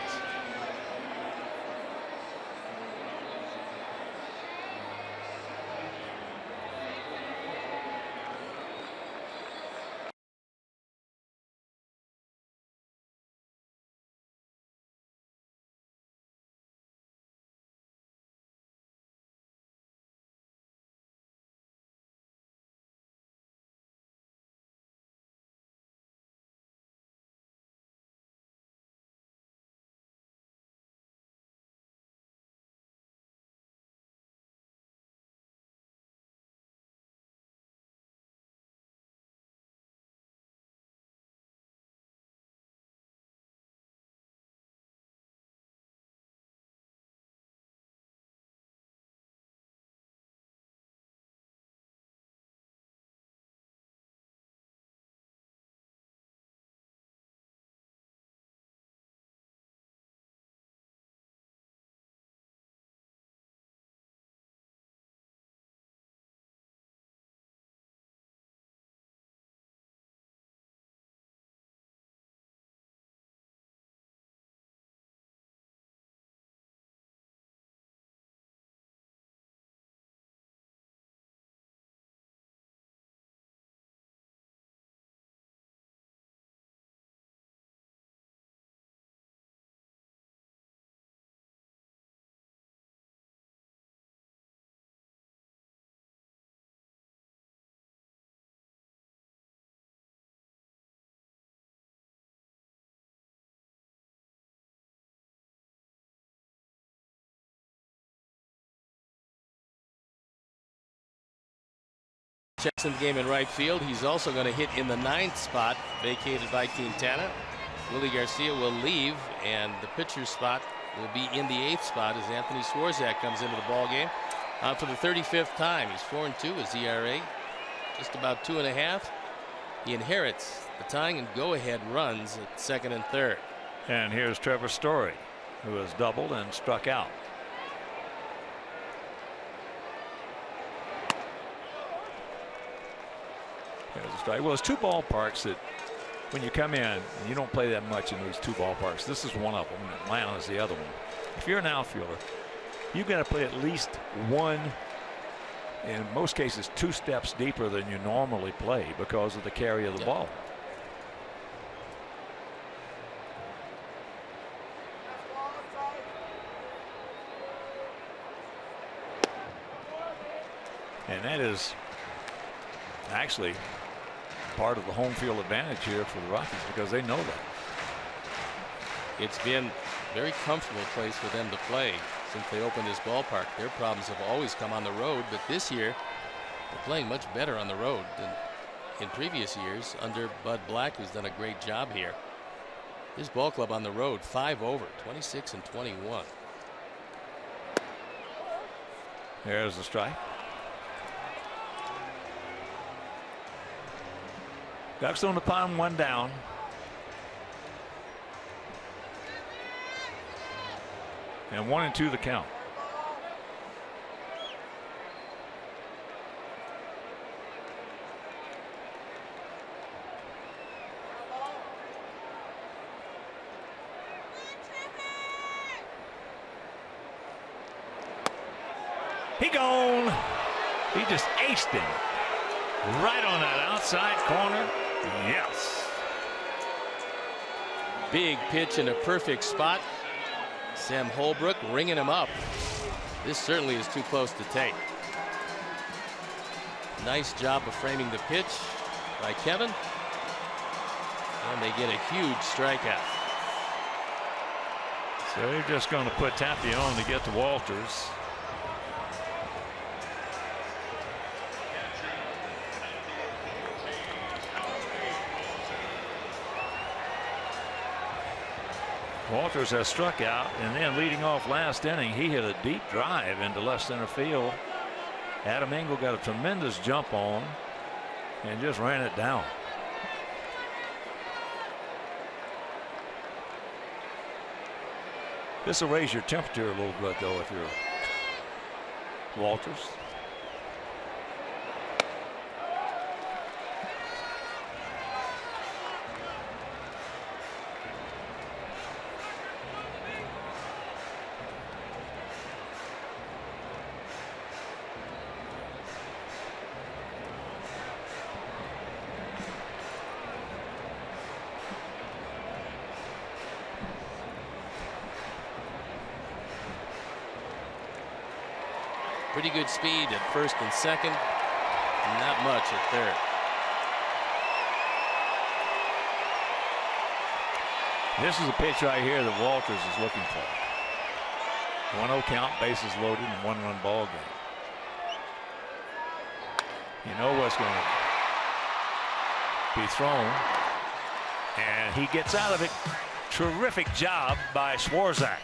checks in the game in right field. He's also going to hit in the 9th spot, vacated by Quintana. Willie Garcia will leave, and the pitcher's spot will be in the 8th spot as Anthony Swarzak comes into the ball game for the 35th time. He's 4-2. His ERA just about 2.5. He inherits the tying and go-ahead runs at 2nd and 3rd. And here's Trevor Story, who has doubled and struck out. There's a strike. Well, it's two ballparks that when you come in, and you don't play that much in these two ballparks. This is one of them. Atlanta is the other one. If you're an outfielder, you've got to play at least one, in most cases 2 steps deeper than you normally play because of the carry of the ball. And that is actually part of the home field advantage here for the Rockies because they know that. It's been a very comfortable place for them to play since they opened this ballpark. Their problems have always come on the road, but this year they're playing much better on the road than in previous years under Bud Black, who's done a great job here. This ball club on the road 5 over, 26 and 21. There's the strike. Ducks on the pond, 1 down. And 1-2 the count. He gone. He just aced him right on that outside corner. Yes. Big pitch in a perfect spot. Sam Holbrook ringing him up. This certainly is too close to take. Nice job of framing the pitch by Kevin. And they get a huge strikeout. So they're just going to put Tapia on to get to Walters. Walters has struck out, and then leading off last inning, he hit a deep drive into left center field. Adam Engel got a tremendous jump on and just ran it down. This will raise your temperature a little bit, though, if you're Walters. Pretty good speed at first and second, and not much at third. This is a pitch right here that Walters is looking for. 1-0 count, bases loaded, and 1-run ball game. You know what's going to be thrown, and he gets out of it. Terrific job by Swarzak.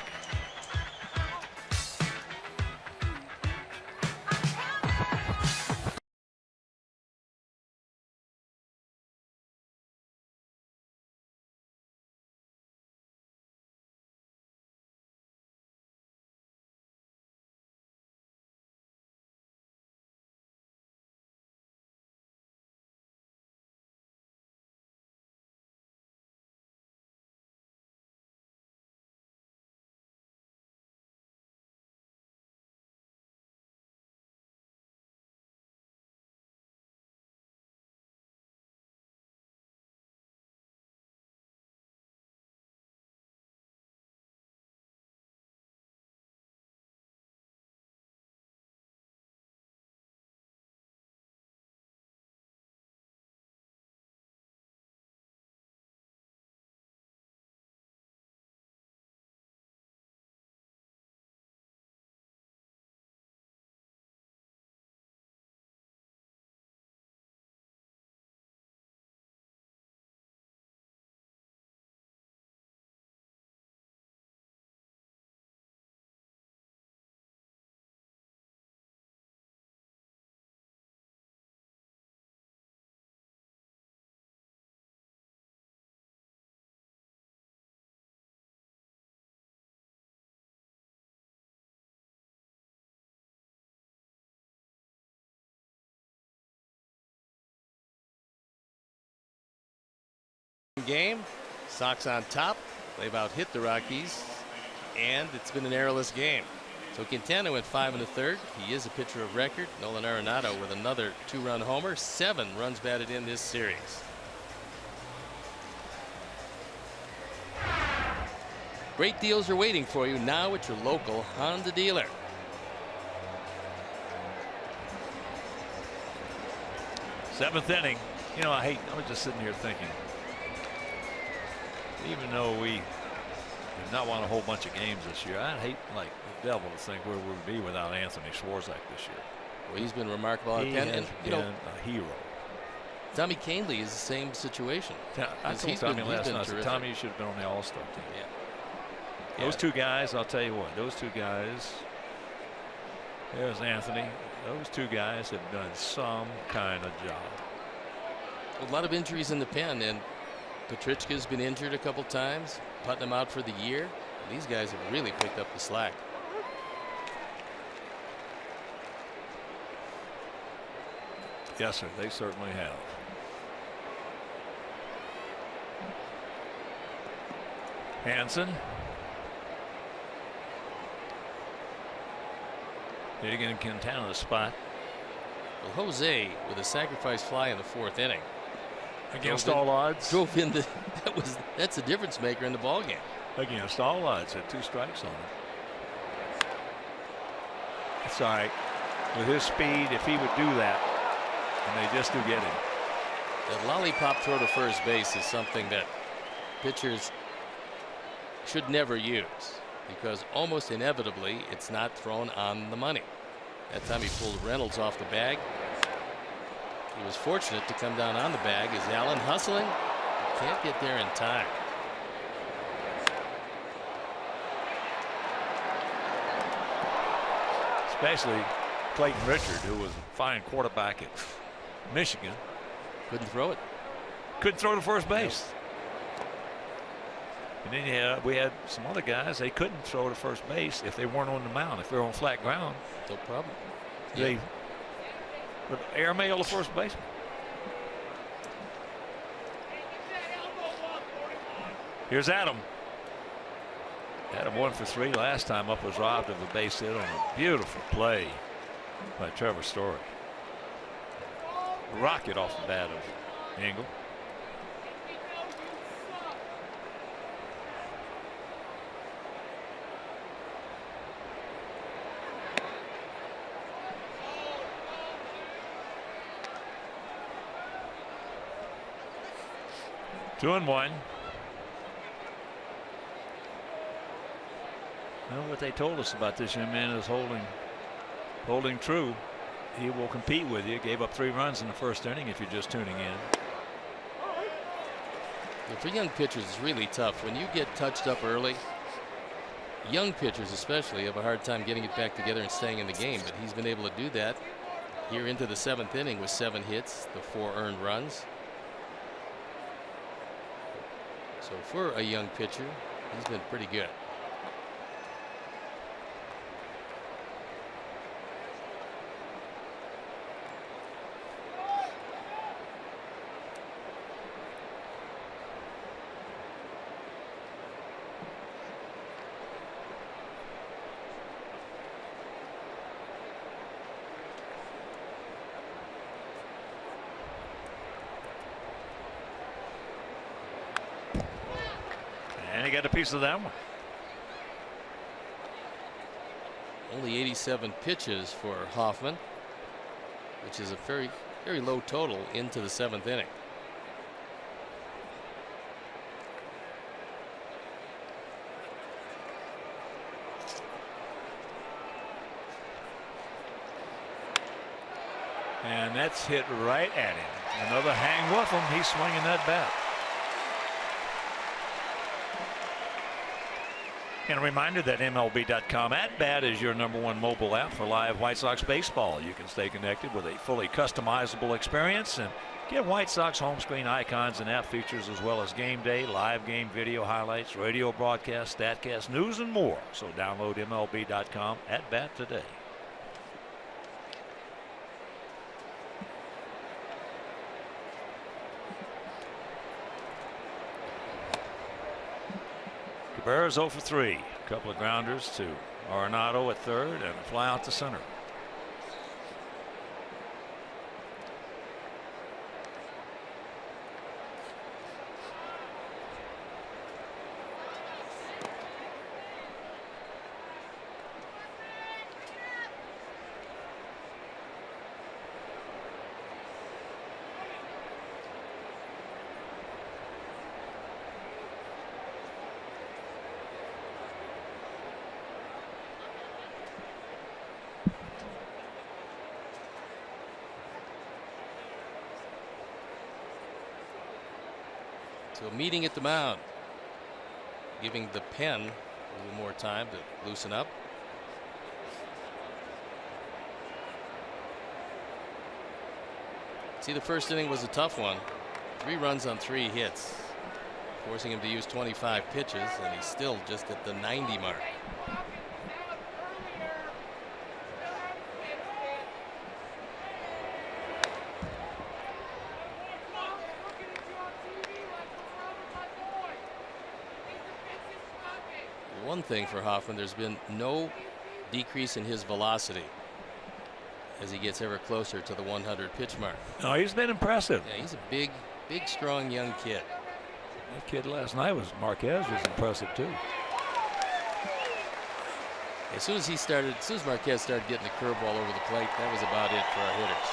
game. Sox on top. They've out-hit the Rockies, and it's been an errorless game. So Quintana went 5 1/3. He is a pitcher of record. Nolan Arenado with another 2-run homer. 7 runs batted in this series. Great deals are waiting for you now at your local Honda dealer. Seventh inning. You know, I was just sitting here thinking, even though we did not won a whole bunch of games this year, I'd hate like the devil to think where we would be without Anthony Swarzak this year. Well, he's been remarkable. He has been a hero. Tommy Canely is the same situation. I told Tommy last night, I said, Tommy, you should have been on the All-Star team. Yeah. Those two guys, I'll tell you what, those two guys, there's Anthony, those two guys have done some kind of job. A lot of injuries in the pen, and Petrichka's been injured a couple times, Putnam out for the year. These guys have really picked up the slack. Yes, sir, they certainly have. Hansen. Digging Quintana's spot. Well, Jose with a sacrifice fly in the 4th inning. Against all odds. Drove in the that's a difference maker in the ball game. Against all odds, had 2 strikes on it. It's all right. With his speed, if he would do that, and they just do get him. That lollipop throw to first base is something that pitchers should never use, because almost inevitably it's not thrown on the money. That time he pulled Reynolds off the bag. He was fortunate to come down on the bag. Is Allen hustling? He can't get there in time. Especially Clayton Richard, who was a fine quarterback at Michigan. Couldn't throw it. Couldn't throw to first base. And then we had some other guys, they couldn't throw to first base if they weren't on the mound. If they were on flat ground, no problem. They would airmail the first baseman. Here's Adam. Adam 1 for 3 last time up, was robbed of a base hit on a beautiful play by Trevor Story. Rocket off the bat of Engel. Two and one. Well, what they told us about this young man is holding true. He will compete with you. Gave up 3 runs in the 1st inning if you're just tuning in. For young pitchers, it's really tough. When you get touched up early, young pitchers especially have a hard time getting it back together and staying in the game. But he's been able to do that here into the 7th inning with 7 hits, the 4 earned runs. So for a young pitcher, he's been pretty good. And he got a piece of that one. Only 87 pitches for Hoffman, which is a very, very low total into the 7th inning. And that's hit right at him. Another hang with him. He's swinging that bat. And a reminder that MLB.com at bat is your #1 mobile app for live White Sox baseball. You can stay connected with a fully customizable experience and get White Sox home screen icons and app features, as well as game day, live game video highlights, radio broadcasts, statcast, news, and more. So download MLB.com at bat today. Cabrera's 0 for 3. A couple of grounders to Arenado at third and a fly out to center. So a meeting at the mound, giving the pen a little more time to loosen up. See, the first inning was a tough one. 3 runs on 3 hits, forcing him to use 25 pitches, and he's still just at the 90 mark. One thing for Hoffman, there's been no decrease in his velocity as he gets ever closer to the 100 pitch mark. No, he's been impressive. Yeah, he's a big, strong young kid. That kid last night was Marquez was impressive too. As soon as Marquez started getting the curveball over the plate, that was about it for our hitters.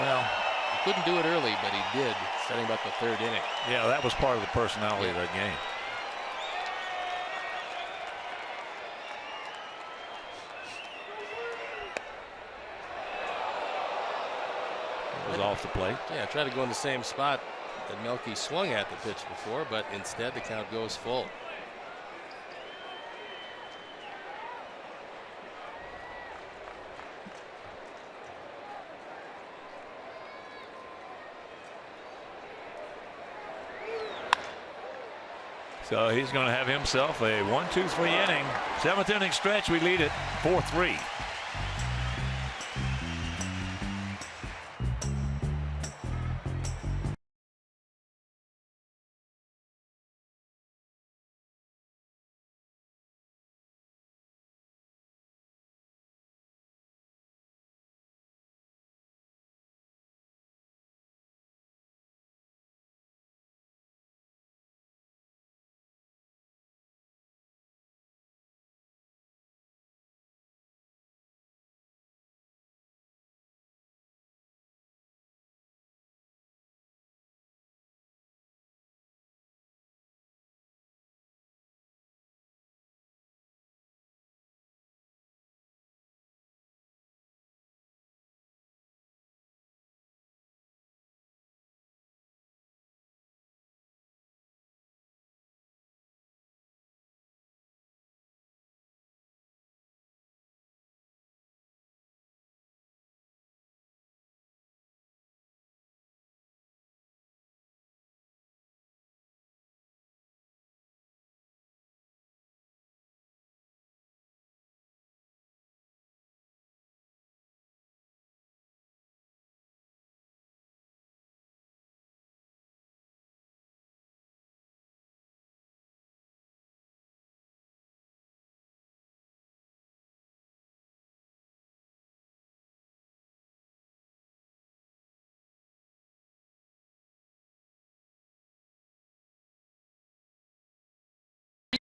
Well, he couldn't do it early, but he did starting about the 3rd inning. Yeah, that was part of the personality of that game. Off the plate. Yeah, tried to go in the same spot that Melky swung at the pitch before, but instead the count goes full. So he's going to have himself a 1-2-3 inning. 7th inning stretch. We lead it 4-3.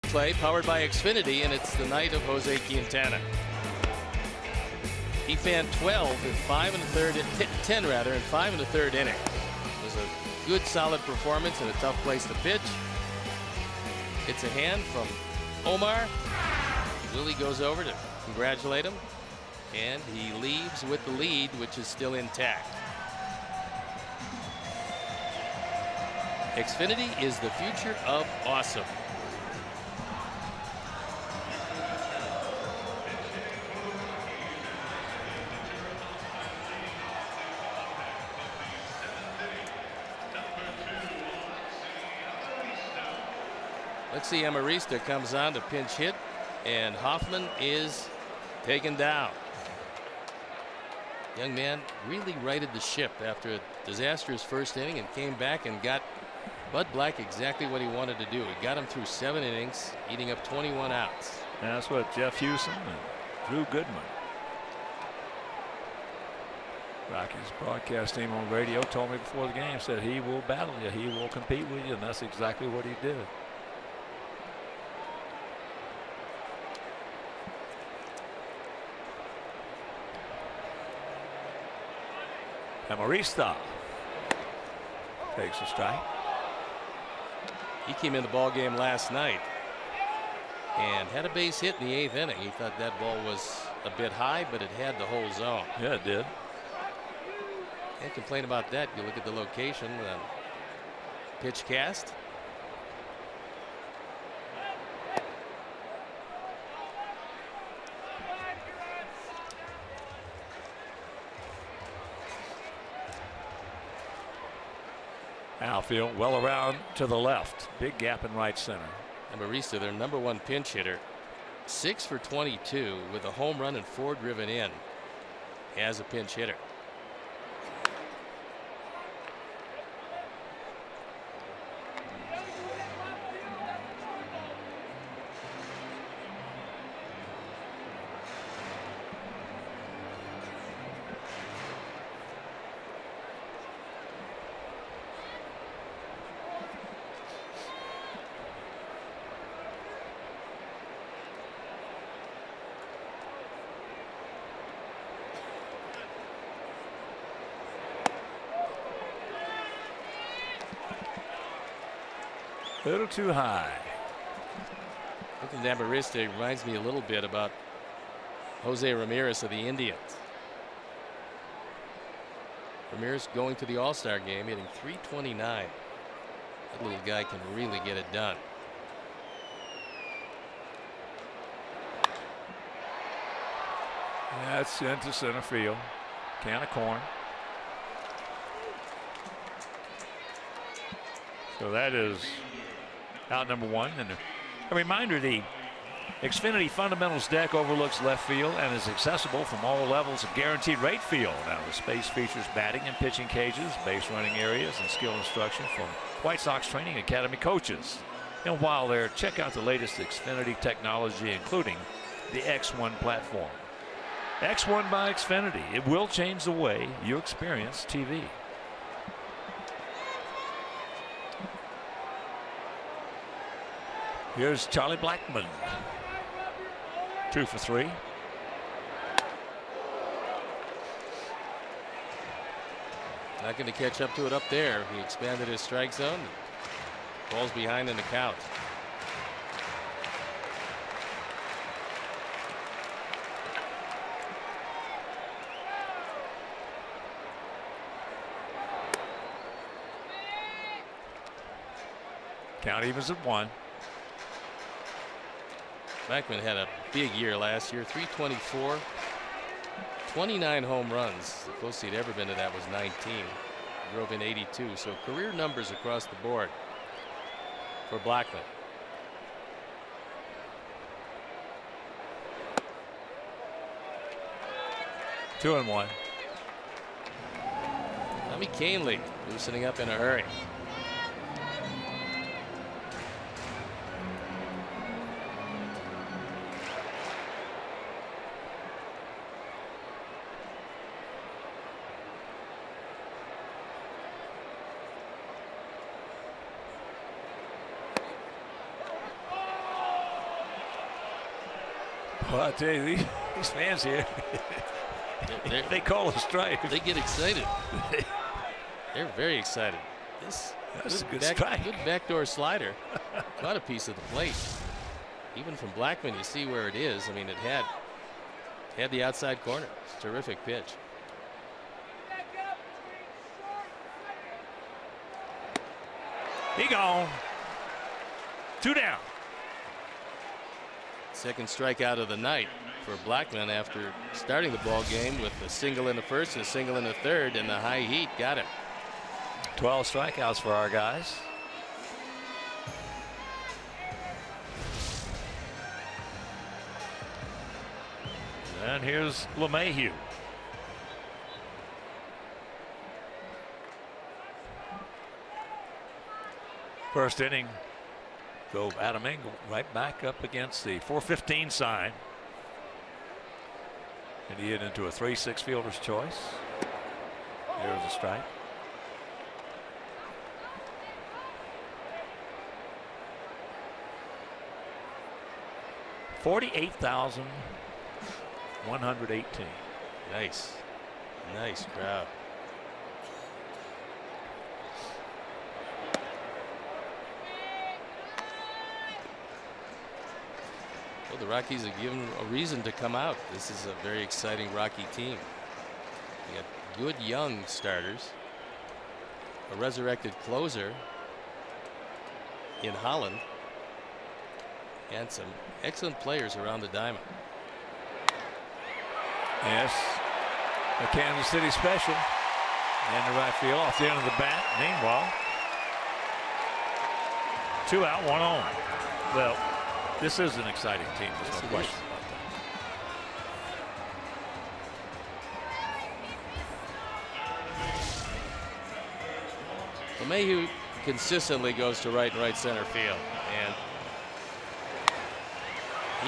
Play powered by Xfinity, and it's the night of Jose Quintana. He fanned 12 in 5 1/3, 10 rather, in 5 1/3 inning. It was a good, solid performance in a tough place to pitch. It's a hand from Omar. Willie goes over to congratulate him, and he leaves with the lead, which is still intact. Xfinity is the future of awesome. Let's see, Amarista comes on to pinch hit, and Hoffman is taken down. Young man really righted the ship after a disastrous first inning and came back and got Bud Black exactly what he wanted to do. He got him through 7 innings, eating up 21 outs. And that's what Jeff Hewson and Drew Goodman, Rockies broadcast team on radio, told me before the game, said he will battle you, he will compete with you, and that's exactly what he did. Amarista takes a strike. He came in the ball game last night and had a base hit in the 8th inning. He thought that ball was a bit high, but it had the whole zone. Yeah, it did. Can't complain about that. You look at the location, pitch cast. Outfield well around to the left. Big gap in right center. And Marista, their #1 pinch hitter, 6 for 22 with a home run and 4 driven in as a pinch hitter. A little too high. Looking at Amarista reminds me a little bit about Jose Ramirez of the Indians. Ramirez going to the All-Star game hitting .329. That little guy can really get it done. That's into center field. Can of corn. So that is out #1. And a reminder, the Xfinity Fundamentals deck overlooks left field and is accessible from all levels of guaranteed rate field. Now the space features batting and pitching cages, base running areas, and skill instruction from White Sox Training Academy coaches. And while there, check out the latest Xfinity technology, including the X1 platform. X1 by Xfinity. It will change the way you experience TV. Here's Charlie Blackmon. 2 for 3. Not going to catch up to it up there. He expanded his strike zone. Ball's behind in the count. Count evens at 1. Blackmon had a big year last year. .324, 29 home runs. The closest he'd ever been to that was 19. Drove in 82. So career numbers across the board for Blackmon. Two and 1. Tommy Kahnle loosening up in a hurry. Well, I tell you, these fans here, they call a strike. They get excited. They're very excited. That's a good strike. Good backdoor slider. Caught a piece of the plate. Even from Blackmon, you see where it is. I mean, it had the outside corner. It's a terrific pitch. He gone. 2 down. Second strikeout of the night for Blackmon after starting the ball game with a single in the first and a single in the third, and the high heat got him. 12 strikeouts for our guys. And here's LeMahieu. First inning, drove Adam Engel right back up against the 415 sign. And he hit into a 3-6 fielder's choice. There's a strike. $48,118. Nice. Nice crowd. Well, the Rockies are given a reason to come out. This is a very exciting Rocky team. You got good young starters, a resurrected closer in Holland, and some excellent players around the diamond. Yes, a Kansas City special and the right field off the end of the bat. Meanwhile, 2 out, 1 on. Well, this is an exciting team. There's no question about that. LeMahieu consistently goes to right and right center field, and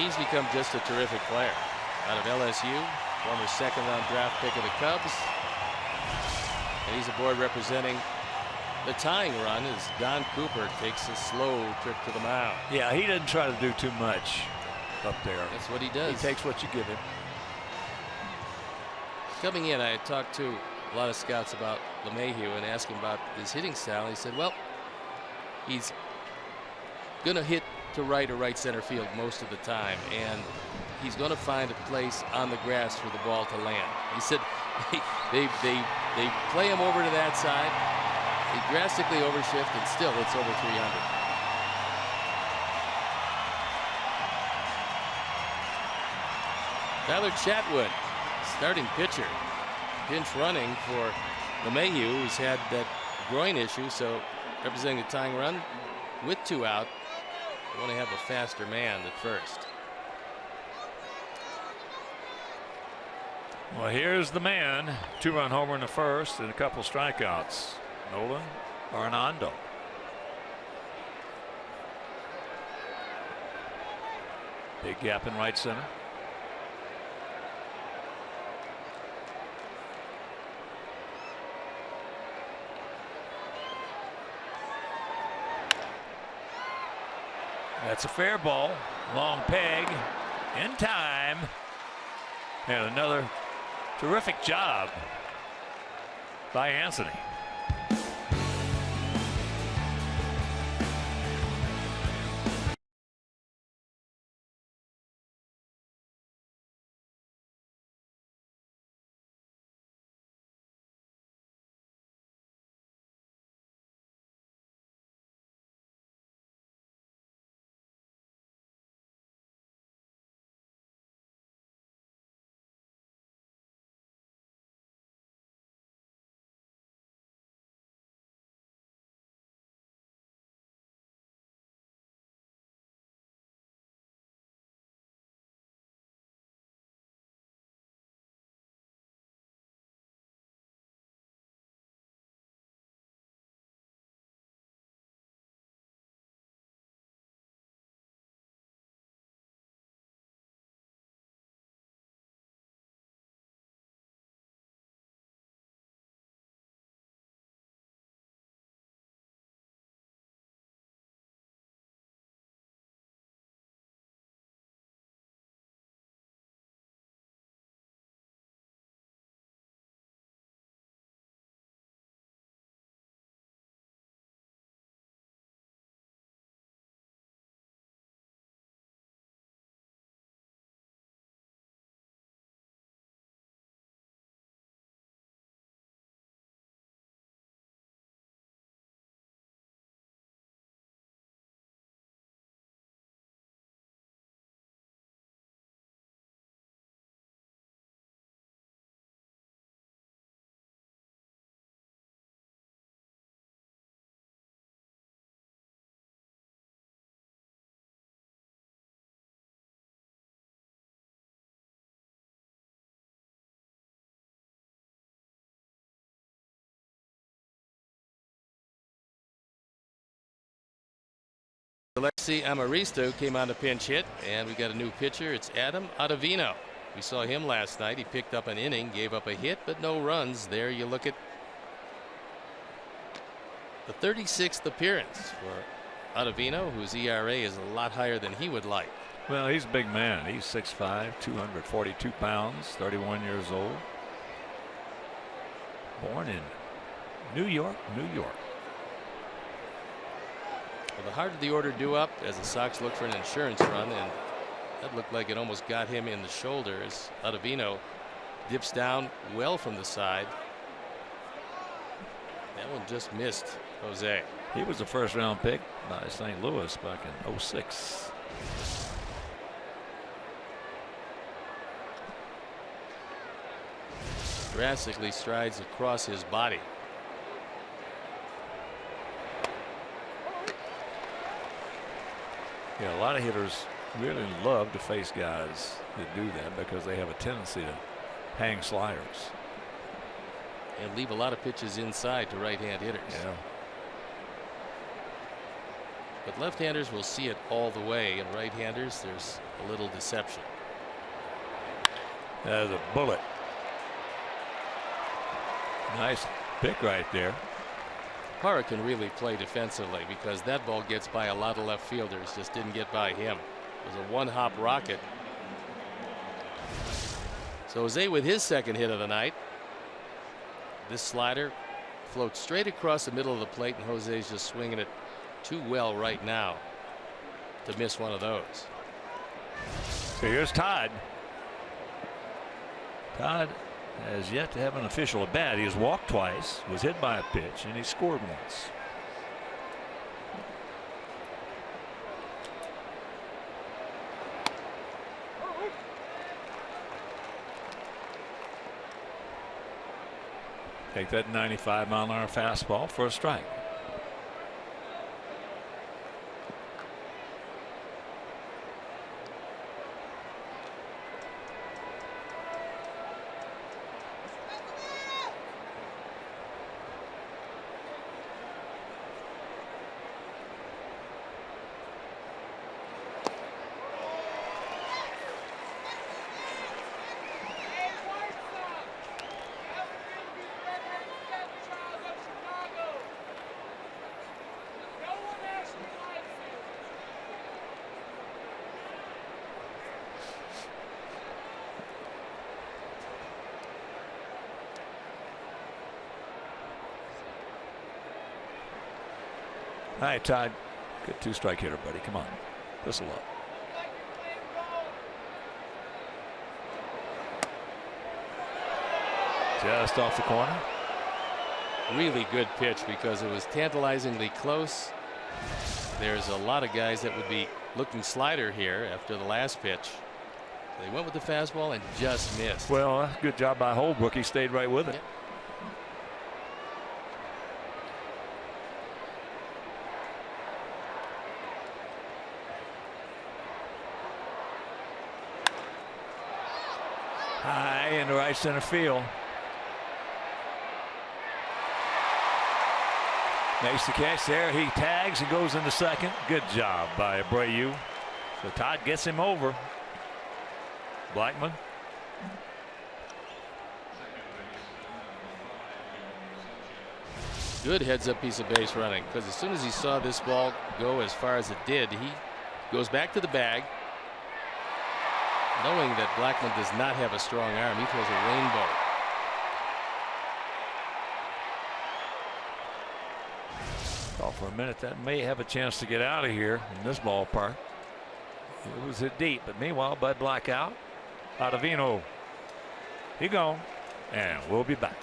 he's become just a terrific player. Out of LSU, former second-round draft pick of the Cubs, and he's aboard representing the tying run as Don Cooper takes a slow trip to the mound. Yeah, he doesn't try to do too much up there. That's what he does. He takes what you give him. Coming in, I had talked to a lot of scouts about LeMahieu and asked him about his hitting style. He said, well, he's going to hit to right or right center field most of the time, and he's going to find a place on the grass for the ball to land. He said they play him over to that side. He drastically overshift, and still it's over 300. Tyler Chatwood, starting pitcher, pinch running for LeMahieu, who's had that groin issue, so representing the tying run with 2 out. They want to have a faster man at first. Well, here's the man. 2-run homer in the first and a couple strikeouts. Nolan Arenado. Big gap in right center. That's a fair ball. Long peg in time. And another terrific job by Anthony. Alexi Amarista came on a pinch hit, and we got a new pitcher. It's Adam Ottavino. We saw him last night. He picked up an inning, gave up a hit, but no runs. There you look at the 36th appearance for Ottavino, whose ERA is a lot higher than he would like. Well, he's a big man. He's 6'5", 242 pounds, 31 years old. Born in New York, New York. Well, the heart of the order due up as the Sox look for an insurance run, and that looked like it almost got him in the shoulder as Ottavino dips down well from the side. That one just missed Jose. He was a first-round pick by St. Louis back in '06. Drastically strides across his body. Yeah, a lot of hitters really love to face guys that do that because they have a tendency to hang sliders and leave a lot of pitches inside to right-hand hitters. Yeah. But left-handers will see it all the way, and right-handers, there's a little deception. There's a bullet. Nice pick right there. Parra can really play defensively because that ball gets by a lot of left fielders, just didn't get by him. It was a one-hop rocket. So Jose with his second hit of the night. This slider floats straight across the middle of the plate, and Jose's just swinging it too well right now to miss one of those. So here's Todd. Todd has yet to have an official at bat. He has walked twice, was hit by a pitch, and he scored once. Take that 95-mile-an-hour fastball for a strike. All right, Todd. Good two-strike hitter, buddy. Come on. Whistle up. Just off the corner. Really good pitch because it was tantalizingly close. There's a lot of guys that would be looking slider here after the last pitch. They went with the fastball and just missed. Well, good job by Holbrook. He stayed right with it. Yep. High into right center field. Makes the catch there. He tags and goes into second. Good job by Abreu. So Todd gets him over. Blackman. Good heads-up piece of base running, because as soon as he saw this ball go as far as it did, he goes back to the bag, knowing that Blackman does not have a strong arm. He throws a rainbow. Thought for a minute that may have a chance to get out of here in this ballpark. It was hit deep, but meanwhile, Bud Black out. Ottavino, he gone, and we'll be back.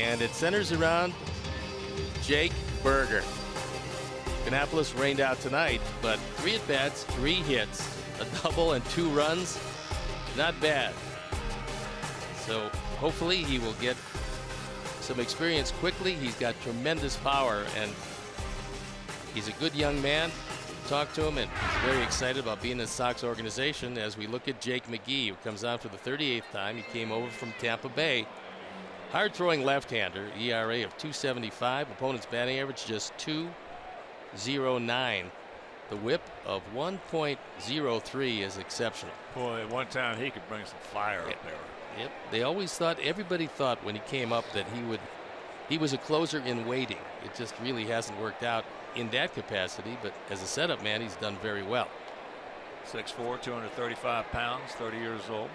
And it centers around Jake Berger. Kannapolis rained out tonight, but 3 at-bats, 3 hits, a double and 2 runs. Not bad. So hopefully he will get some experience quickly. He's got tremendous power, and he's a good young man. Talk to him, and he's very excited about being in the Sox organization. As we look at Jake McGee, who comes on for the 38th time. He came over from Tampa Bay. Hard-throwing left-hander, ERA of 2.75. Opponent's batting average just 2.09. The whip of 1.03 is exceptional. Boy, at one time he could bring some fire up there. Yep. They always thought, everybody thought when he came up that he was a closer in waiting. It just really hasn't worked out in that capacity, but as a setup man, he's done very well. 6'4", 235 pounds, 30 years old.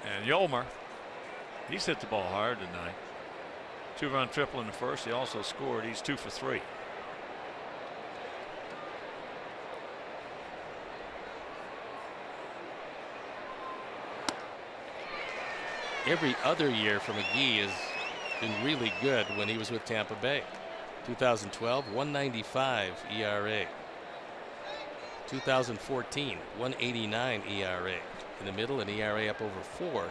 And Yolmer, he's hit the ball hard tonight. 2-run triple in the first. He also scored. He's 2 for 3. Every other year for McGee has been really good when he was with Tampa Bay. 2012, 1.95 ERA. 2014, 1.89 ERA. In the middle, an ERA up over 4.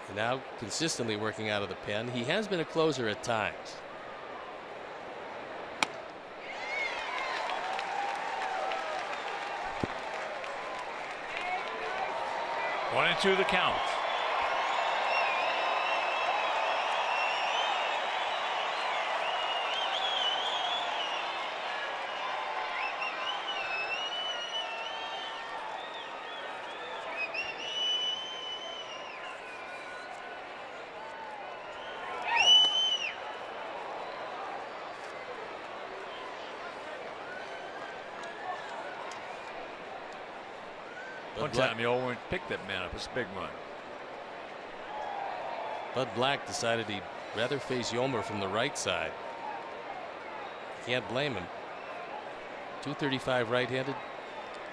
And now consistently working out of the pen. He has been a closer at times. One and 2 the count. One time you always pick that man up. It's a big run. Bud Black decided he'd rather face Yolmer from the right side. Can't blame him. 235 right-handed,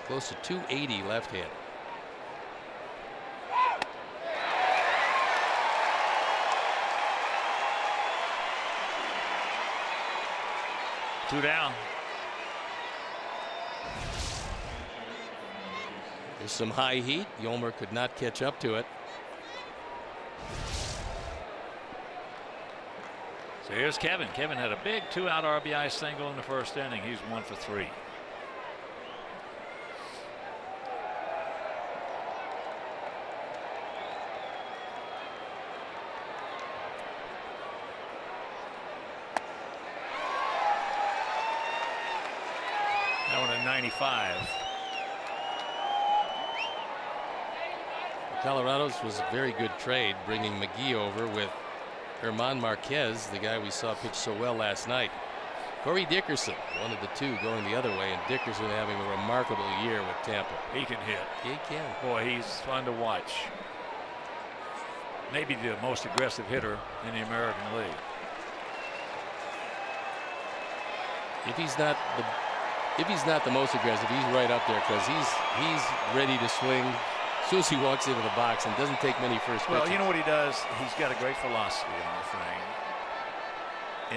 close to 280 left-handed. Two down. There's some high heat. Yolmer could not catch up to it. So here's Kevin. Kevin had a big 2-out RBI single in the first inning. He's 1 for 3. That one at 95. Colorado's was a very good trade, bringing McGee over with German Marquez, the guy we saw pitch so well last night. Corey Dickerson, one of the two going the other way, and Dickerson having a remarkable year with Tampa. He can hit. He can. Boy, he's fun to watch. Maybe the most aggressive hitter in the American League. If he's not the most aggressive, he's right up there, because he's ready to swing as soon as he walks into the box and doesn't take many first pitches. Well, you know what he does? He's got a great philosophy on the thing.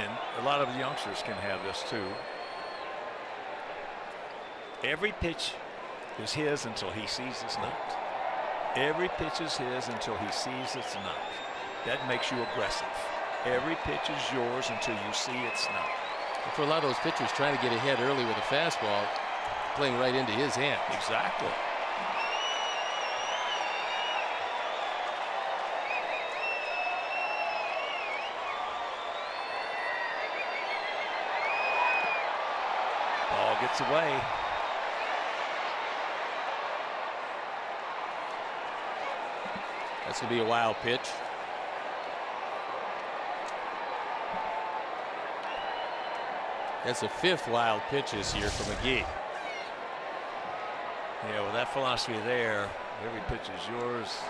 And a lot of the youngsters can have this too. Every pitch is his until he sees it's not. Every pitch is his until he sees it's not. That makes you aggressive. Every pitch is yours until you see it's not. And for a lot of those pitchers, trying to get ahead early with a fastball, playing right into his hand. Exactly. Ball gets away. That's going to be a wild pitch. That's the 5th wild pitch this year for McGee. Yeah, with that philosophy there, every pitch is yours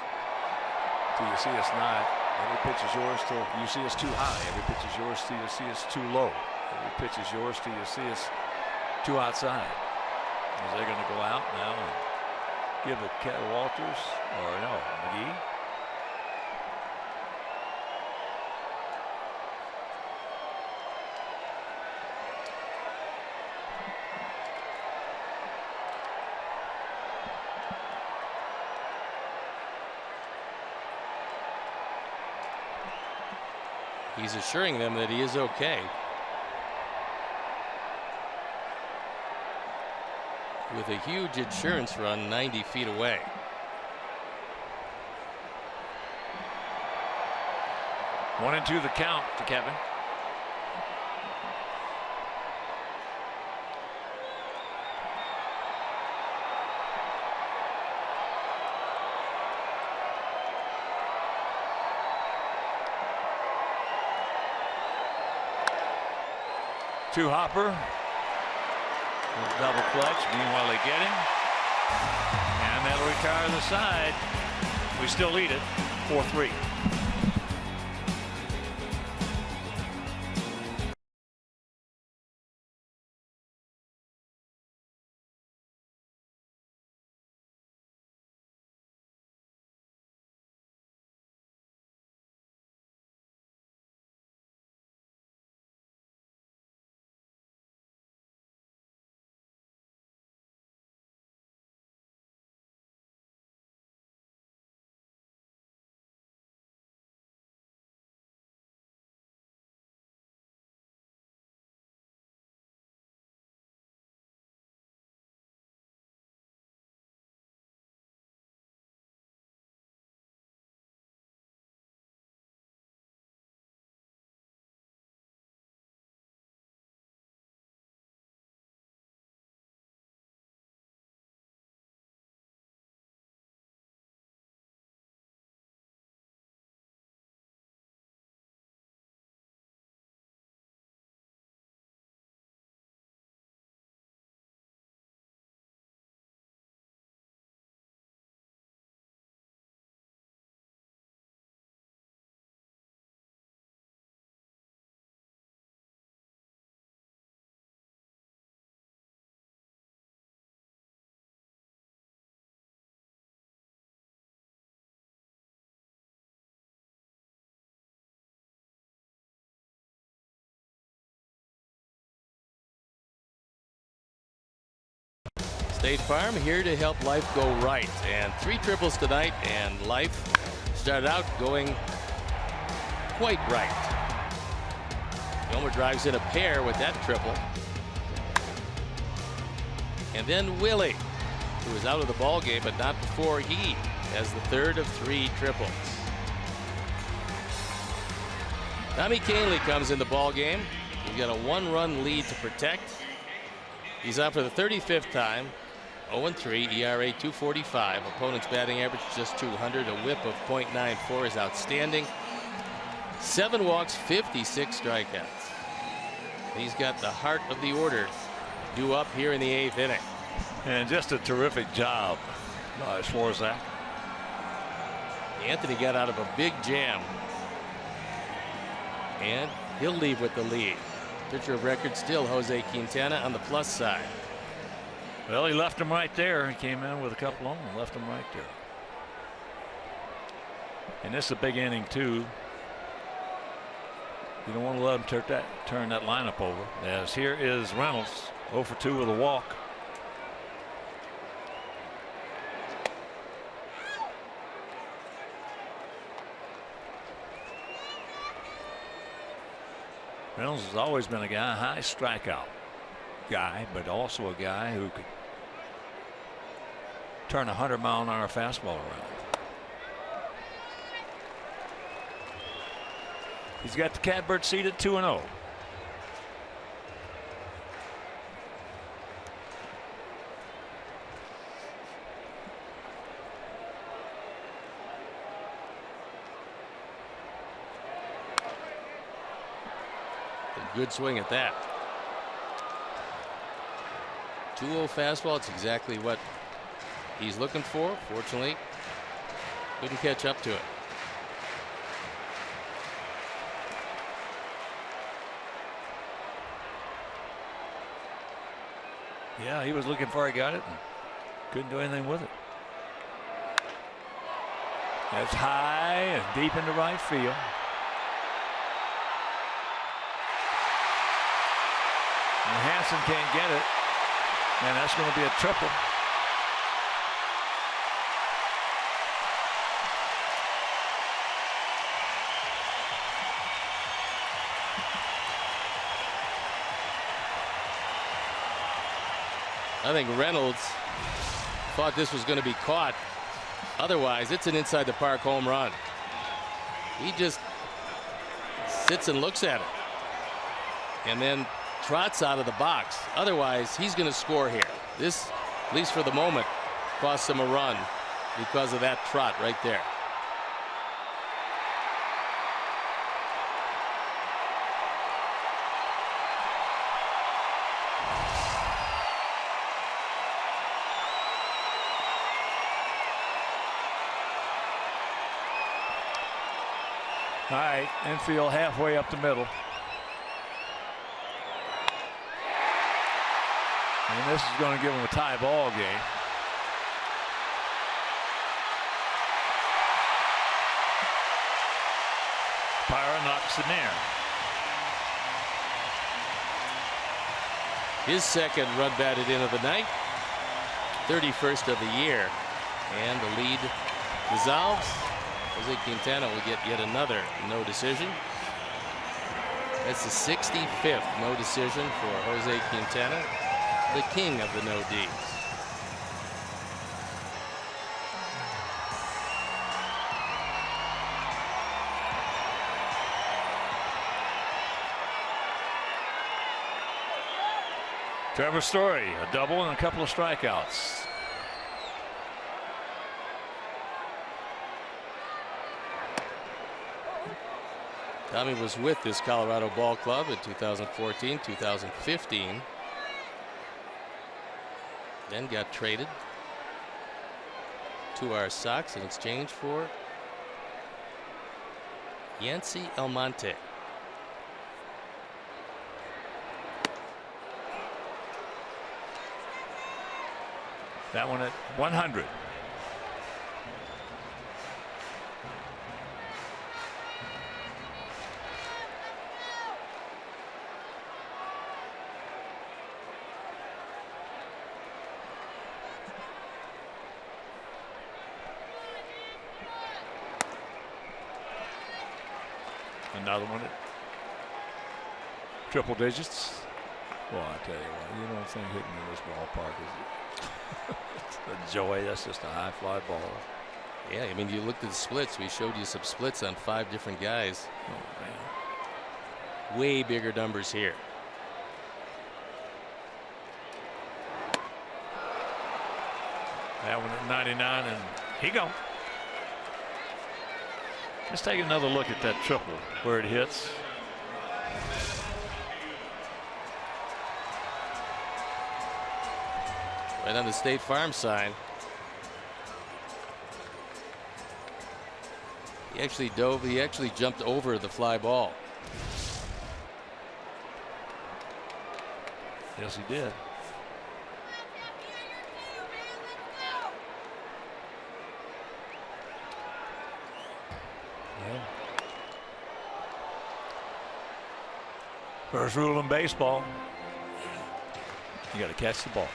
till you see it's not. Every pitch is yours till you see it's too high. Every pitch is yours till you see it's too low. Every pitch is yours till you see it's Two outside. Is they going to go out now and give it to Walters or no, McGee? He's assuring them that he is okay. With a huge insurance run 90 feet away. One and two the count to Kevin. Two hopper. Double clutch. Meanwhile, they get him. And that'll retire the side. We still lead it 4-3. State Farm here to help life go right. And 3 triples tonight, and life started out going quite right. Gilmer drives in a pair with that triple. And then Willie, who is out of the ball game, but not before he has the third of 3 triples. Tommy Kahnle comes in the ball game. We've got a 1-run lead to protect. He's out for the 35th time. 0-3, ERA 2.45. Opponent's batting average just 200. A whip of .94 is outstanding. 7 walks, 56 strikeouts. He's got the heart of the order due up here in the 8th inning. And just a terrific job as far as that. Anthony got out of a big jam. And he'll leave with the lead. Pitcher of record still Jose Quintana on the plus side. Well, he left him right there. He came in with a couple on and left him right there. And this is a big inning too. You don't want to let him turn that lineup over. As here is Reynolds, 0 for 2 with a walk. Reynolds has always been a guy, high strikeout guy, but also a guy who could turn a 100-mile-an-hour fastball around. He's got the catbird seat at 2-0. Good swing at that. 2-0 fastball. It's exactly what he's looking for. Fortunately, couldn't catch up to it. Yeah, he was looking for it, got it, and couldn't do anything with it. That's high and deep into right field. And Hansen can't get it, and that's going to be a triple. I think Reynolds thought this was going to be caught. Otherwise, it's an inside the park home run. He just sits and looks at it and then trots out of the box. Otherwise, he's going to score here. This, at least for the moment, costs him a run because of that trot right there. All right, infield halfway up the middle. And this is going to give him a tie ball game. Pyra knocks it near. His second run batted in of the night, 31st of the year, and the lead dissolves. Jose Quintana will get yet another no decision. That's the 65th no decision for Jose Quintana, the king of the no Ds. Trevor Story, a double and a couple of strikeouts. Tommy was with this Colorado ball club in 2014, 2015. Then got traded to our Sox in exchange for Yancy Almonte. That one at 100. Another one at triple digits. Well, I tell you what, you don't think hitting in this ballpark is it's a joy. That's just a high fly ball. Yeah, I mean, you looked at the splits. We showed you some splits on 5 different guys. Oh, man. Way bigger numbers here. That one at 99, and he gone. Let's take another look at that triple where it hits. Right on the State Farm sign. He actually dove. He actually jumped over the fly ball. Yes, he did. Yeah. First rule in baseball, you got to catch the ball.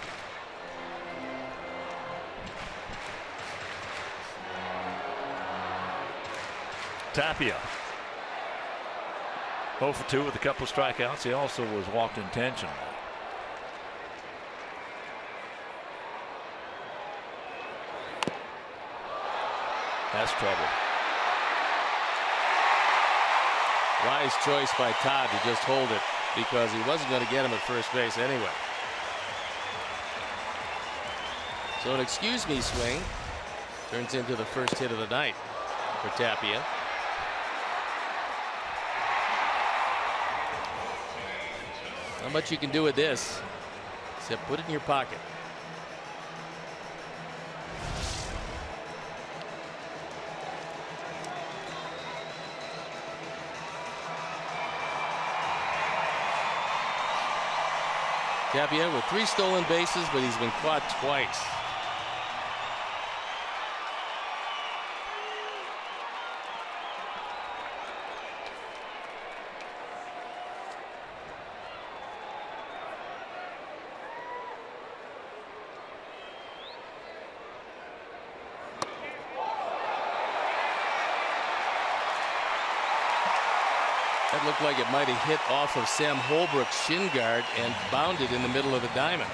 Tapia 0 for 2 with a couple of strikeouts. He also was walked intentionally. That's trouble. Wise choice by Todd to just hold it because he wasn't going to get him at first base anyway. So an excuse me swing turns into the first hit of the night for Tapia. Not much you can do with this except put it in your pocket. Tapia with 3 stolen bases, but he's been caught twice. That looked like it might have hit off of Sam Holbrook's shin guard and bounded in the middle of the diamond.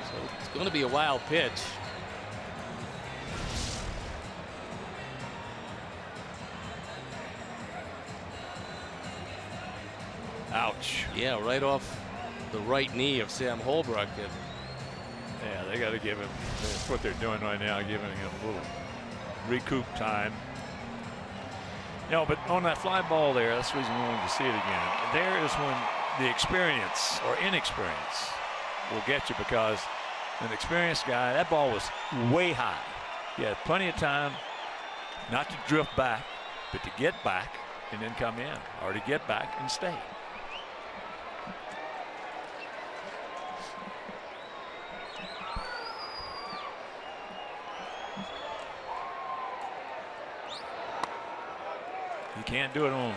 So it's going to be a wild pitch. Ouch. Yeah, right off the right knee of Sam Holbrook. Yeah, they got to give him. That's what they're doing right now, giving him a little recoup time. No, but on that fly ball there, that's the reason we wanted to see it again. There is when the experience or inexperience will get you, because an experienced guy, that ball was way high. He had plenty of time not to drift back, but to get back and then come in, or to get back and stay. You can't do it on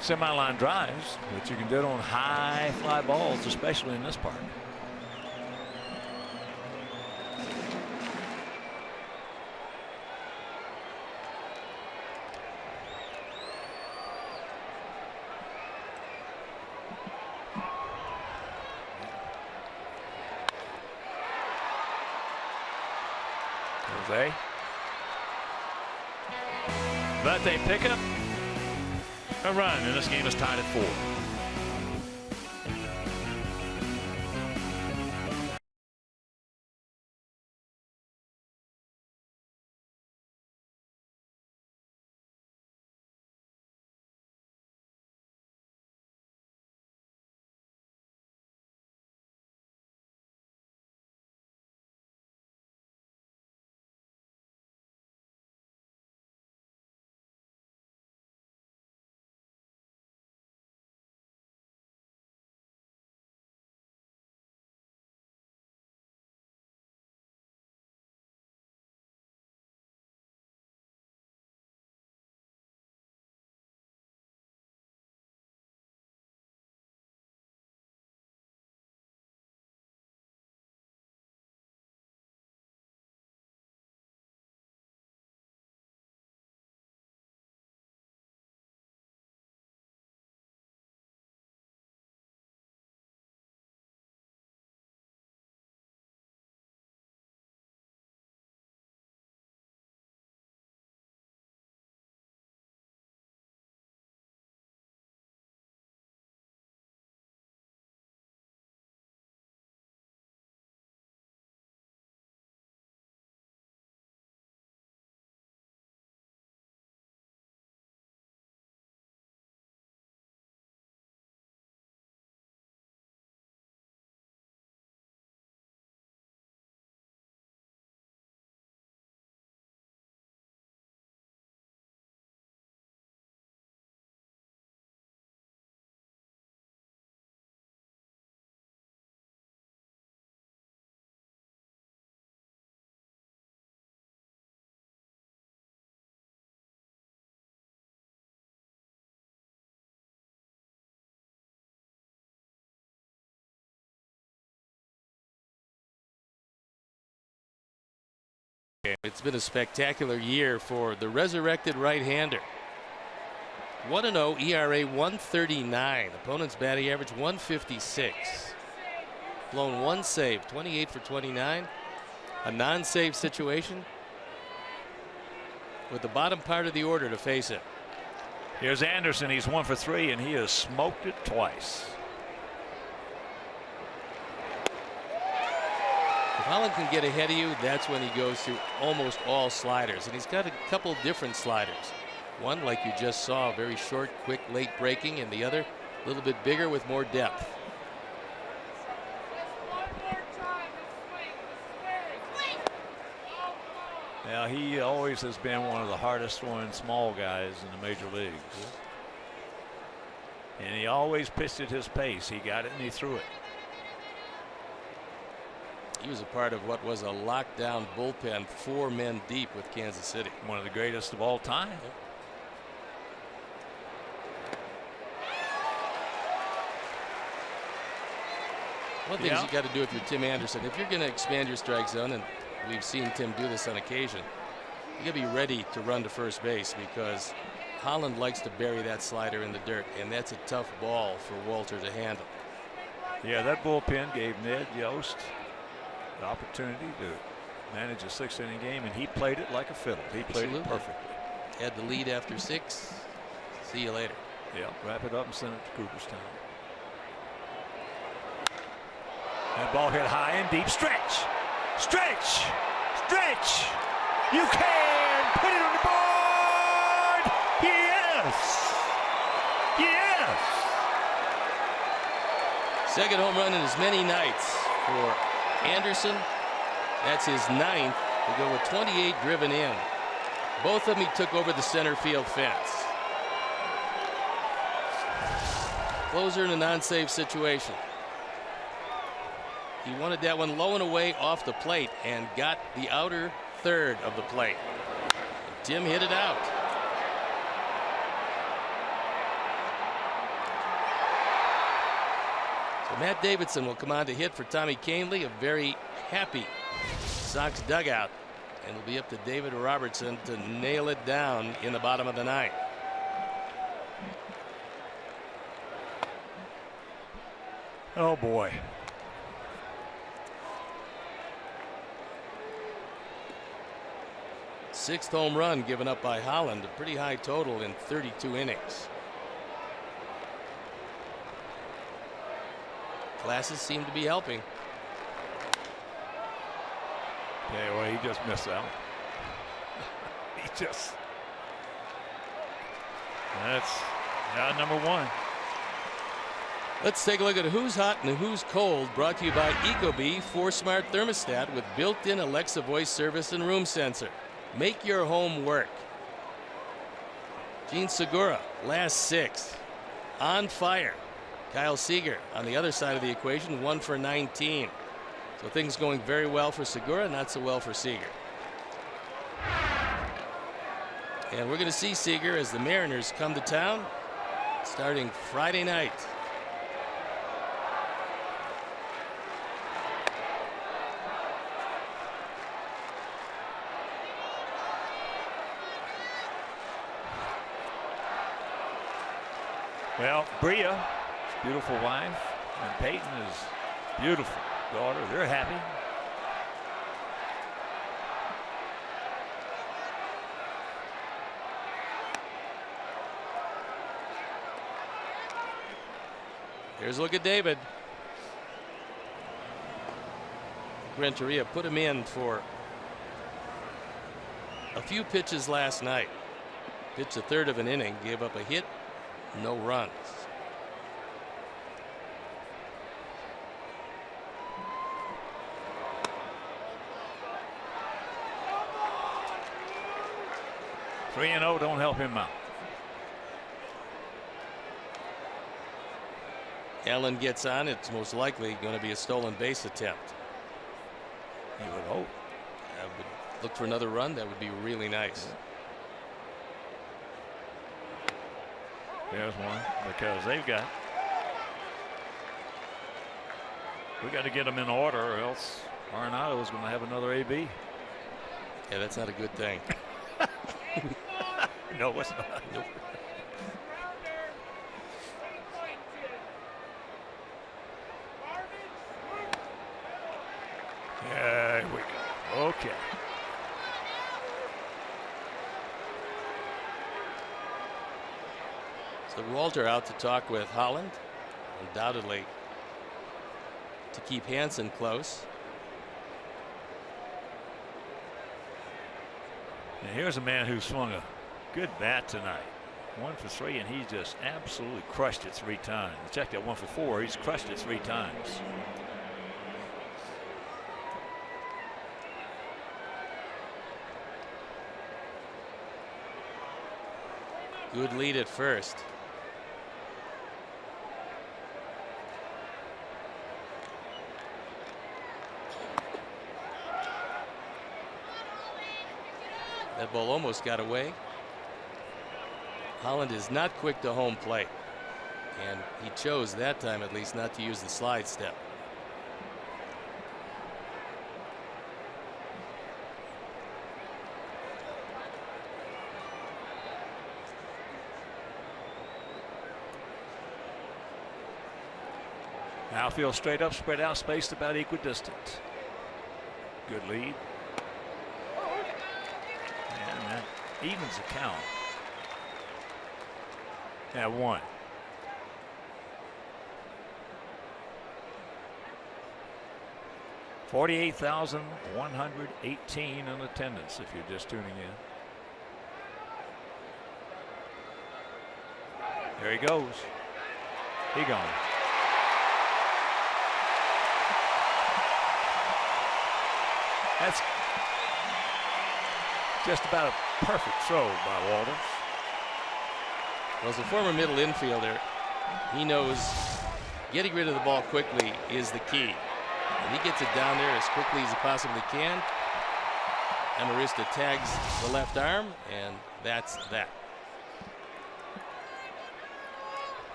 semi-line drives, but you can do it on high fly balls, especially in this park. Jose. But they pick up a run, and this game is tied at 4. It's been a spectacular year for the resurrected right-hander. 1-0, ERA 139. Opponent's batting average 156. Blown 1 save, 28 for 29. A non-save situation with the bottom part of the order to face it. Here's Anderson. He's 1 for 3, and he has smoked it twice. If Holland can get ahead of you, that's when he goes through almost all sliders. And he's got a couple different sliders. One, like you just saw, very short, quick, late breaking, and the other a little bit bigger with more depth. Now, he always has been one of the hardest throwing small guys in the major leagues. And he always pitched at his pace. He got it and he threw it. He was a part of what was a lockdown bullpen, 4 men deep with Kansas City. One of the greatest of all time. Yep. One of the things you got to do if you're Tim Anderson, if you're going to expand your strike zone, and we've seen Tim do this on occasion, you got to be ready to run to first base because Holland likes to bury that slider in the dirt, and that's a tough ball for Walter to handle. Yeah, that bullpen gave Ned Yost the opportunity to manage a 6-inning game, and he played it like a fiddle. He played it perfectly. Had the lead after 6. See you later. Yeah, wrap it up and send it to Cooperstown. That ball hit high and deep. Stretch! Stretch! Stretch! You can put it on the board! Yes! Yes! Second home run in as many nights for Anderson. That's his 9th to go with 28 driven in. Both of them he took over the center field fence. Closer in a non-save situation. He wanted that one low and away off the plate and got the outer third of the plate. Tim hit it out. So Matt Davidson will come on to hit for Tommy Kahnle, a very happy Sox dugout, and it'll be up to David Robertson to nail it down in the bottom of the 9th. Oh boy. Sixth home run given up by Holland, a pretty high total in 32 innings. Glasses seem to be helping. Yeah, well, he just missed out. That's number 1. Let's take a look at who's hot and who's cold, brought to you by Ecobee 4-Smart Thermostat with built-in Alexa voice service and room sensor. Make your home work. Gene Segura, last 6th. On fire. Kyle Seager on the other side of the equation, 1 for 19. So things going very well for Segura, not so well for Seager. And we're going to see Seager as the Mariners come to town starting Friday night. Well, Bria, his beautiful wife, and Peyton, his beautiful daughter, they're happy. Here's a look at David. Renteria put him in for a few pitches last night. Pitched a third of an inning, gave up a hit, no runs. Three and 0 don't help him out. Allen gets on. It's most likely going to be a stolen base attempt. He would hope. I would look for another run. That would be really nice. There's one, because we got to get them in order, or else Arenado is going to have another AB. Yeah, that's not a good thing. No, it's not. Nope. There we go. Okay. So Walter out to talk with Holland, undoubtedly to keep Hansen close. And here's a man who swung a good bat tonight. 1 for 3, and he just absolutely crushed it 3 times. Check that 1 for 4. He's crushed it 3 times. Good lead at first. That ball almost got away. Holland is not quick to home plate, and he chose that time at least not to use the slide step. Outfield straight up, spread out, spaced about equidistant. Good lead. And that evens the count at 1. $48,118 in attendance if you're just tuning in. There he goes. He gone. That's just about a perfect throw by Walters. Well, as a former middle infielder, he knows getting rid of the ball quickly is the key. And he gets it down there as quickly as he possibly can. Amarista tags the left arm, and that's that.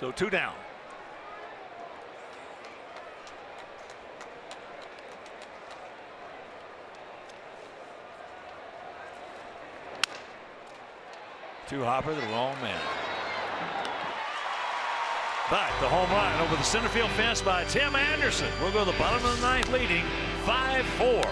So 2 down. To Hopper, the wrong man. But the home run over the center field fence by Tim Anderson. We'll go to the bottom of the 9th, leading 5-4.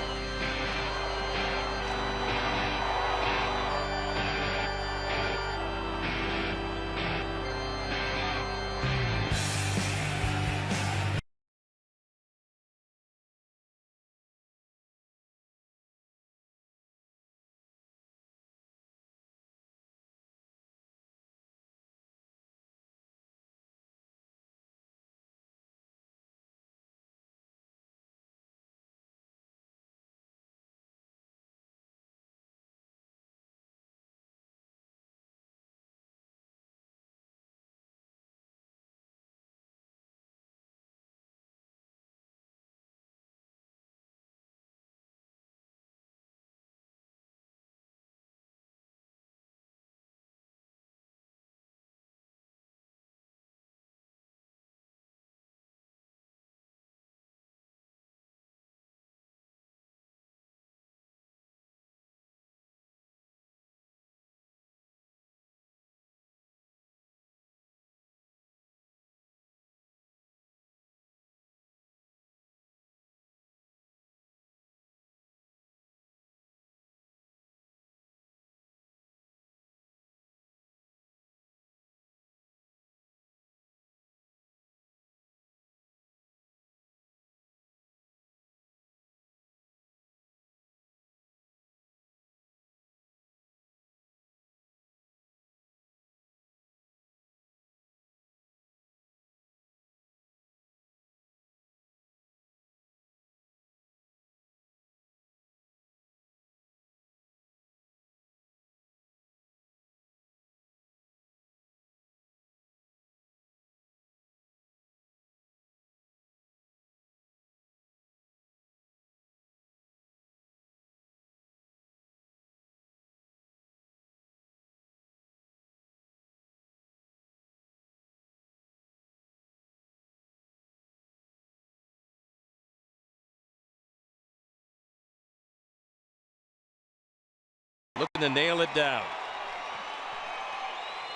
Looking to nail it down.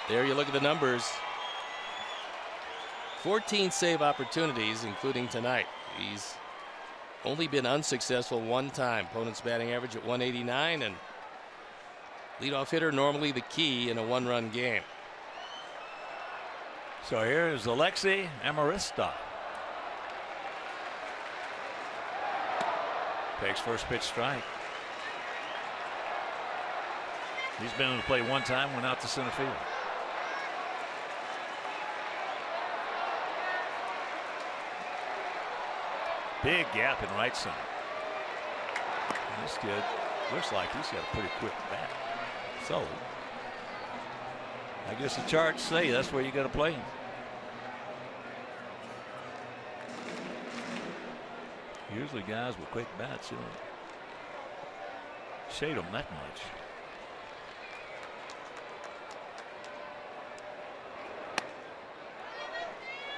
There you look at the numbers. 14 save opportunities, including tonight. He's only been unsuccessful 1 time. Opponent's batting average at 189, and leadoff hitter normally the key in a 1-run game. So here is Alexi Amarista. Takes first pitch strike. He's been in the play 1 time, went out to center field. Big gap in right center. And this kid looks like he's got a pretty quick bat. So I guess the charts say that's where you got to play him. Usually guys with quick bats, you know. appreciate them that much.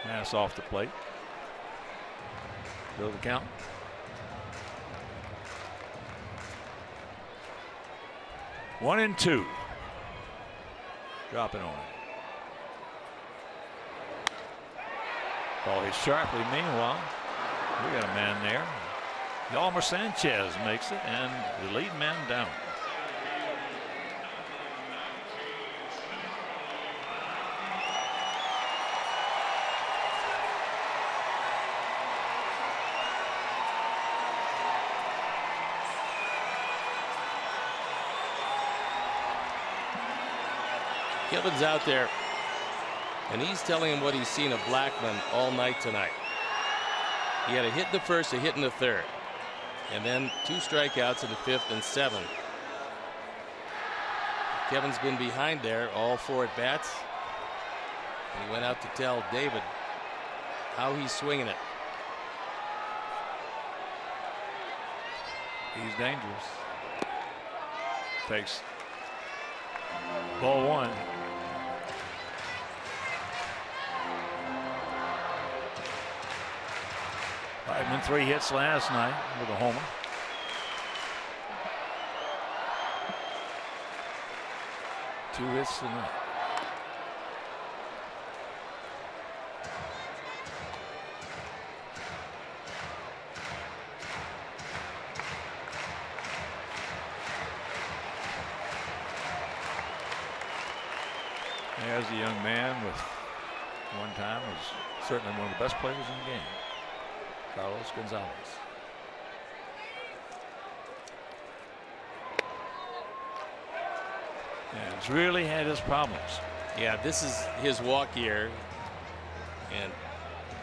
Pass off the plate. Go to the count. One and two. Dropping on it. Ball hit sharply. Meanwhile, we got a man there. Yalmer Sanchez makes it, and the lead man down. Kevin's out there, and he's telling him what he's seen of Blackmon all night tonight. He had a hit in the first, a hit in the third, and then 2 strikeouts in the 5th and 7th. Kevin's been behind there all 4 at bats. And he went out to tell David how he's swinging it. He's dangerous. Takes ball 1. Blackmon 3 hits last night with a homer. Two hits tonight. There's a young man with one time was certainly one of the best players in the game. Carlos Gonzalez. And it's really had his problems. Yeah, this is his walk year, and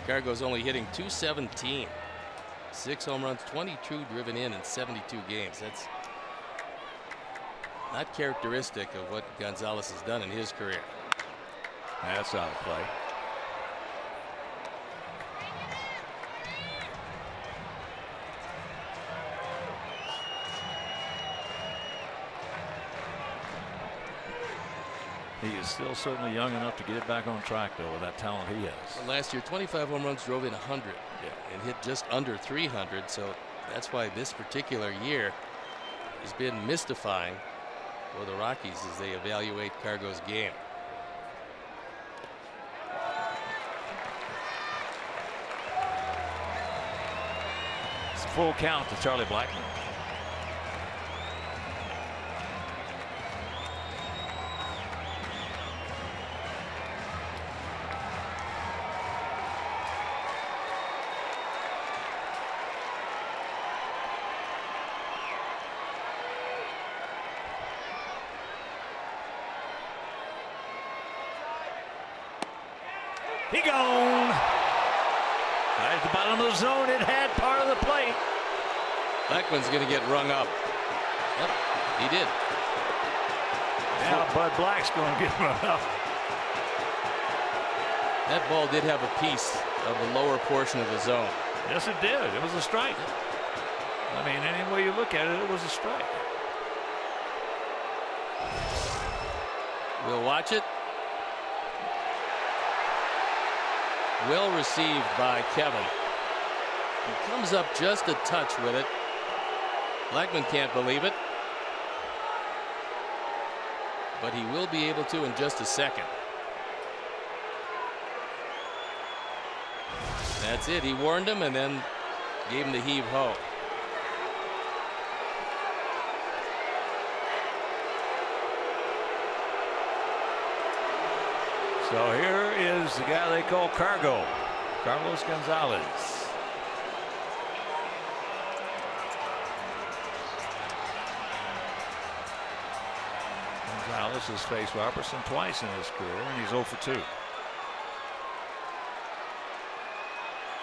Cargo's only hitting .217. 6 home runs, 22 driven in 72 games. That's not characteristic of what Gonzalez has done in his career. That's out of play. He is still certainly young enough to get it back on track, though, with that talent he has. Last year, 25 home runs, drove in 100, and hit just under 300. So that's why this particular year has been mystifying for the Rockies as they evaluate Cargo's game. It's a full count to Charlie Blackmon. He gone. Right at the bottom of the zone. It had part of the plate. Blackman's going to get rung up. Yep, he did. Now Bud Black's going to get rung up. That ball did have a piece of the lower portion of the zone. Yes, it did. It was a strike. I mean, any way you look at it, it was a strike. We'll watch it. Well received by Kevin. He comes up just a touch with it. Blackmon can't believe it, but he will be able to in just a second. That's it. He warned him and then gave him the heave-ho. So here is the guy they call Cargo, Carlos Gonzalez. Gonzalez has faced Robertson twice in his career, and he's 0 for 2.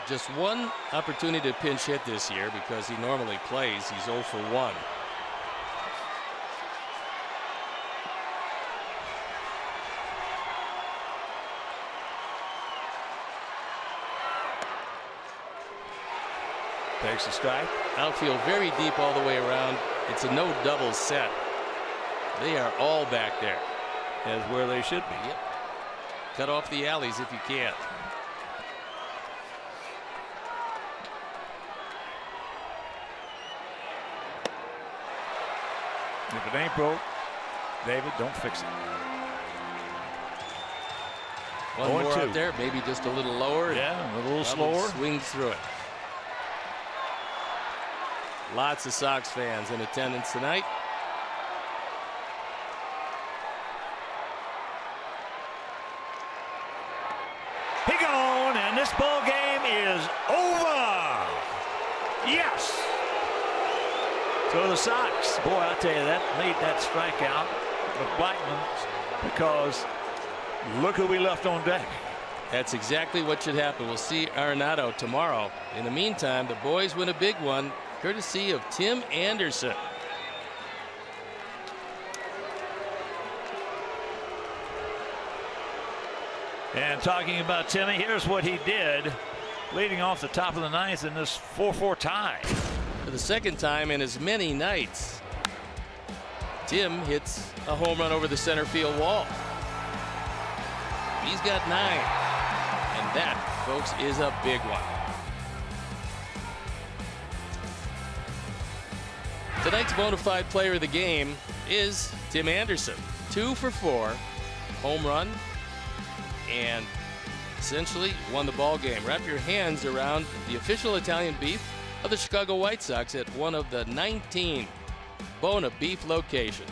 Just one opportunity to pinch hit this year because he normally plays. He's 0 for 1. Takes a strike. Outfield very deep all the way around. It's a no double set. They are all back there. That's where they should be. Yep. Cut off the alleys if you can. If it ain't broke, David, don't fix it. One more out there, maybe just a little lower. Yeah, a little slower. Swings through it. Lots of Sox fans in attendance tonight. He gone, and this ball game is over. Yes. So the Sox, boy, I tell you, that made that strikeout of Blackman because look who we left on deck. That's exactly what should happen. We'll see Arenado tomorrow. In the meantime, the boys win a big one, courtesy of Tim Anderson. And talking about Timmy, here's what he did, leading off the top of the ninth in this 4-4 tie. For the second time in as many nights, Tim hits a home run over the center field wall. He's got 9. And that, folks, is a big one. Tonight's bona fide player of the game is Tim Anderson. 2 for 4, home run, and essentially won the ball game. Wrap your hands around the official Italian beef of the Chicago White Sox at one of the 19 Bona beef locations.